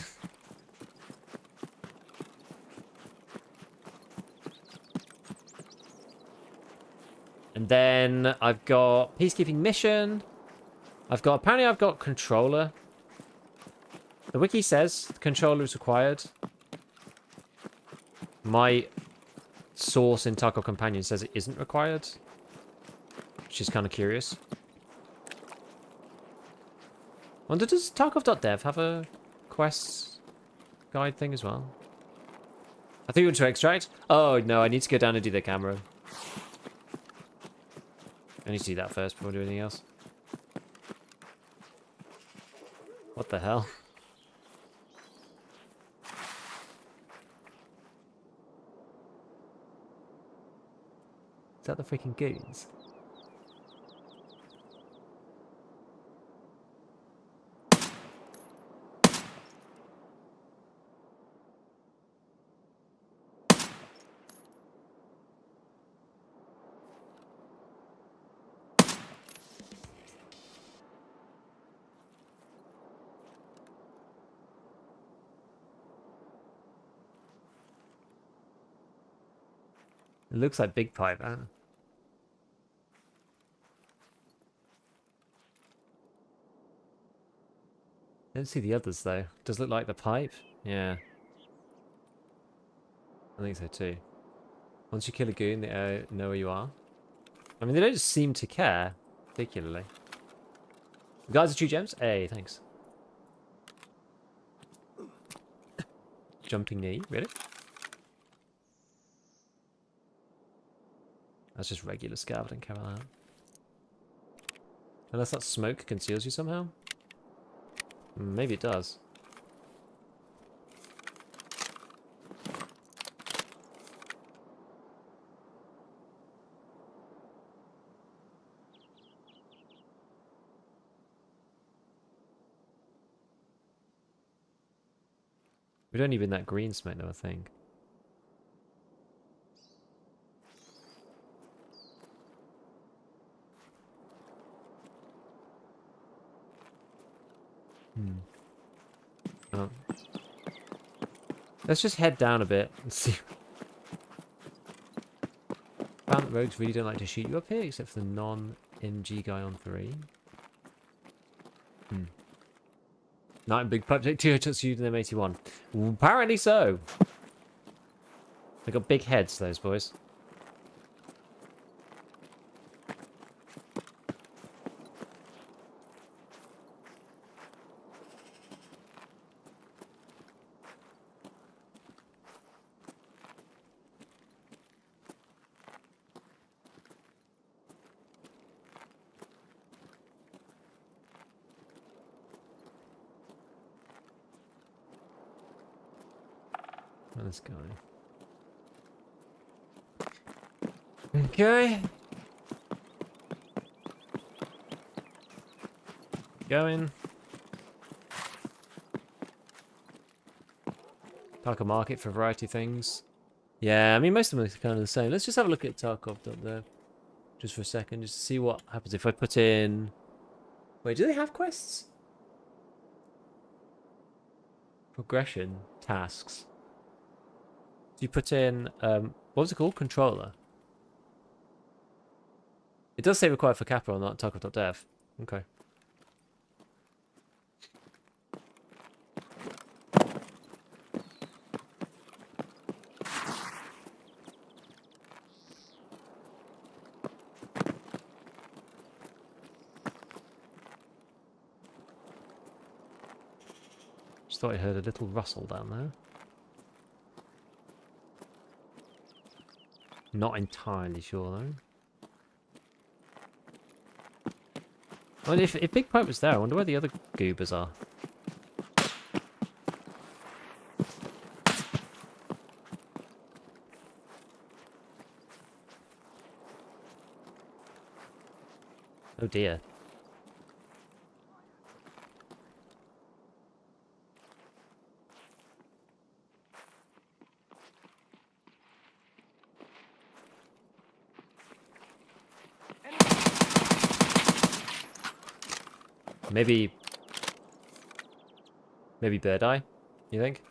Speaker 1: And then I've got peacekeeping mission. Apparently I've got controller. The wiki says the controller is required. My source in Tarkov Companion says it isn't required. Which is kind of curious. Wonder, does Tarkov.dev have a quests guide thing as well? I think you want to extract. Oh, no, I need to go down and do the camera. I need to do that first before I do anything else. What the hell? Is that the freaking goons? It looks like Big Pipe, huh? I don't see the others, though. Does look like the pipe? Yeah. I think so, too. Once you kill a goon, they know where you are. I mean, they don't seem to care, particularly. The guys are true gems? Hey, thanks. Jumping knee, really? That's just regular scav, I don't care about that. Unless that smoke conceals you somehow? Maybe it does. We don't even that green smoke though, I think. Oh. Let's just head down a bit and see. Found that rogues really don't like to shoot you up here, except for the non-MG guy on 3. Night and Big Pipe take 2 headshots to you to them 81. Apparently so. They got big heads, those boys. This guy. Okay. Going. Tarkov market for a variety of things. Yeah, I mean, most of them are kind of the same. Let's just have a look at Tarkov.dev just for a second, just to see what happens if I put in... Wait, do they have quests? Progression, tasks. Do you put in, what was it called? Controller. It does say required for Kappa on that Tarkov.dev. Okay. Just thought I heard a little rustle down there. Not entirely sure though. Well, if Big Pipe was there, I wonder where the other goobers are. Oh dear. Maybe Bird Eye, you think?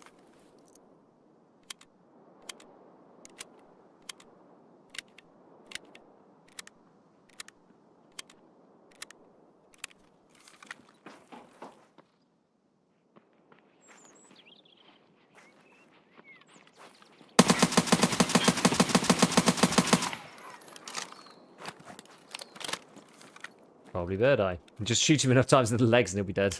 Speaker 1: Probably Bird Eye. Just shoot him enough times in the legs and he'll be dead.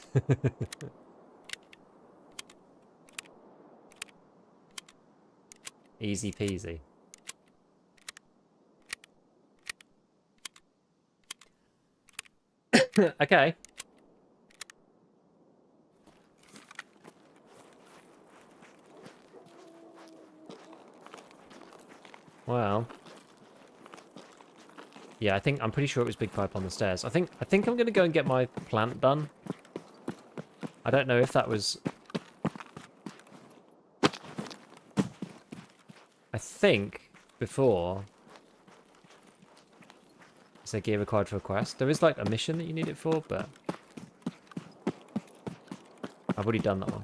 Speaker 1: Easy peasy. Okay. Well. Yeah, I'm pretty sure it was Big Pipe on the stairs. I think I'm gonna go and get my plant done. I don't know if that was... I think before is there gear required for a quest? There is like a mission that you need it for, but I've already done that one.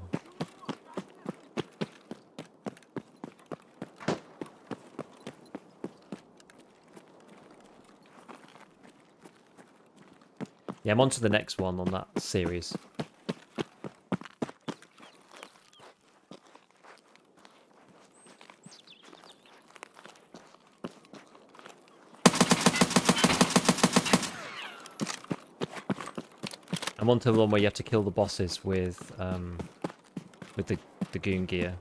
Speaker 1: Yeah, I'm on to the next one on that series. I'm on to the one where you have to kill the bosses with the goon gear.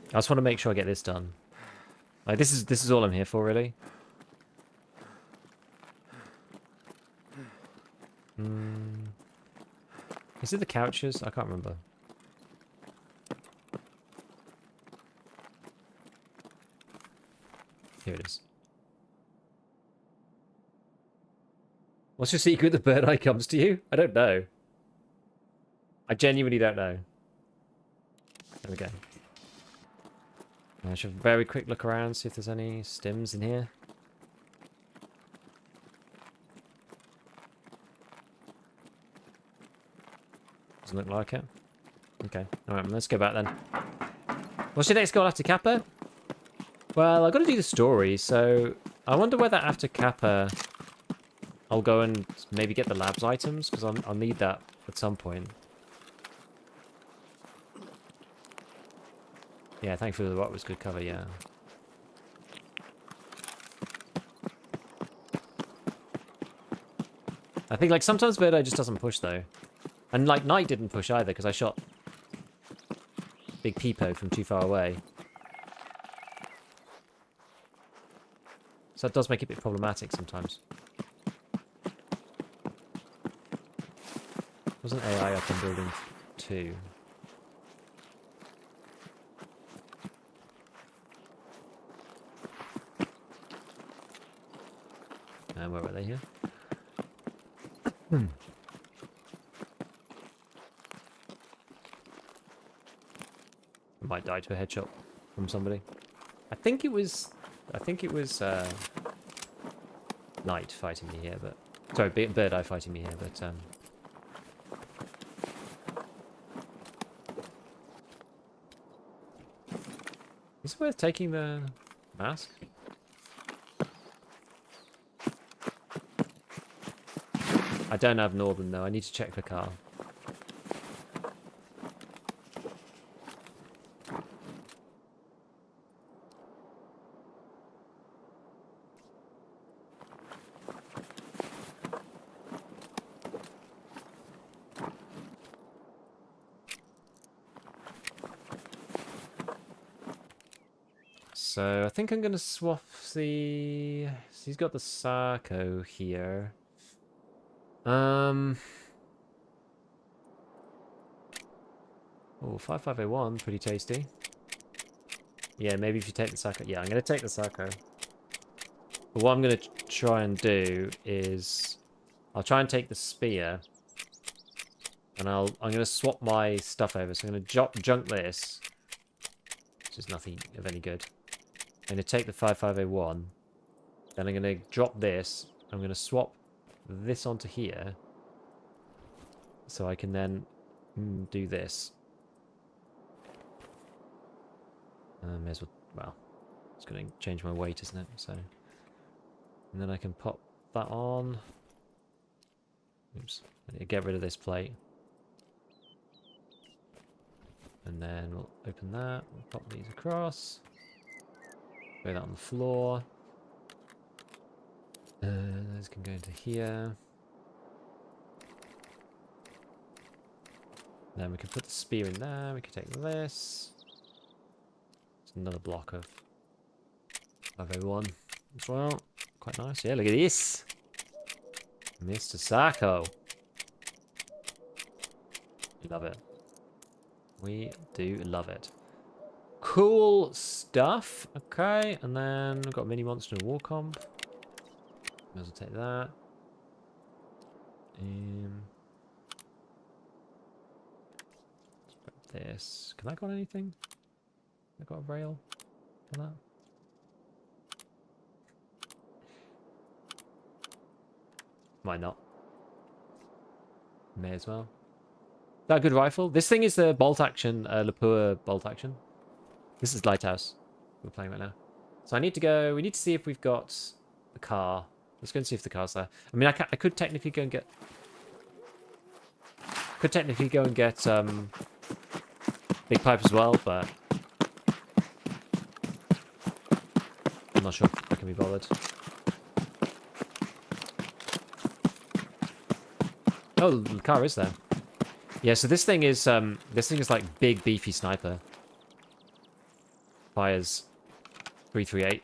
Speaker 1: I just want to make sure I get this done. Like this is all I'm here for, really. Is it the couches? I can't remember. Here it is. What's your secret that Bird Eye comes to you? I don't know. I genuinely don't know. There we go. I should have a very quick look around, see if there's any stims in here. Doesn't look like it. Okay, alright, let's go back then. What's your next goal after Kappa? Well, I've got to do the story, so I wonder whether after Kappa I'll go and maybe get the labs items, because I'll need that at some point. Yeah, thankfully the rock was good cover, yeah. I think, like, sometimes Bird Eye just doesn't push, though. And, like, Night didn't push either, because I shot Big Peepo from too far away. So it does make it a bit problematic sometimes. Wasn't AI up in building 2? And where were they here? I might die to a headshot from somebody. I think it was Knight fighting me here, but sorry, Bird Eye fighting me here, but is it worth taking the mask? I don't have Northern though. I need to check for car. So I think I'm gonna swap the. So he's got the Sarko here. Oh, 5501, pretty tasty. Yeah, maybe if you take the Sarko. Yeah, I'm gonna take the Sarko. But what I'm gonna try and do is, I'll try and take the spear, and I'm gonna swap my stuff over. So I'm gonna junk this, which is nothing of any good. I'm gonna take the 5501. Then I'm gonna drop this. I'm gonna swap this onto here, so I can then do this. May as well, it's going to change my weight, isn't it? So, and then I can pop that on. Oops, I need to get rid of this plate. And then we'll open that, we'll pop these across. Throw that on the floor. Those can go into here. Then we can put the spear in there, we can take this. It's another block of 501 as well. Quite nice. Yeah, look at this. Mr. Sarko. Love it. We do love it. Cool stuff. Okay, and then we've got mini monster and war comp. Might as well take that. Let's grab this. Can I got anything? I got a rail for that? Might not. May as well. Is that a good rifle? This thing is the bolt action, Lapua bolt action. This is Lighthouse we're playing right now. So I need to go, we need to see if we've got the car. Let's go and see if the car's there. I mean, I could technically go and get... Big pipe as well, but... I'm not sure if I can be bothered. Oh, the car is there. Yeah, so this thing is like big beefy sniper. Fires 338.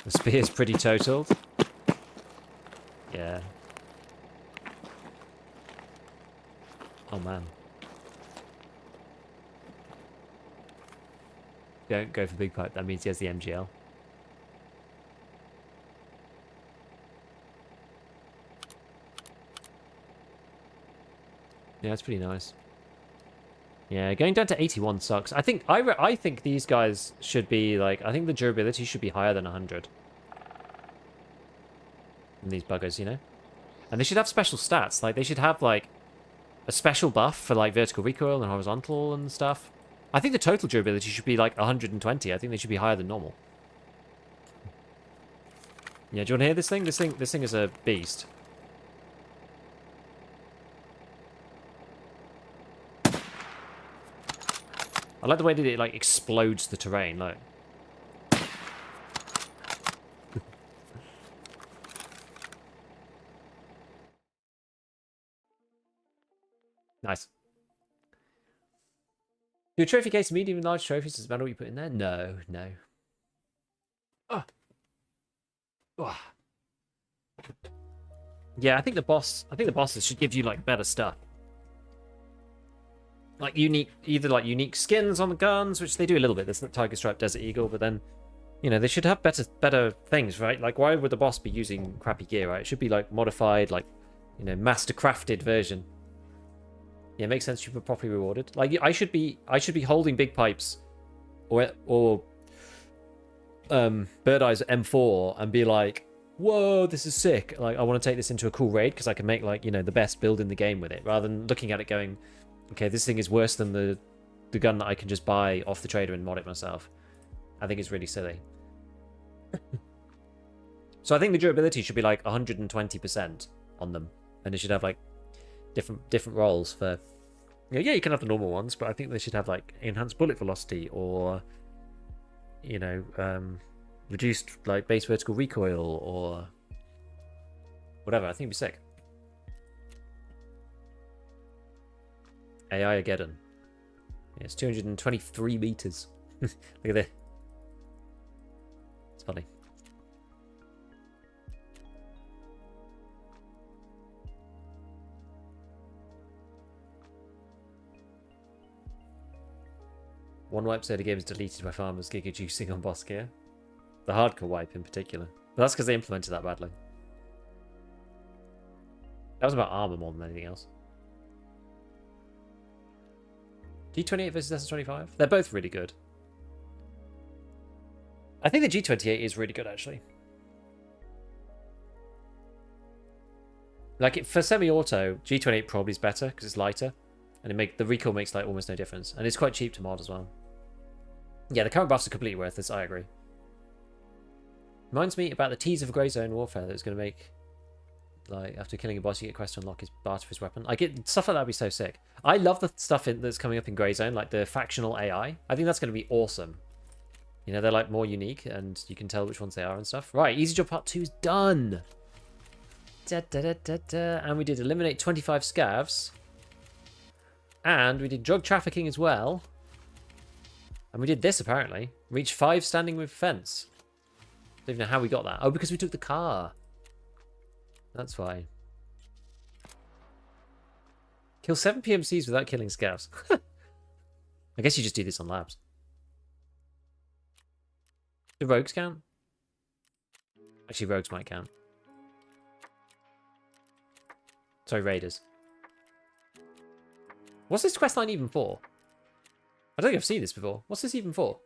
Speaker 1: The spear's pretty totaled. Yeah. Oh man. Don't go for big pipe, that means he has the MGL. Yeah, it's pretty nice. Yeah, going down to 81 sucks. I think these guys should be like, I think the durability should be higher than 100. And these buggers, you know? And they should have special stats. Like, they should have like a special buff for like vertical recoil and horizontal and stuff. I think the total durability should be like 120. I think they should be higher than normal. Yeah, do you want to hear this thing? This thing is a beast. I like the way that it like explodes the terrain, like. Nice. Do a trophy case medium and large trophies? Does it matter what you put in there? No, no. Oh. Oh. Yeah, I think the bosses should give you like better stuff. Like either like unique skins on the guns, which they do a little bit. There's the Tiger Stripe Desert Eagle, but then, you know, they should have better things, right? Like, why would the boss be using crappy gear, right? It should be like modified, like, you know, master crafted version. Yeah, it makes sense. You were properly rewarded. Like, I should be holding big pipes, or Bird Eyes M4 and be like, whoa, this is sick. Like, I want to take this into a cool raid because I can make, like, you know, the best build in the game with it, rather than looking at it going, okay, this thing is worse than the gun that I can just buy off the trader and mod it myself. I think it's really silly. So I think the durability should be like 120% on them, and it should have like different roles for. Yeah, you can have the normal ones, but I think they should have like enhanced bullet velocity or, you know, reduced like base vertical recoil or whatever. I think it'd be sick. AI Ageddon. Yeah, it's 223 meters. Look at this. It's funny. One wipe set of games deleted by farmers giga juicing on boss gear. The hardcore wipe in particular. But that's because they implemented that badly. That was about armor more than anything else. G28 versus S25? They're both really good. I think the G28 is really good, actually. Like, for semi-auto, G28 probably is better because it's lighter. And the recoil makes like almost no difference. And it's quite cheap to mod as well. Yeah, the current buffs are completely worthless, I agree. Reminds me about the tease of Grey Zone Warfare that was going to make, like, after killing a boss, you get a quest to unlock his barter for his weapon. I get stuff like that would be so sick. I love the stuff that's coming up in Grey Zone, like the factional AI. I think that's going to be awesome. You know, they're like more unique, and you can tell which ones they are and stuff. Right, Easy Job Part 2 is done. And we did eliminate 25 scavs. And we did drug trafficking as well. And we did this, apparently. Reach 5 standing with fence. Don't even know how we got that. Oh, because we took the car. That's why. Kill 7 PMCs without killing scavs. I guess you just do this on labs. Do rogues count? Actually, rogues might count. Sorry, raiders. What's this questline even for? I don't think I've seen this before. What's this even for?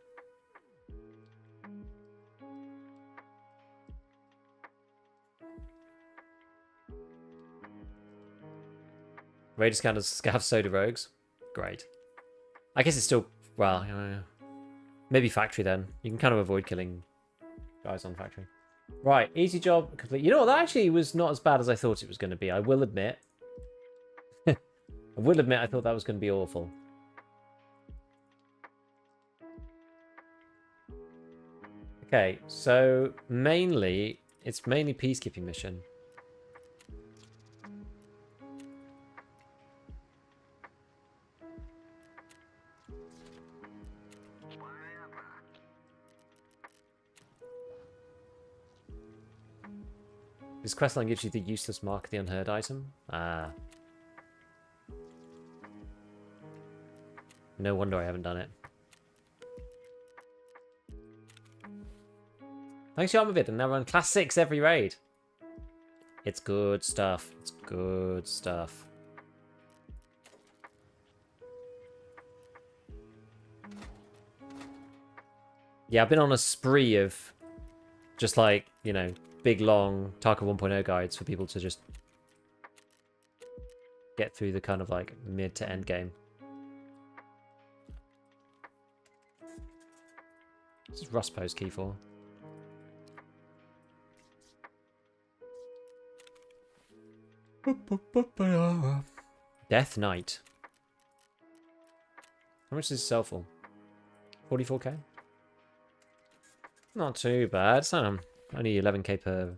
Speaker 1: Raiders count as scav soda rogues. Great. I guess it's still, well, maybe factory then. You can kind of avoid killing guys on factory. Right, easy job complete. You know what? That actually was not as bad as I thought it was going to be. I will admit. I will admit I thought that was going to be awful. Okay, so it's mainly peacekeeping mission. This questline gives you the useless mark of the unheard item. Ah. No wonder I haven't done it. Thanks, Yarmavid, and now run class 6 every raid. It's good stuff. It's good stuff. Yeah, I've been on a spree of just like, you know, big long Tarkov 1.0 guides for people to just get through the kind of like mid to end game. This is Rust Post key for. Death Knight. How much does it sell for? 44k? Not too bad. It's only 11k per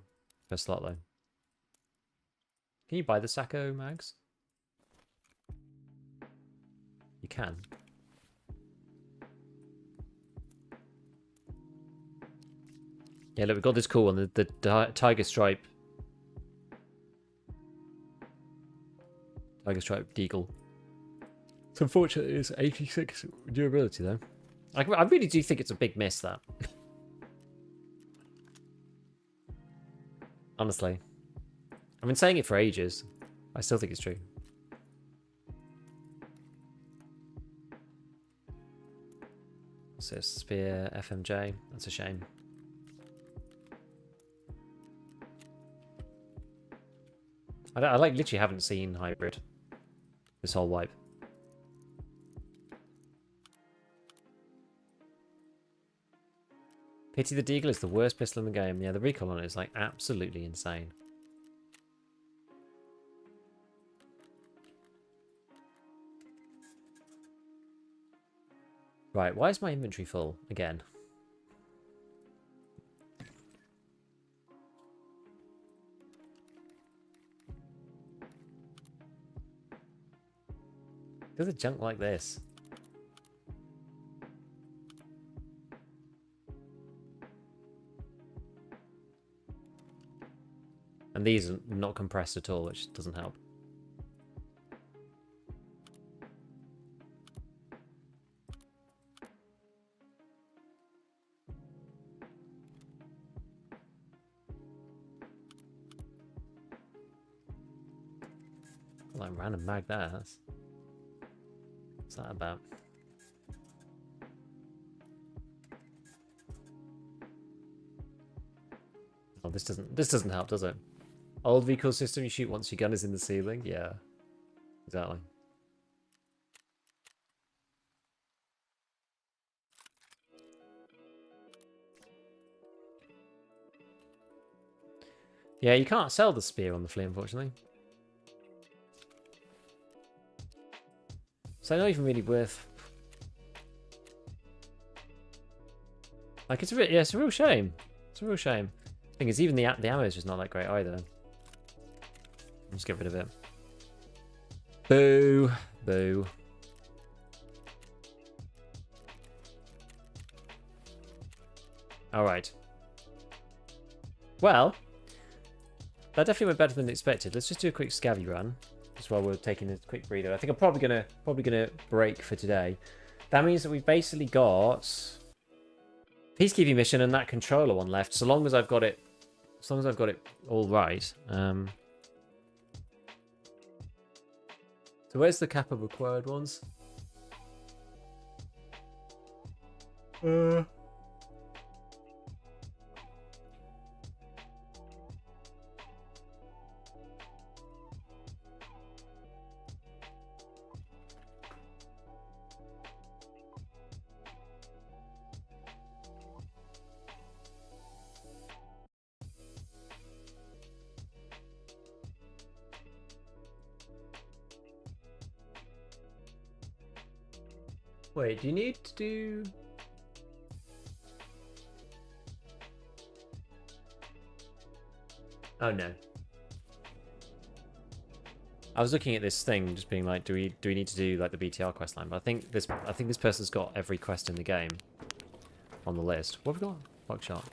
Speaker 1: slot though. Can you buy the Sacco mags? You can. Yeah, look, we've got this cool one, the Tiger Stripe. Tiger Stripe Deagle. It's unfortunate it's 86 durability, though. I really do think it's a big miss, that. Honestly. I've been saying it for ages. I still think it's true. So Spear, FMJ. That's a shame. I like literally haven't seen hybrid this whole wipe. Pity the Deagle is the worst pistol in the game. Yeah, the recoil on it is like absolutely insane. Right, why is my inventory full again? Does a junk like this? And these are not compressed at all, which doesn't help. Like random mag there. What's that about? Oh, this doesn't help, does it? Old vehicle system, you shoot once your gun is in the ceiling. Yeah, exactly. Yeah, you can't sell the spear on the flea, unfortunately. So not even really worth. Like it's it's a real shame. It's a real shame. Thing is, even the ammo is just not that great either. Let's get rid of it. Boo, boo. All right. Well, that definitely went better than expected. Let's just do a quick scavvy run. Just while we're taking a quick breather. I think I'm probably gonna break for today. That means that we've basically got peacekeeping mission and that controller one left. So long as I've got it, all right. So where's the Kappa required ones? Wait, do you need to do... Oh no. I was looking at this thing, just being like, do we need to do like the BTR quest line? But I think this person's got every quest in the game on the list. What have we got? Buckshot.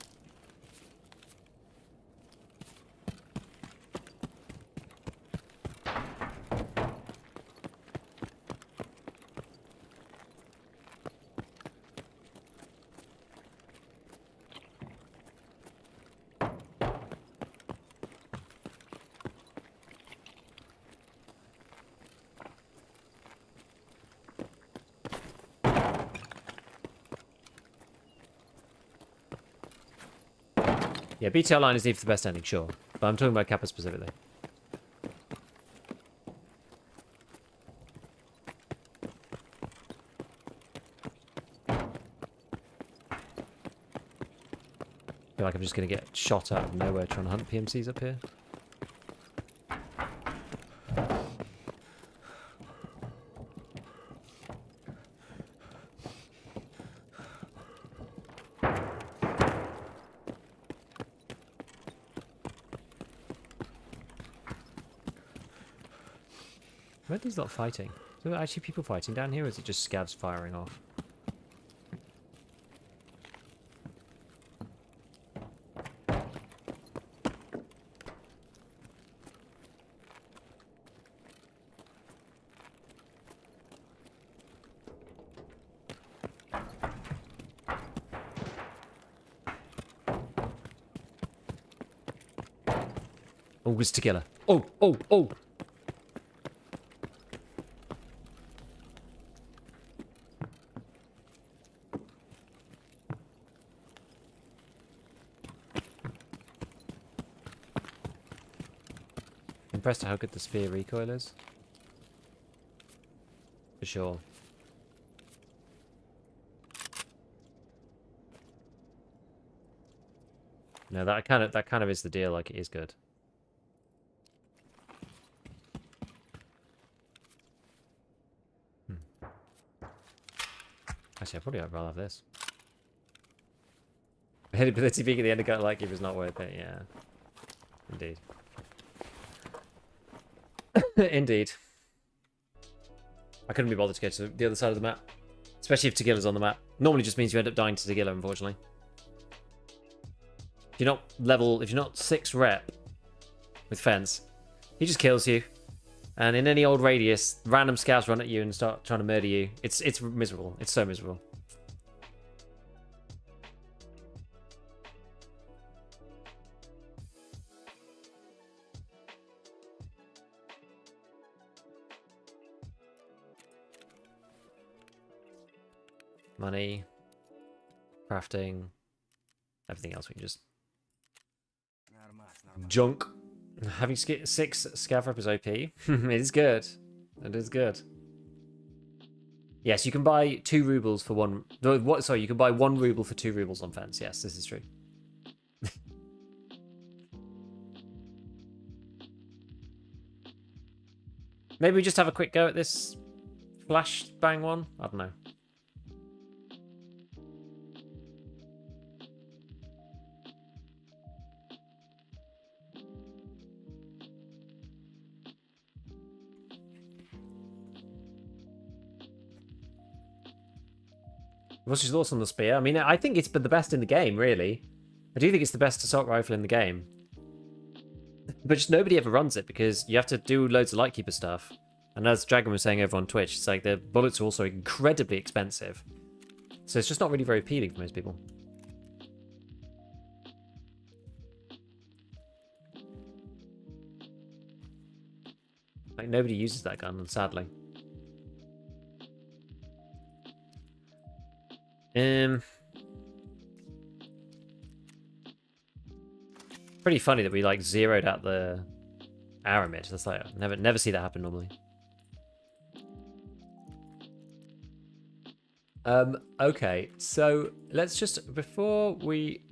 Speaker 1: Yeah, BTR line is even for the best ending, sure. But I'm talking about Kappa specifically. I feel like I'm just going to get shot out of nowhere trying to hunt PMCs up here. Where are these not fighting? Are there actually people fighting down here, or is it just scavs firing off? Oh, it's together. Oh, oh, oh. Impressed at how good the spear recoil is. For sure. No, that kind of is the deal. Like, it is good. Actually, I'd rather have this. Ability being at the end of gut like if it's not worth it. Yeah, indeed. Indeed. I couldn't be bothered to go to the other side of the map, especially if Tagilla's on the map. Normally, just means you end up dying to Tagilla, unfortunately. If you're not 6 rep with fence, he just kills you. And in any old radius, random scouts run at you and start trying to murder you. It's miserable. It's so miserable. Money, crafting, everything else we can just junk. Having 6 scav rep is OP. It is good. It is good. Yes, you can buy 2 rubles for 1. What? Sorry, you can buy 1 ruble for 2 rubles on fence. Yes, this is true. Maybe we just have a quick go at this flashbang one. I don't know. What's your thoughts on the spear? I mean, I think it's the best in the game, really. I do think it's the best assault rifle in the game. But just nobody ever runs it because you have to do loads of Lightkeeper stuff. And as Dragon was saying over on Twitch, it's like the bullets are also incredibly expensive. So it's just not really very appealing for most people. Like, nobody uses that gun, sadly. Pretty funny that we like zeroed out the Aramid. That's like never see that happen normally. Okay, so let's just before we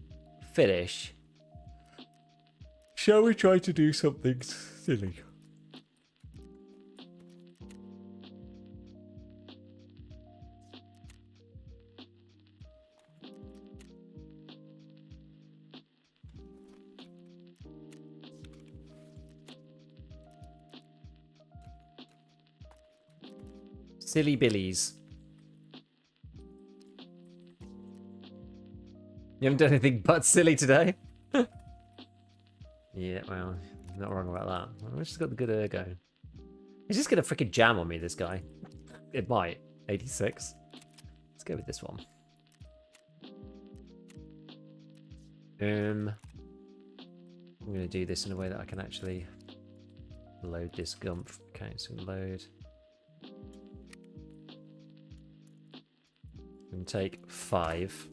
Speaker 1: finish, shall we try to do something silly? Silly Billies. You haven't done anything but silly today? Yeah, well, not wrong about that. I've just got the good ergo. He's just gonna freaking jam on me, this guy. It might. 86. Let's go with this one. I'm gonna do this in a way that I can actually load this gumph. Okay, so load. And take 5.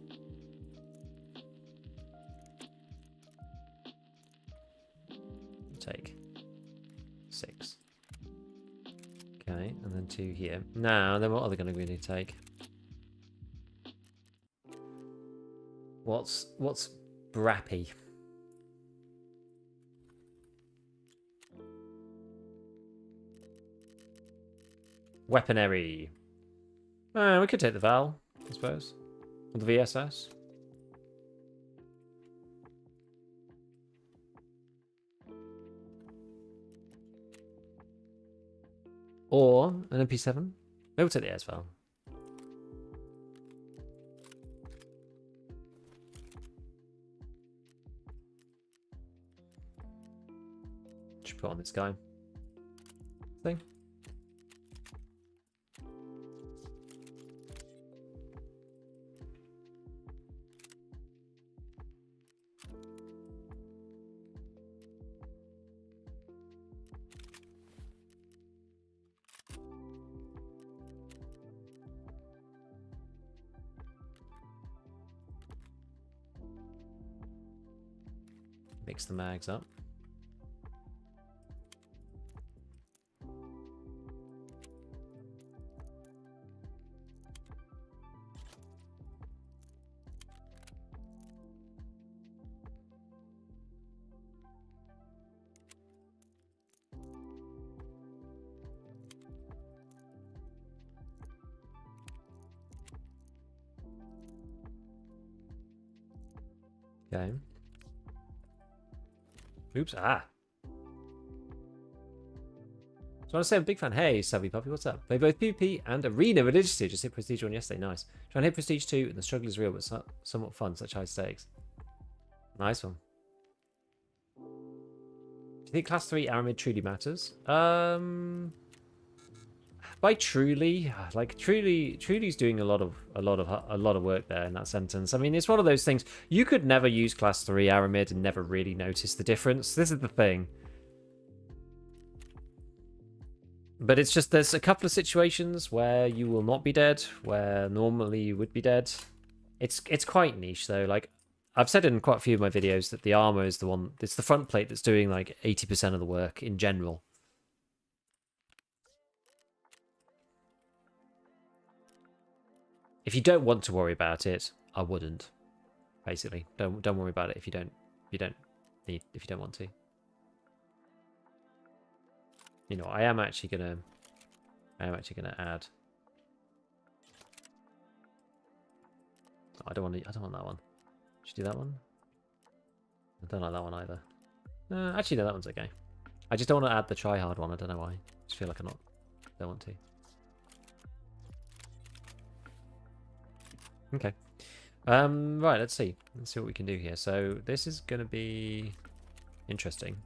Speaker 1: Take 6. Okay, and then 2 here. Now, then what are they going to really take? What's Brappy? Weaponry. We could take the Val, I suppose. Or the VSS. Or an MP7. Maybe we'll take the S Val. Should put on this guy. Thing. Mix the mags up. Okay. Oops. Ah. So I want to say I'm a big fan. Hey, Savvy Puppy, what's up? Play both PvP and Arena religiously. Just hit Prestige 1 yesterday. Nice. Trying to hit Prestige 2, and the struggle is real, but somewhat fun. Such high stakes. Nice one. Do you think Class 3 Aramid truly matters? By truly, like truly's doing a lot of work there in that sentence. I mean, it's one of those things. You could never use Class 3 Aramid and never really notice the difference. This is the thing. But it's just there's a couple of situations where you will not be dead, where normally you would be dead. It's quite niche though. Like I've said in quite a few of my videos that the armor is the one. It's the front plate that's doing like 80% of the work in general. If you don't want to worry about it, I wouldn't. Basically, don't worry about it if you don't want to. You know, I am actually gonna add. I don't want that one. Should I do that one? I don't like that one either. Actually, no, that one's okay. I just don't want to add the try-hard one. I don't know why. I just feel like don't want to. Okay. Right, let's see. Let's see what we can do here. So this is going to be interesting.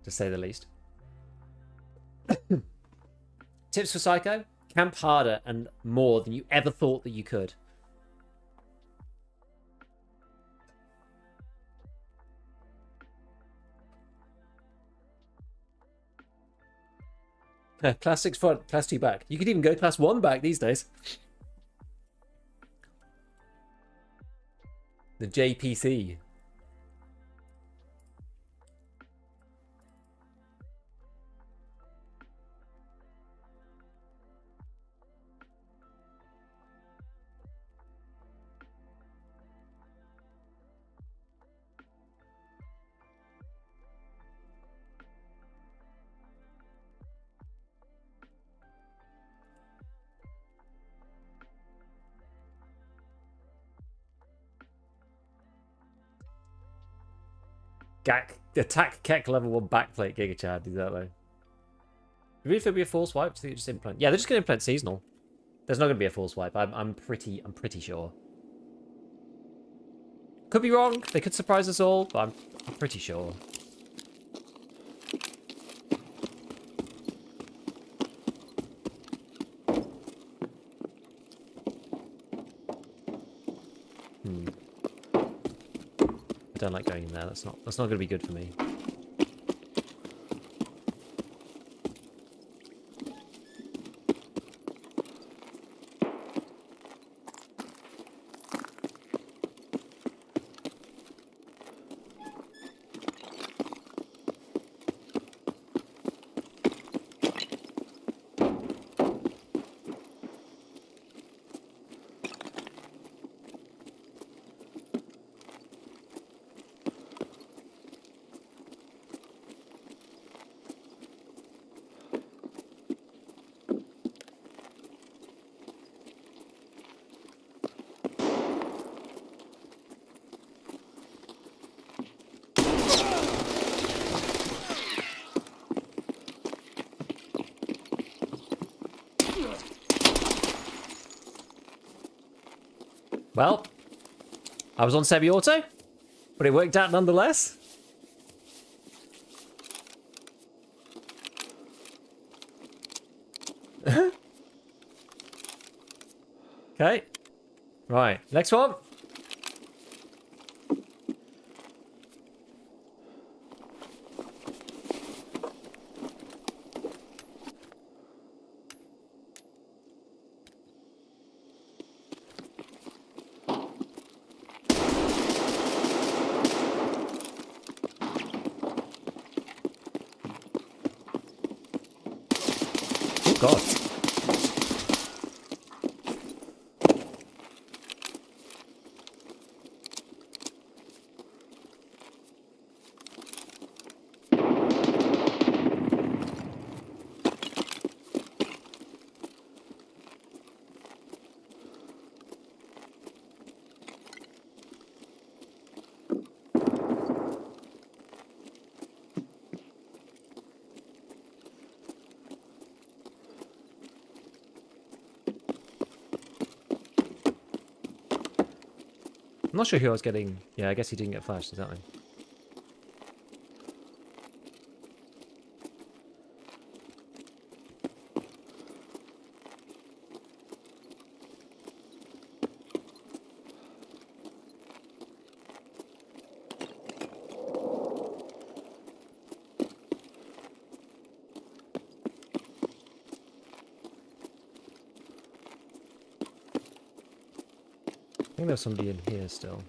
Speaker 1: To say the least. Tips for Psycho? Camp harder and more than you ever thought that you could. Class 6 front, Class 2 back. You could even go Class 1 back these days. The JPC. Attack Keck level 1 backplate Giga Chad, exactly. Maybe if there'll be a full swipe, so you just implant. Yeah, they're just gonna implant seasonal. There's not gonna be a full swipe. I'm pretty sure. Could be wrong. They could surprise us all, but I'm pretty sure. I don't like going in there. That's not going to be good for me. Well, I was on semi-auto, but it worked out nonetheless. Okay. Right, next one. god. I'm not sure who I was getting. Yeah, I guess he didn't get flashed, exactly. I think there's somebody in here still.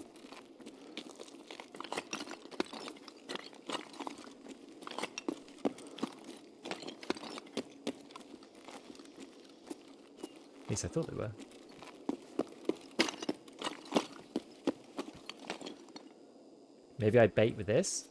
Speaker 1: At least I thought they were. Maybe I bait with this?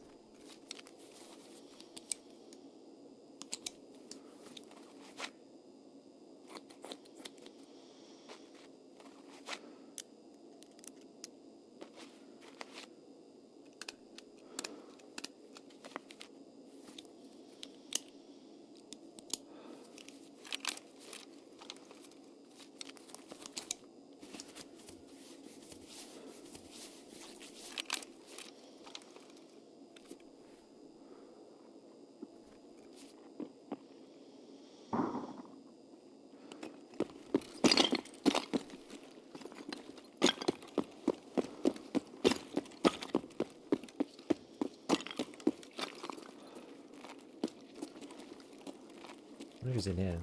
Speaker 1: Who's in here?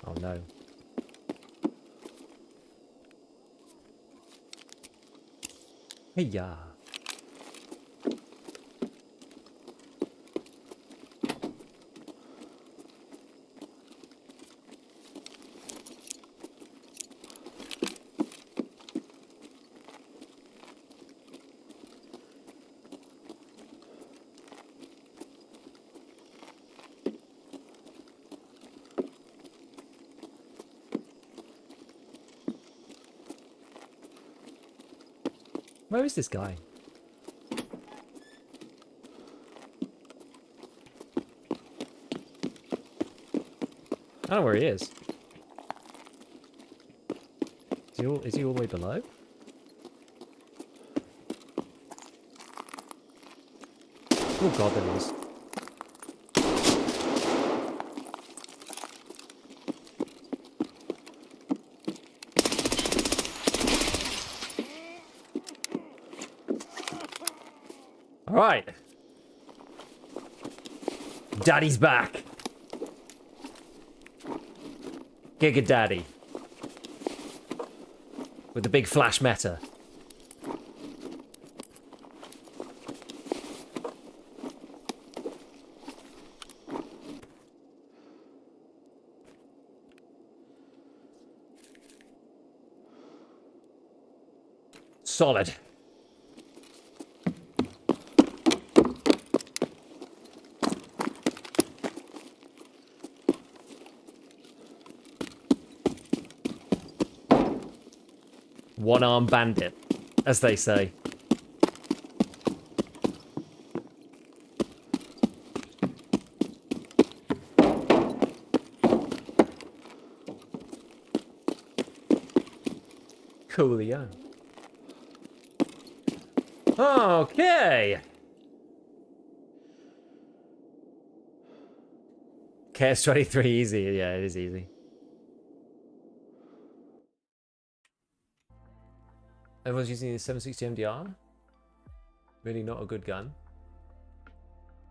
Speaker 1: Oh no. Hey-ya. Where is this guy? I don't know where he is. Is he all the way below? Oh god, there he is. Alright. Daddy's back. Giga Daddy. With the big flash meta. Solid. One-arm bandit, as they say. Coolio. Okay. KS23 easy. Yeah, it is easy. Everyone's using the 760 MDR. Really not a good gun.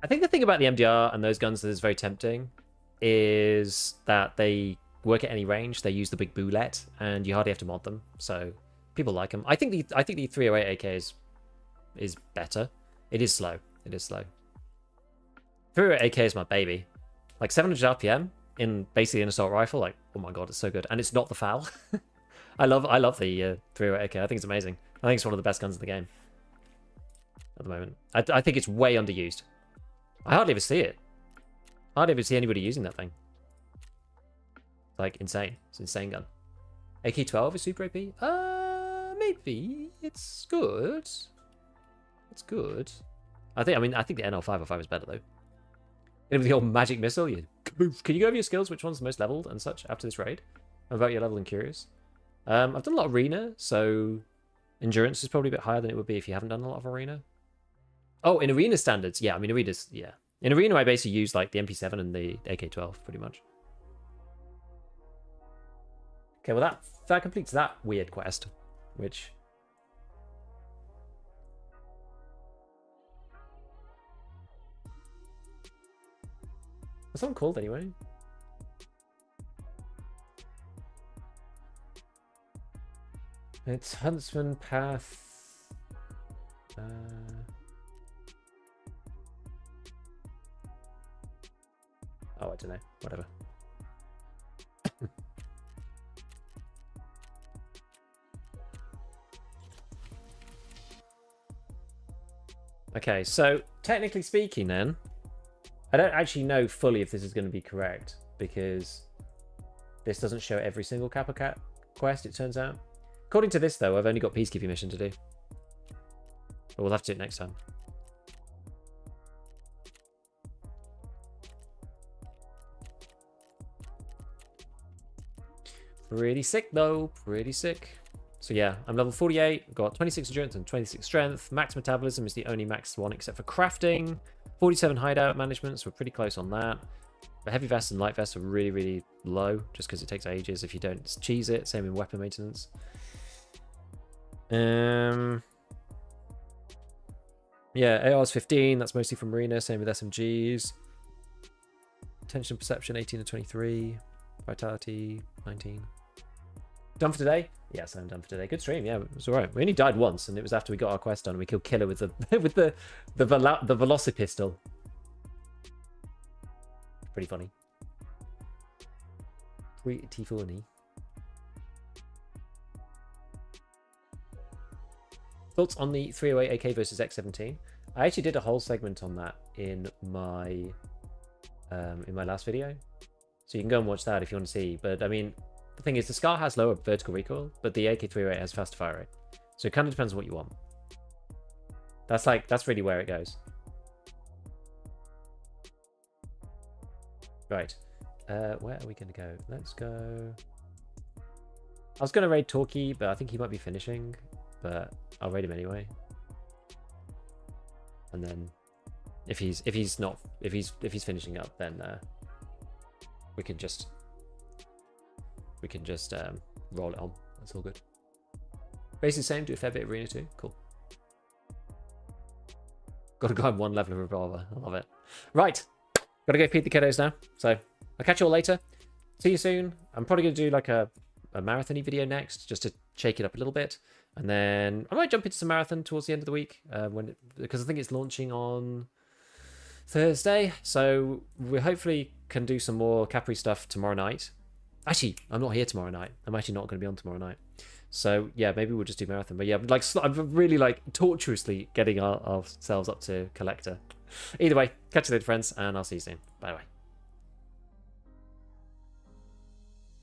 Speaker 1: I think the thing about the MDR and those guns that is very tempting is that they work at any range. They use the big boulette, and you hardly have to mod them. So people like them. I think the 308 AK is better. It is slow. It is slow. 308 AK is my baby. Like 700 RPM in basically an assault rifle. Like, oh my god, it's so good. And it's not the FAL. I love the 308 AK. I think it's amazing. I think it's one of the best guns in the game at the moment. I think it's way underused. I hardly ever see it. I hardly ever see anybody using that thing. Like, insane. It's an insane gun. AK-12 is super AP? Maybe. It's good. It's good. I think the NL505 is better, though. And with the old magic missile, can you go over your skills? Which one's the most leveled and such after this raid? I'm about your level and curious. I've done a lot of arena, so endurance is probably a bit higher than it would be if you haven't done a lot of arena. Oh, in arena standards, yeah. I mean, arenas, yeah. In arena, I basically use like the MP7 and the AK-12, pretty much. Okay, well that completes that weird quest, which... What's that one called anyway? It's Huntsman Path. Oh, I don't know. Whatever. Okay, so technically speaking then, I don't actually know fully if this is going to be correct because this doesn't show every single Kappa Cat quest, it turns out. According to this, though, I've only got peacekeeping mission to do. But we'll have to do it next time. Pretty sick, though. Pretty sick. So yeah, I'm level 48. I've got 26 endurance and 26 strength. Max metabolism is the only max one except for crafting. 47 hideout management, so we're pretty close on that. The heavy vests and light vests are really, really low, just because it takes ages if you don't cheese it. Same in weapon maintenance. Yeah, AR's 15. That's mostly from Marina. Same with SMGs. Attention and perception 18 and 23. Vitality 19. Done for today? Yes, I'm done for today. Good stream. Yeah, it was alright. We only died once, and it was after we got our quest done. And we killed Killer with the the velocipistol. Pretty funny. Pretty funny. Thoughts on the 308 AK versus X17? I actually did a whole segment on that in my last video, so you can go and watch that if you want to see. But I mean, the thing is, the Scar has lower vertical recoil, but the AK-308 has faster fire rate. So it kind of depends on what you want. That's really where it goes. Right. Where are we going to go? Let's go... I was going to raid Torquay, but I think he might be finishing. But I'll raid him anyway. And then if he's finishing up, then we can just roll it on. That's all good. Basically the same, do a fair bit of arena too. Cool. Gotta go on one level of revolver. I love it. Right. Gotta go feed the kiddos now. So I'll catch you all later. See you soon. I'm probably gonna do like a marathon-y video next, just to shake it up a little bit. And then I might jump into some marathon towards the end of the week, because I think it's launching on Thursday. So we hopefully can do some more Capri stuff tomorrow night. Actually, I'm not here tomorrow night. I'm actually not going to be on tomorrow night. So yeah, maybe we'll just do marathon. But yeah, like I'm really like tortuously getting ourselves up to collector. Either way, catch you later, friends, and I'll see you soon. Bye bye.